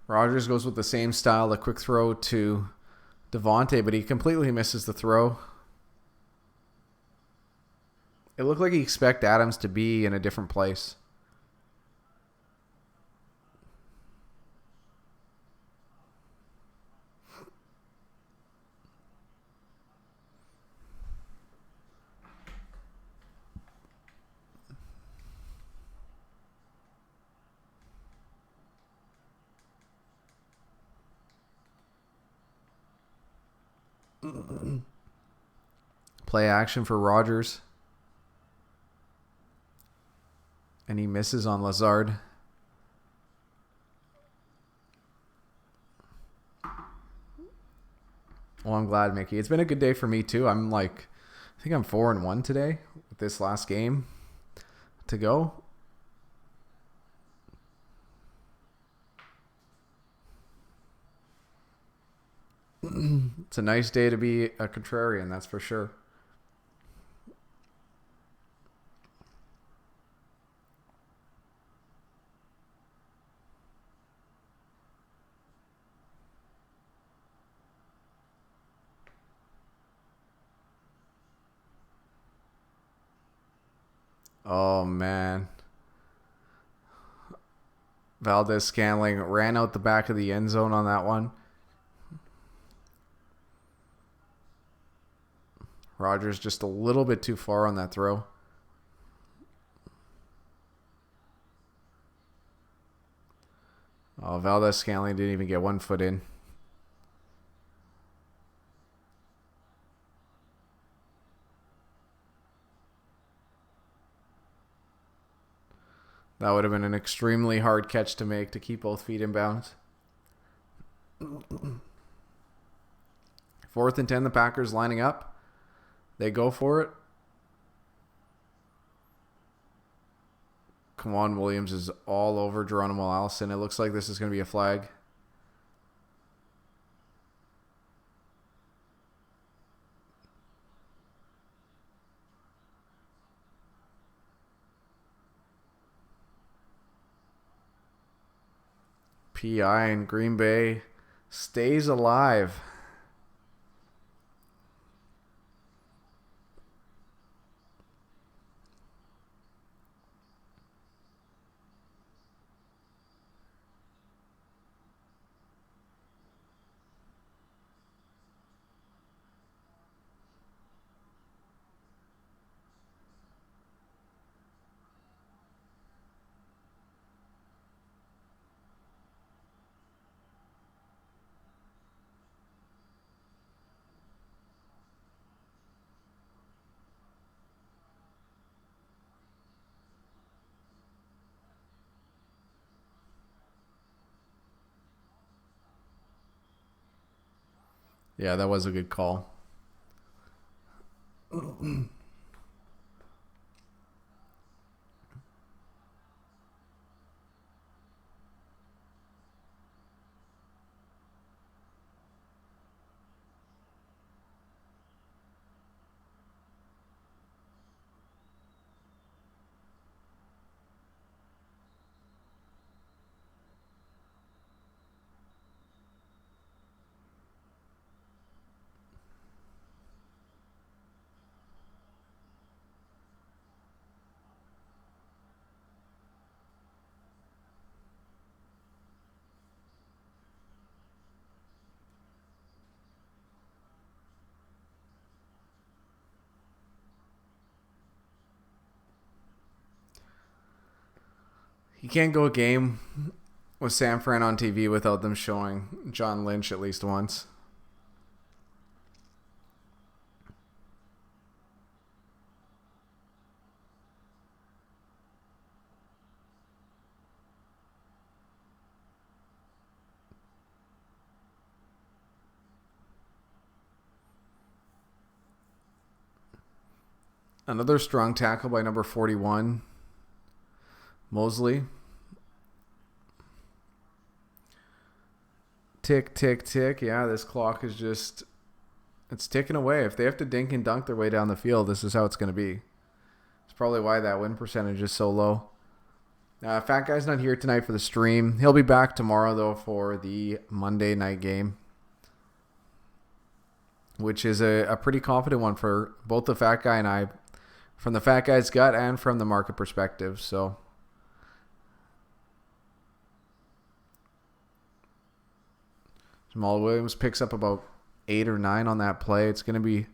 Rodgers goes with the same style, a quick throw to Devontae, but he completely misses the throw. It looked like he expected Adams to be in a different place. Play action for Rodgers. And he misses on Lazard. Well, I'm glad, Mickey. It's been a good day for me, too. I think I'm 4-1 today with this last game to go. It's a nice day to be a contrarian, that's for sure. Oh, man. Valdez-Scantling ran out the back of the end zone on that one. Rodgers just a little bit too far on that throw. Oh, Valdez-Scantling didn't even get 1 foot in. That would have been an extremely hard catch to make to keep both feet in bounds. 4th and 10, the Packers lining up. They go for it. Kwan Williams is all over Geronimo Allison. It looks like this is going to be a flag. PI in Green Bay stays alive. Yeah, that was a good call. You can't go a game with San Fran on TV without them showing John Lynch at least once. Another strong tackle by number 41, Mosley. Tick, tick, tick. Yeah, this clock is just... It's ticking away. If they have to dink and dunk their way down the field, this is how it's going to be. It's probably why that win percentage is so low. Fat Guy's not here tonight for the stream. He'll be back tomorrow, though, for the Monday night game, which is a pretty confident one for both the Fat Guy and I, from the Fat Guy's gut and from the market perspective. So Jamal Williams picks up about 8 or 9 on that play. It's going to be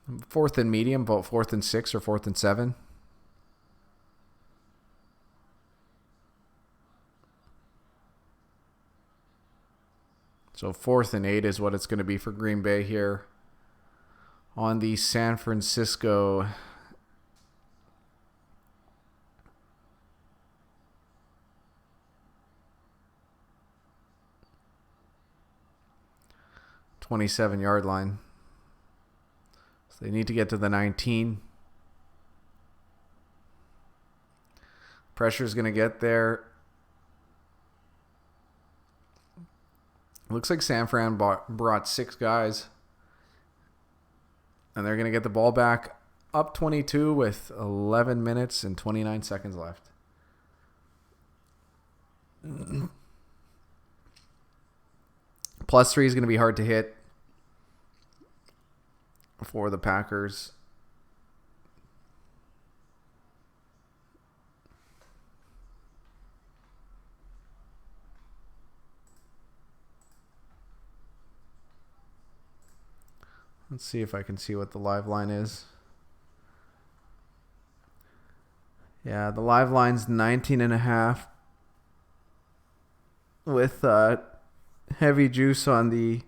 4th and medium, about 4th and 6 or 4th and 7. So 4th and 8 is what it's going to be for Green Bay here on the San Francisco (27-yard line. So they need to get to the 19. Pressure is going to get there. Looks like San Fran brought 6 guys. And they're going to get the ball back up 22 with 11 minutes and 29 seconds left. +3 is going to be hard to hit for the Packers. Let's see if I can see what the live line is. Yeah, the live line's 19.5 with heavy juice on the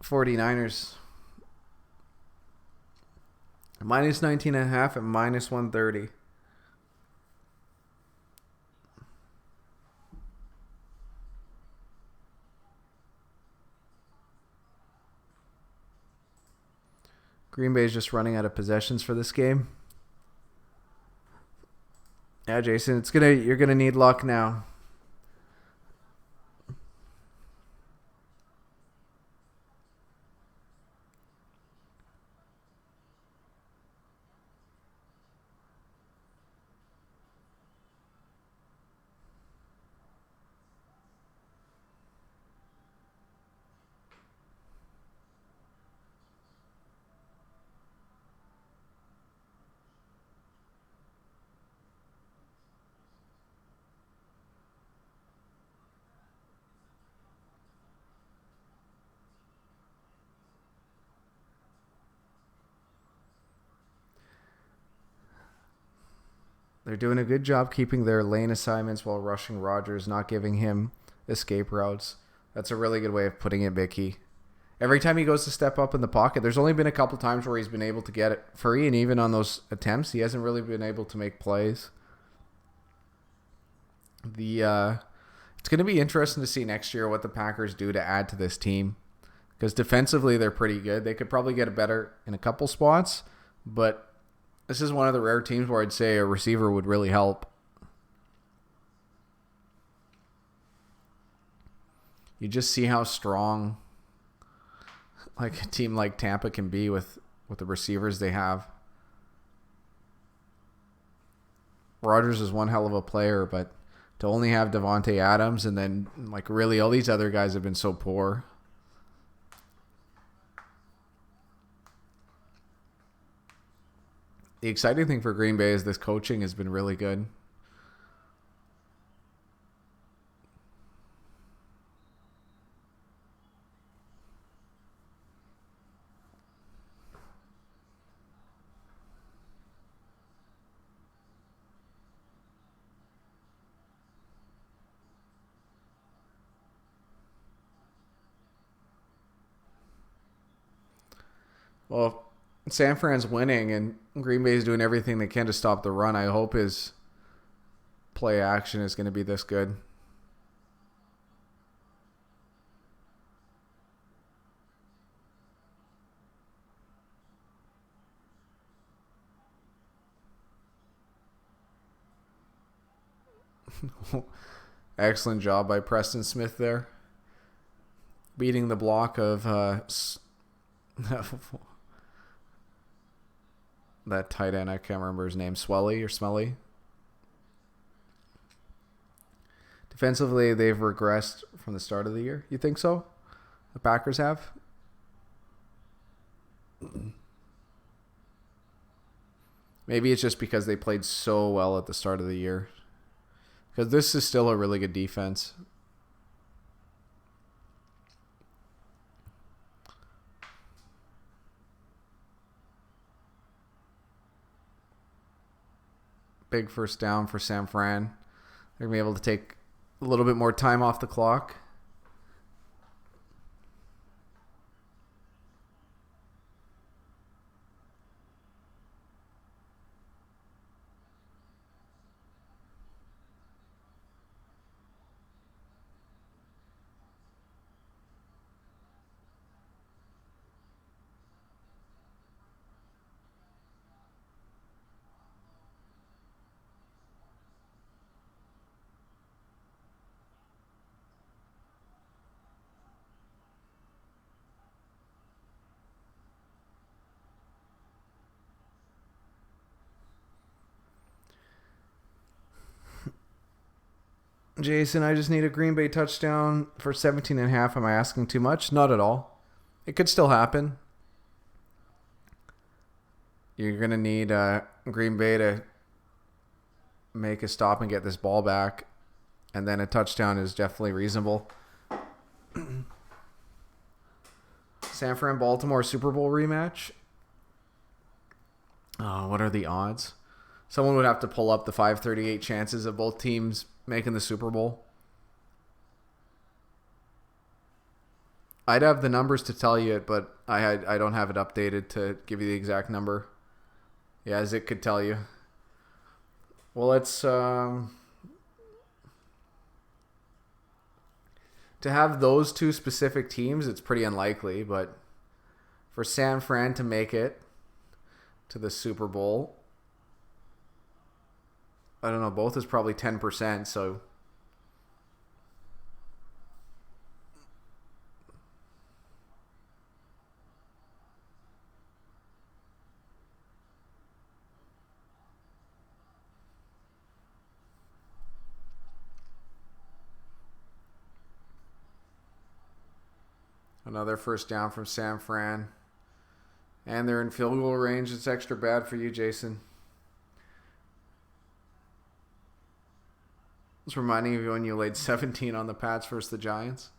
49ers. -19.5 at -130. Green Bay is just running out of possessions for this game. Yeah, Jason, you're gonna need luck now. They're doing a good job keeping their lane assignments while rushing Rodgers, not giving him escape routes. That's a really good way of putting it, Mickey. Every time he goes to step up in the pocket, there's only been a couple times where he's been able to get it free, and even on those attempts, he hasn't really been able to make plays. It's going to be interesting to see next year what the Packers do to add to this team, because defensively they're pretty good. They could probably get it better in a couple spots, but this is one of the rare teams where I'd say a receiver would really help. You just see how strong like a team like Tampa can be with the receivers they have. Rodgers is one hell of a player, but to only have Devontae Adams and then like really all these other guys have been so poor. The exciting thing for Green Bay is this coaching has been really good. Well, San Fran's winning and Green Bay's doing everything they can to stop the run. I hope his play action is going to be this good. Excellent job by Preston Smith there. Beating the block of that tight end. I can't remember his name. Smelly. Defensively, they've regressed from the start of the year. You think so? The Packers have? Maybe it's just because they played so well at the start of the year. Because this is still a really good defense. Big first down for San Fran. They're going to be able to take a little bit more time off the clock. Jason, I just need a Green Bay touchdown for 17.5. Am I asking too much? Not at all. It could still happen. You're going to need Green Bay to make a stop and get this ball back. And then a touchdown is definitely reasonable. San Fran Baltimore Super Bowl rematch. Oh, what are the odds? Someone would have to pull up the 538 chances of both teams making the Super Bowl. I'd have the numbers to tell you it, but I don't have it updated to give you the exact number. Yeah, as it could tell you. Well, it's to have those two specific teams, it's pretty unlikely, but for San Fran to make it to the Super Bowl. I don't know, both is probably 10%, so another first down from San Fran. And they're in field goal range. It's extra bad for you, Jason. It's reminding you when you laid 17 on the Pats versus the Giants.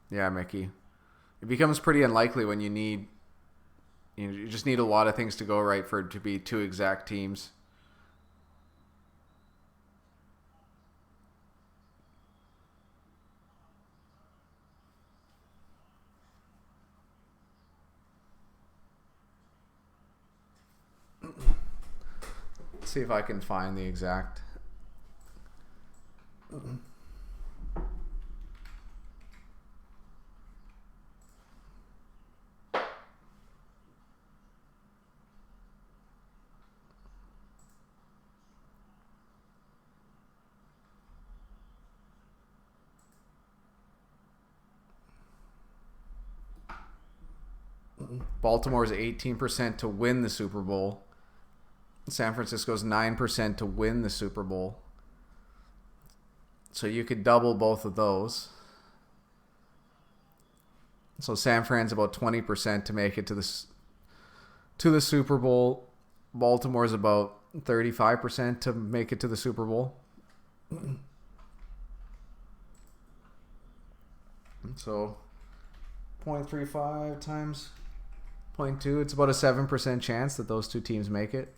Yeah, Mickey. It becomes pretty unlikely when you just need a lot of things to go right for it to be two exact teams. Let's see if I can find the exact. Baltimore's 18% to win the Super Bowl. San Francisco's 9% to win the Super Bowl. So you could double both of those. So San Fran's about 20% to make it to the Super Bowl. Baltimore's about 35% to make it to the Super Bowl. So 0.35 times 0.2, it's about a 7% chance that those two teams make it.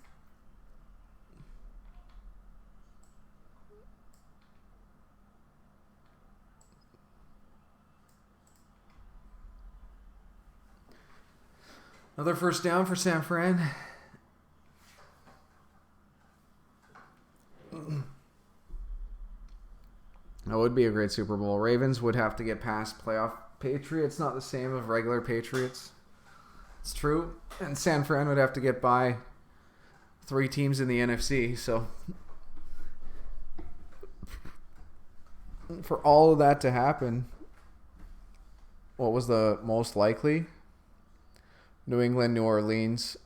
Another first down for San Fran. That would be a great Super Bowl. Ravens would have to get past playoff Patriots, not the same of regular Patriots. It's true. And San Fran would have to get by three teams in the NFC. So for all of that to happen, what was the most likely? New England, New Orleans.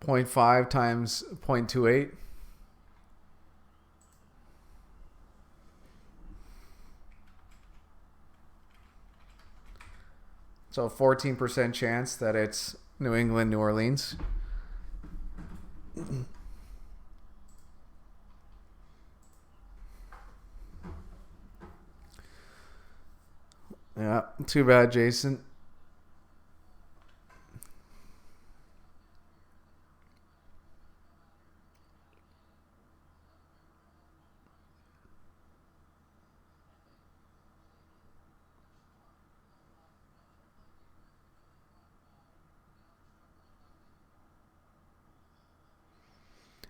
.5 times 0.28. So 14% chance that it's New England, New Orleans. Yeah, too bad, Jason.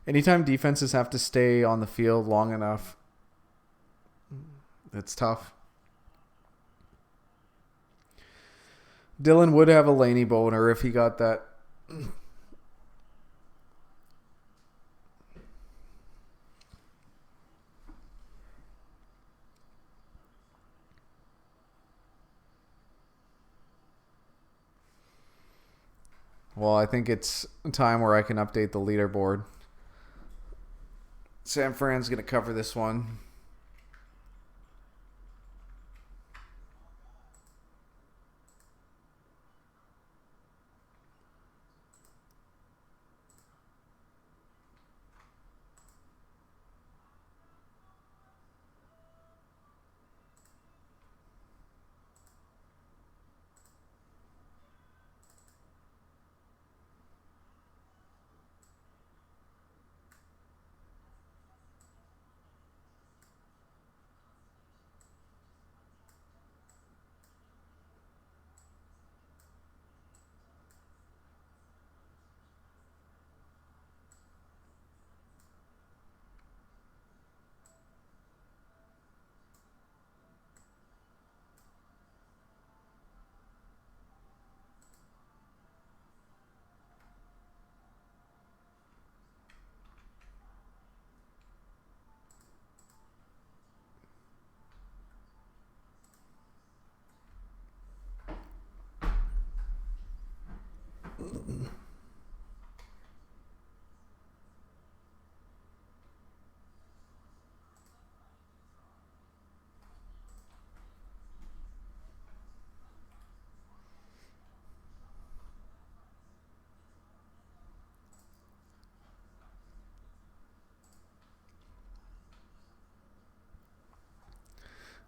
Anytime defenses have to stay on the field long enough, it's tough. Dylan would have a Laney boner if he got that. Well, I think it's time where I can update the leaderboard. San Fran's going to cover this one.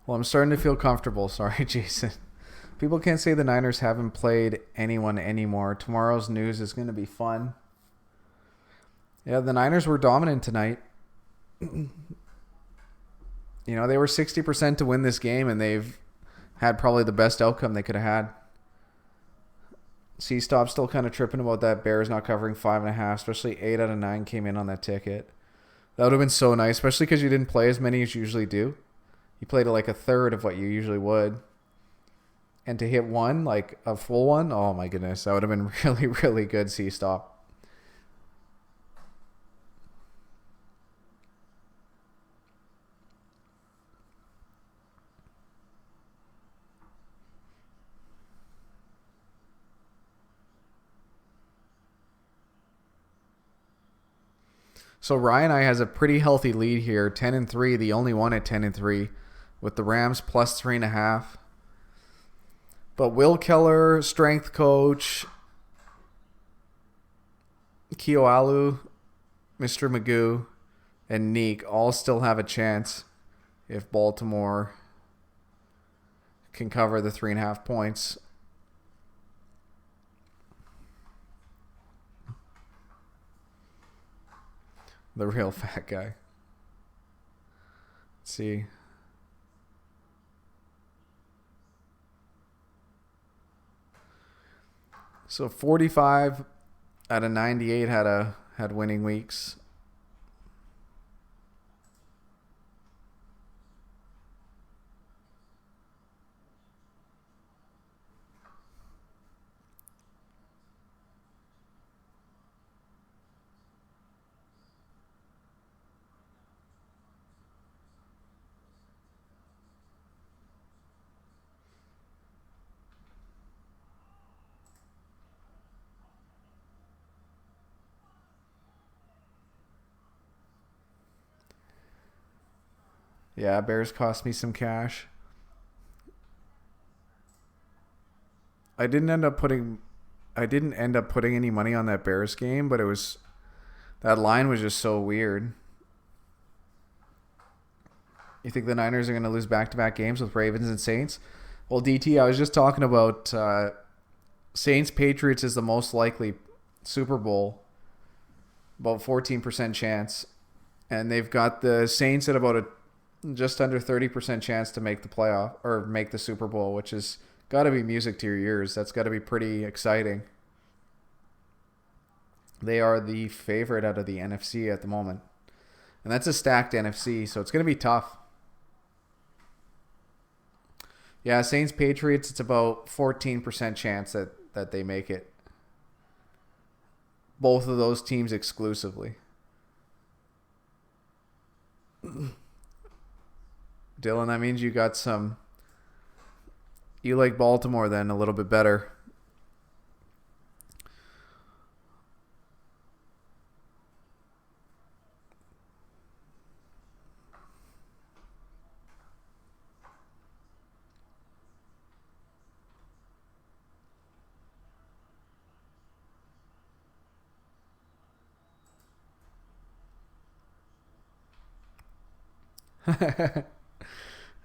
Well, I'm starting to feel comfortable. Sorry, Jason. People can't say the Niners haven't played anyone anymore. Tomorrow's news is going to be fun. Yeah, the Niners were dominant tonight. You know, they were 60% to win this game, and they've had probably the best outcome they could have had. C-Stop still kind of tripping about that Bears not covering 5.5, especially 8 out of 9 came in on that ticket. That would have been so nice, especially because you didn't play as many as you usually do. You played like a third of what you usually would. And to hit one, like a full one, oh my goodness, that would have been really, really good, C-Stop. So Ryan I has a pretty healthy lead here, 10-3, the only one at 10-3, with the Rams plus 3.5. But Will Keller, strength coach, Kioalu, Mr. Magoo, and Neek all still have a chance if Baltimore can cover the 3.5 points. The real fat guy. Let's see. So 45 out of 98 had winning weeks. Yeah, Bears cost me some cash. I didn't end up putting any money on that Bears game, but that line was just so weird. You think the Niners are going to lose back-to-back games with Ravens and Saints? Well, DT, I was just talking about Saints-Patriots is the most likely Super Bowl, about 14% chance. And they've got the Saints at about a just under 30% chance to make the playoff or make the Super Bowl, which has got to be music to your ears. That's got to be pretty exciting. They are the favorite out of the NFC at the moment. And that's a stacked NFC, so it's going to be tough. Yeah, Saints Patriots, it's about 14% chance that they make it. Both of those teams exclusively. Dylan, that means you like Baltimore then a little bit better.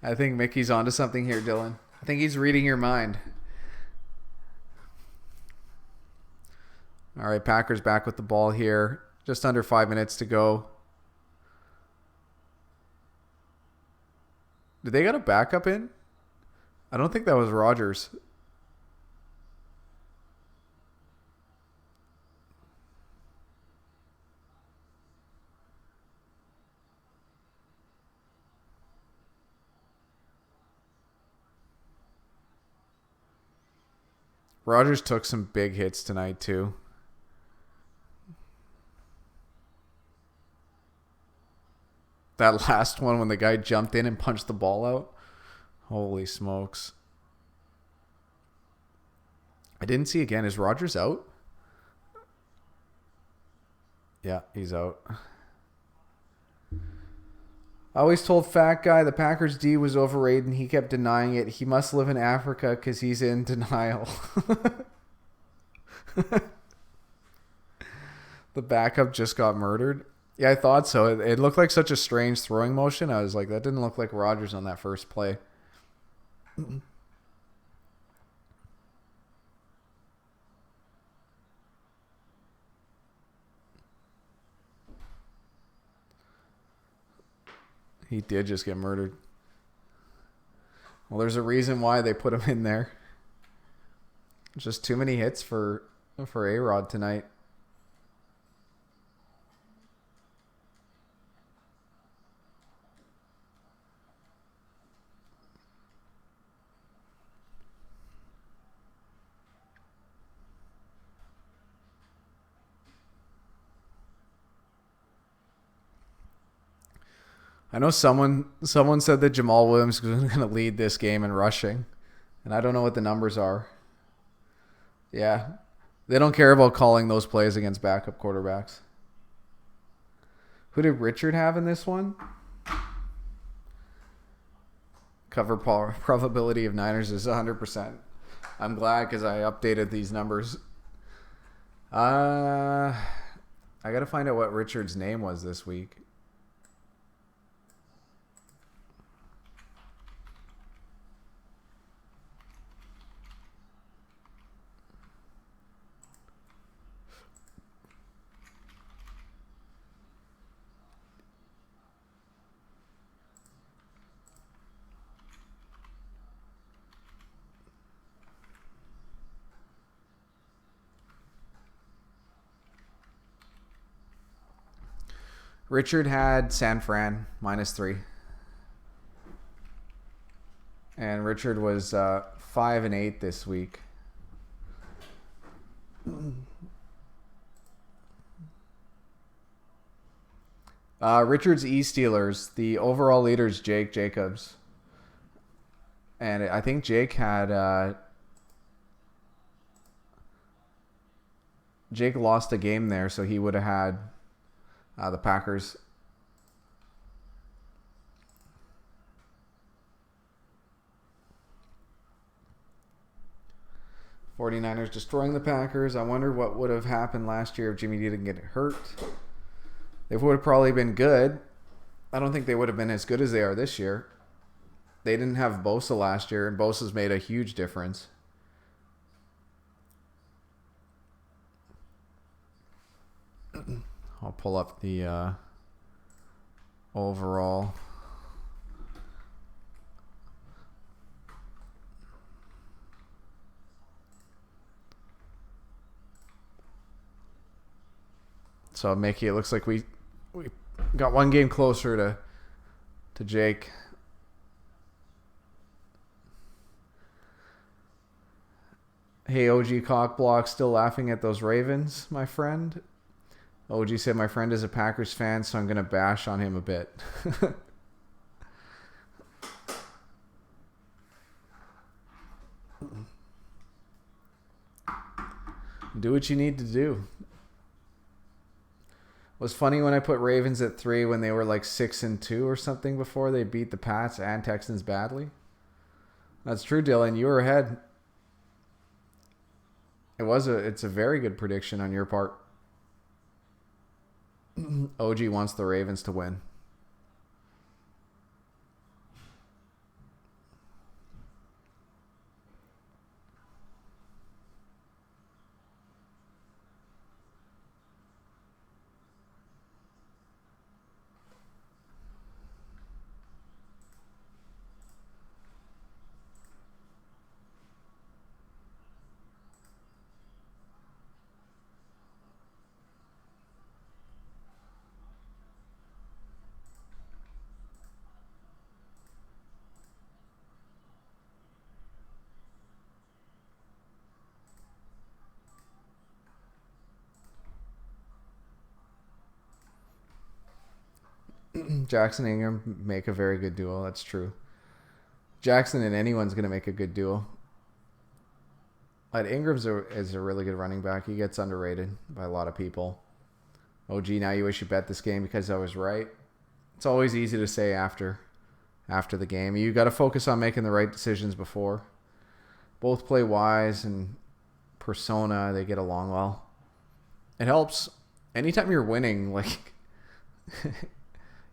I think Mickey's onto something here, Dylan. I think he's reading your mind. All right, Packers back with the ball here. Just under 5 minutes to go. Did they got a backup in? I don't think that was Rodgers. Rodgers took some big hits tonight, too. That last one when the guy jumped in and punched the ball out. Holy smokes. I didn't see again. Is Rodgers out? Yeah, he's out. I always told Fat Guy the Packers D was overrated and he kept denying it. He must live in Africa because he's in denial. The backup just got murdered. Yeah, I thought so. It looked like such a strange throwing motion. I was like, that didn't look like Rodgers on that first play. He did just get murdered. Well, there's a reason why they put him in there. Just too many hits for A-Rod tonight. I know someone said that Jamal Williams was going to lead this game in rushing, and I don't know what the numbers are. Yeah, they don't care about calling those plays against backup quarterbacks. Who did Richard have in this one? Cover probability of Niners is 100%. I'm glad because I updated these numbers. I got to find out what Richard's name was this week. Richard had San Fran -3. And Richard was 5-8 this week. Richard's E-Steelers. The overall leader is Jake Jacobs. And I think Jake had... Jake lost a game there, so he would have had... the Packers. '49ers destroying the Packers. I wonder what would have happened last year if Jimmy didn't get hurt. They would have probably been good. I don't think they would have been as good as they are this year. They didn't have Bosa last year, and Bosa's made a huge difference. I'll pull up the overall. So Mickey, it looks like we got one game closer to Jake. Hey, OG Cockblock, still laughing at those Ravens, my friend? OG said, my friend is a Packers fan, so I'm going to bash on him a bit. Do what you need to do. It was funny when I put Ravens at 3 when they were like 6-2 or something before they beat the Pats and Texans badly. That's true, Dylan. You were ahead. It's a very good prediction on your part. OG wants the Ravens to win. Jackson Ingram make a very good duo. That's true. Jackson and anyone's going to make a good duo. But Ingram's is a really good running back. He gets underrated by a lot of people. Oh, gee, now you wish you bet this game because I was right. It's always easy to say after the game. You got to focus on making the right decisions before. Both play wise and persona. They get along well. It helps. Anytime you're winning, like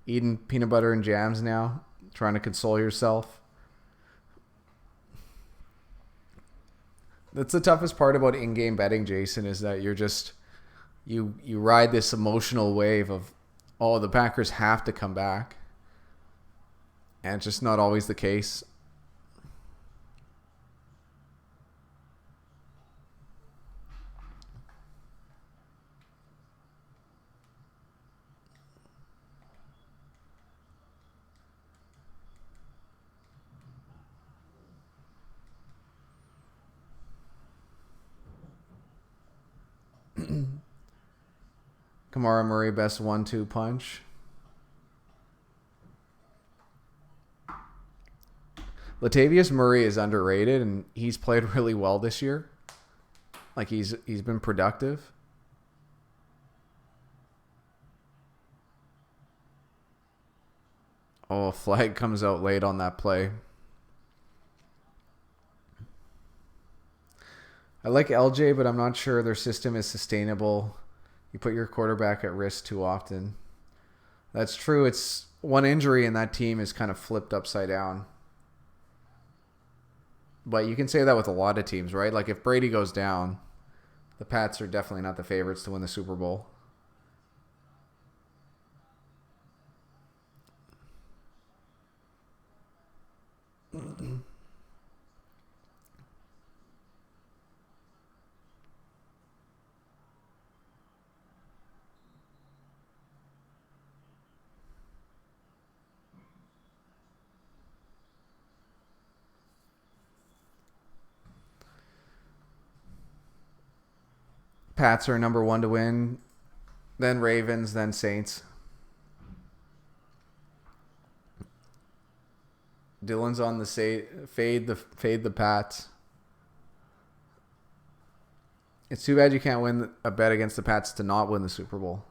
eating peanut butter and jams now, trying to console yourself. That's the toughest part about in-game betting, Jason, is that you're just you ride this emotional wave of, oh, the Packers have to come back. And it's just not always the case. Kamara Murray, best 1-2 punch. Latavius Murray is underrated, and he's played really well this year. Like, he's been productive. Oh, a flag comes out late on that play. I like LJ, but I'm not sure their system is sustainable. You put your quarterback at risk too often. That's true. It's one injury and that team is kind of flipped upside down. But you can say that with a lot of teams, right? Like if Brady goes down, the Pats are definitely not the favorites to win the Super Bowl. Pats are number one to win, then Ravens, then Saints. Dylan's on the fade the Pats. It's too bad you can't win a bet against the Pats to not win the Super Bowl.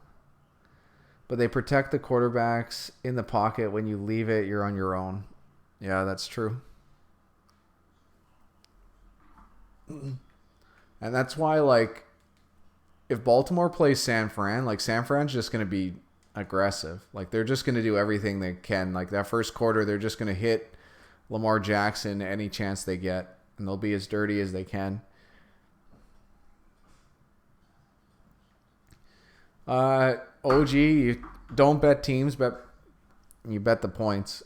But they protect the quarterbacks in the pocket. When you leave it, you're on your own. Yeah, that's true. And that's why, like, if Baltimore plays San Fran, like San Fran's just going to be aggressive. Like they're just going to do everything they can. Like that first quarter, they're just going to hit Lamar Jackson any chance they get, and they'll be as dirty as they can. OG, you don't bet teams, but you bet the points.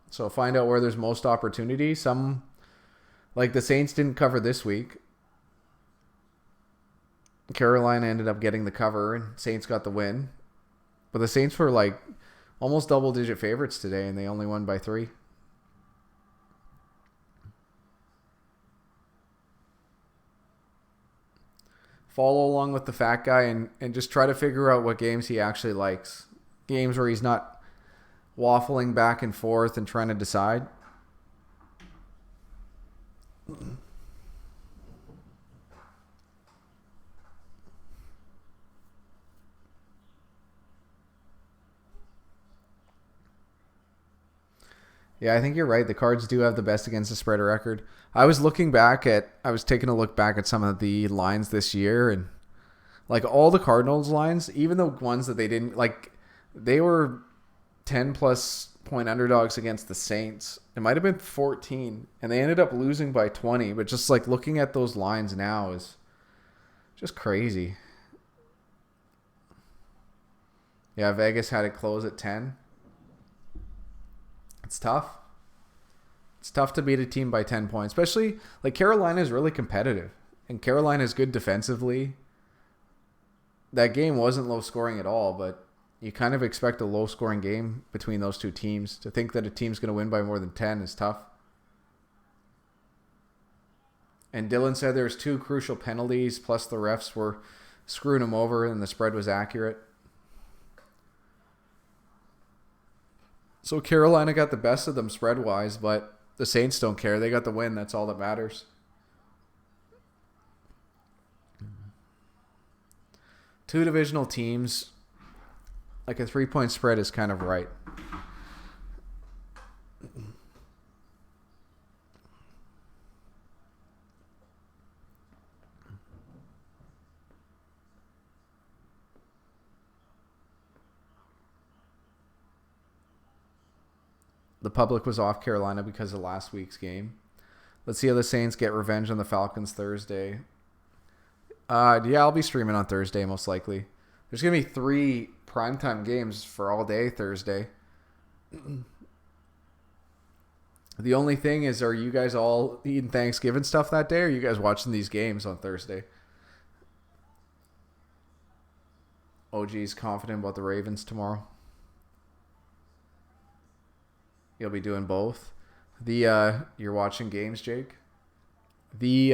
So find out where there's most opportunity. Some, like the Saints didn't cover this week. Carolina ended up getting the cover, and Saints got the win. But the Saints were like almost double-digit favorites today, and they only won by 3. Follow along with the fat guy and just try to figure out what games he actually likes. Games where he's not waffling back and forth and trying to decide. Yeah, I think you're right. The Cards do have the best against the spread record. I was taking a look back at some of the lines this year, and like all the Cardinals lines, even the ones that they didn't like, they were 10 plus point underdogs against the Saints. It might have been 14, and they ended up losing by 20. But just like looking at those lines now is just crazy. Yeah, Vegas had it close at 10. It's tough. It's tough to beat a team by 10 points, especially like Carolina is really competitive, and Carolina is good defensively. That game wasn't low scoring at all, but you kind of expect a low scoring game between those two teams. To think that a team's going to win by more than 10 is tough. And Dylan said there's 2 crucial penalties, plus the refs were screwing him over, and the spread was accurate. So Carolina got the best of them spread-wise, but the Saints don't care. They got the win. That's all that matters. Two divisional teams, like a 3-point spread is kind of right. The public was off Carolina because of last week's game. Let's see how the Saints get revenge on the Falcons Thursday. Yeah, I'll be streaming on Thursday most likely. There's going to be 3 primetime games for all day Thursday. The only thing is, are you guys all eating Thanksgiving stuff that day, or are you guys watching these games on Thursday? OG's confident about the Ravens tomorrow. You'll be doing both. You're watching games, Jake. The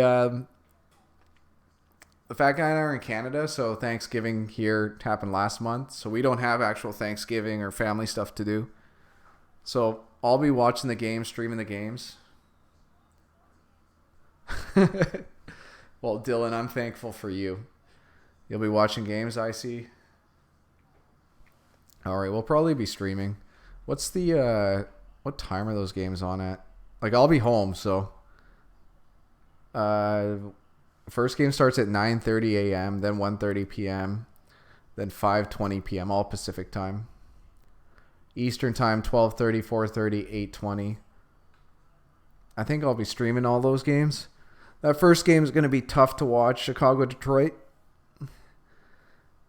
Fat Guy and I are in Canada, so Thanksgiving here happened last month, so we don't have actual Thanksgiving or family stuff to do. So I'll be watching the games, streaming the games. Well, Dylan, I'm thankful for you. You'll be watching games, I see. All right, we'll probably be streaming. What's the what time are those games on at? Like, I'll be home, so first game starts at 9:30 a.m., then 1:30 p.m., then 5:20 p.m., all Pacific time. Eastern time, 12:30, 4:30, 8:20. I think I'll be streaming all those games. That first game is going to be tough to watch, Chicago, Detroit.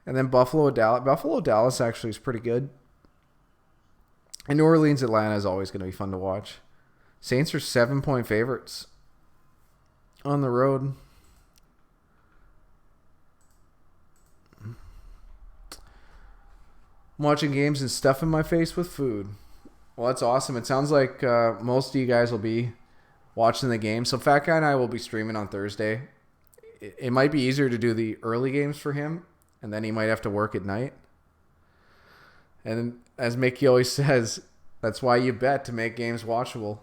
And then Buffalo, Dallas. Buffalo, Dallas actually is pretty good. And New Orleans, Atlanta is always going to be fun to watch. Saints are 7-point favorites on the road. I'm watching games and stuffing my face with food. Well, that's awesome. It sounds like most of you guys will be watching the game. So Fat Guy and I will be streaming on Thursday. It might be easier to do the early games for him, and then he might have to work at night. And as Mickey always says, that's why you bet, to make games watchable.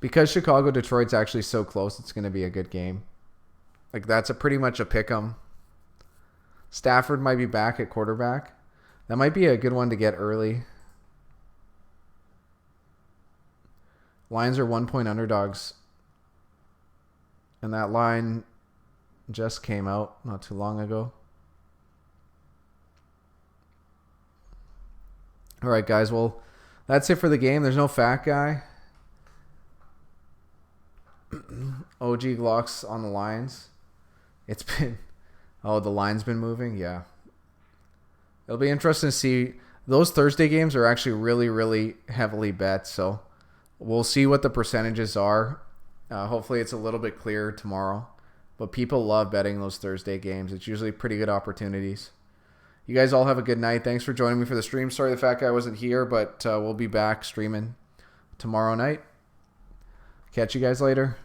Because Chicago, Detroit's actually so close, it's going to be a good game. Like, that's pretty much a pick-em. Stafford might be back at quarterback. That might be a good one to get early. Lions are 1-point underdogs. And that line just came out not too long ago. All right, guys. Well, that's it for the game. There's no Fat Guy. OG Glocks on the lines. It's been... Oh, the line's been moving? Yeah. It'll be interesting to see. Those Thursday games are actually really, really heavily bet. So we'll see what the percentages are. Hopefully it's a little bit clearer tomorrow. But people love betting those Thursday games. It's usually pretty good opportunities. You guys all have a good night. Thanks for joining me for the stream. Sorry the Fat Guy wasn't here, but we'll be back streaming tomorrow night. Catch you guys later.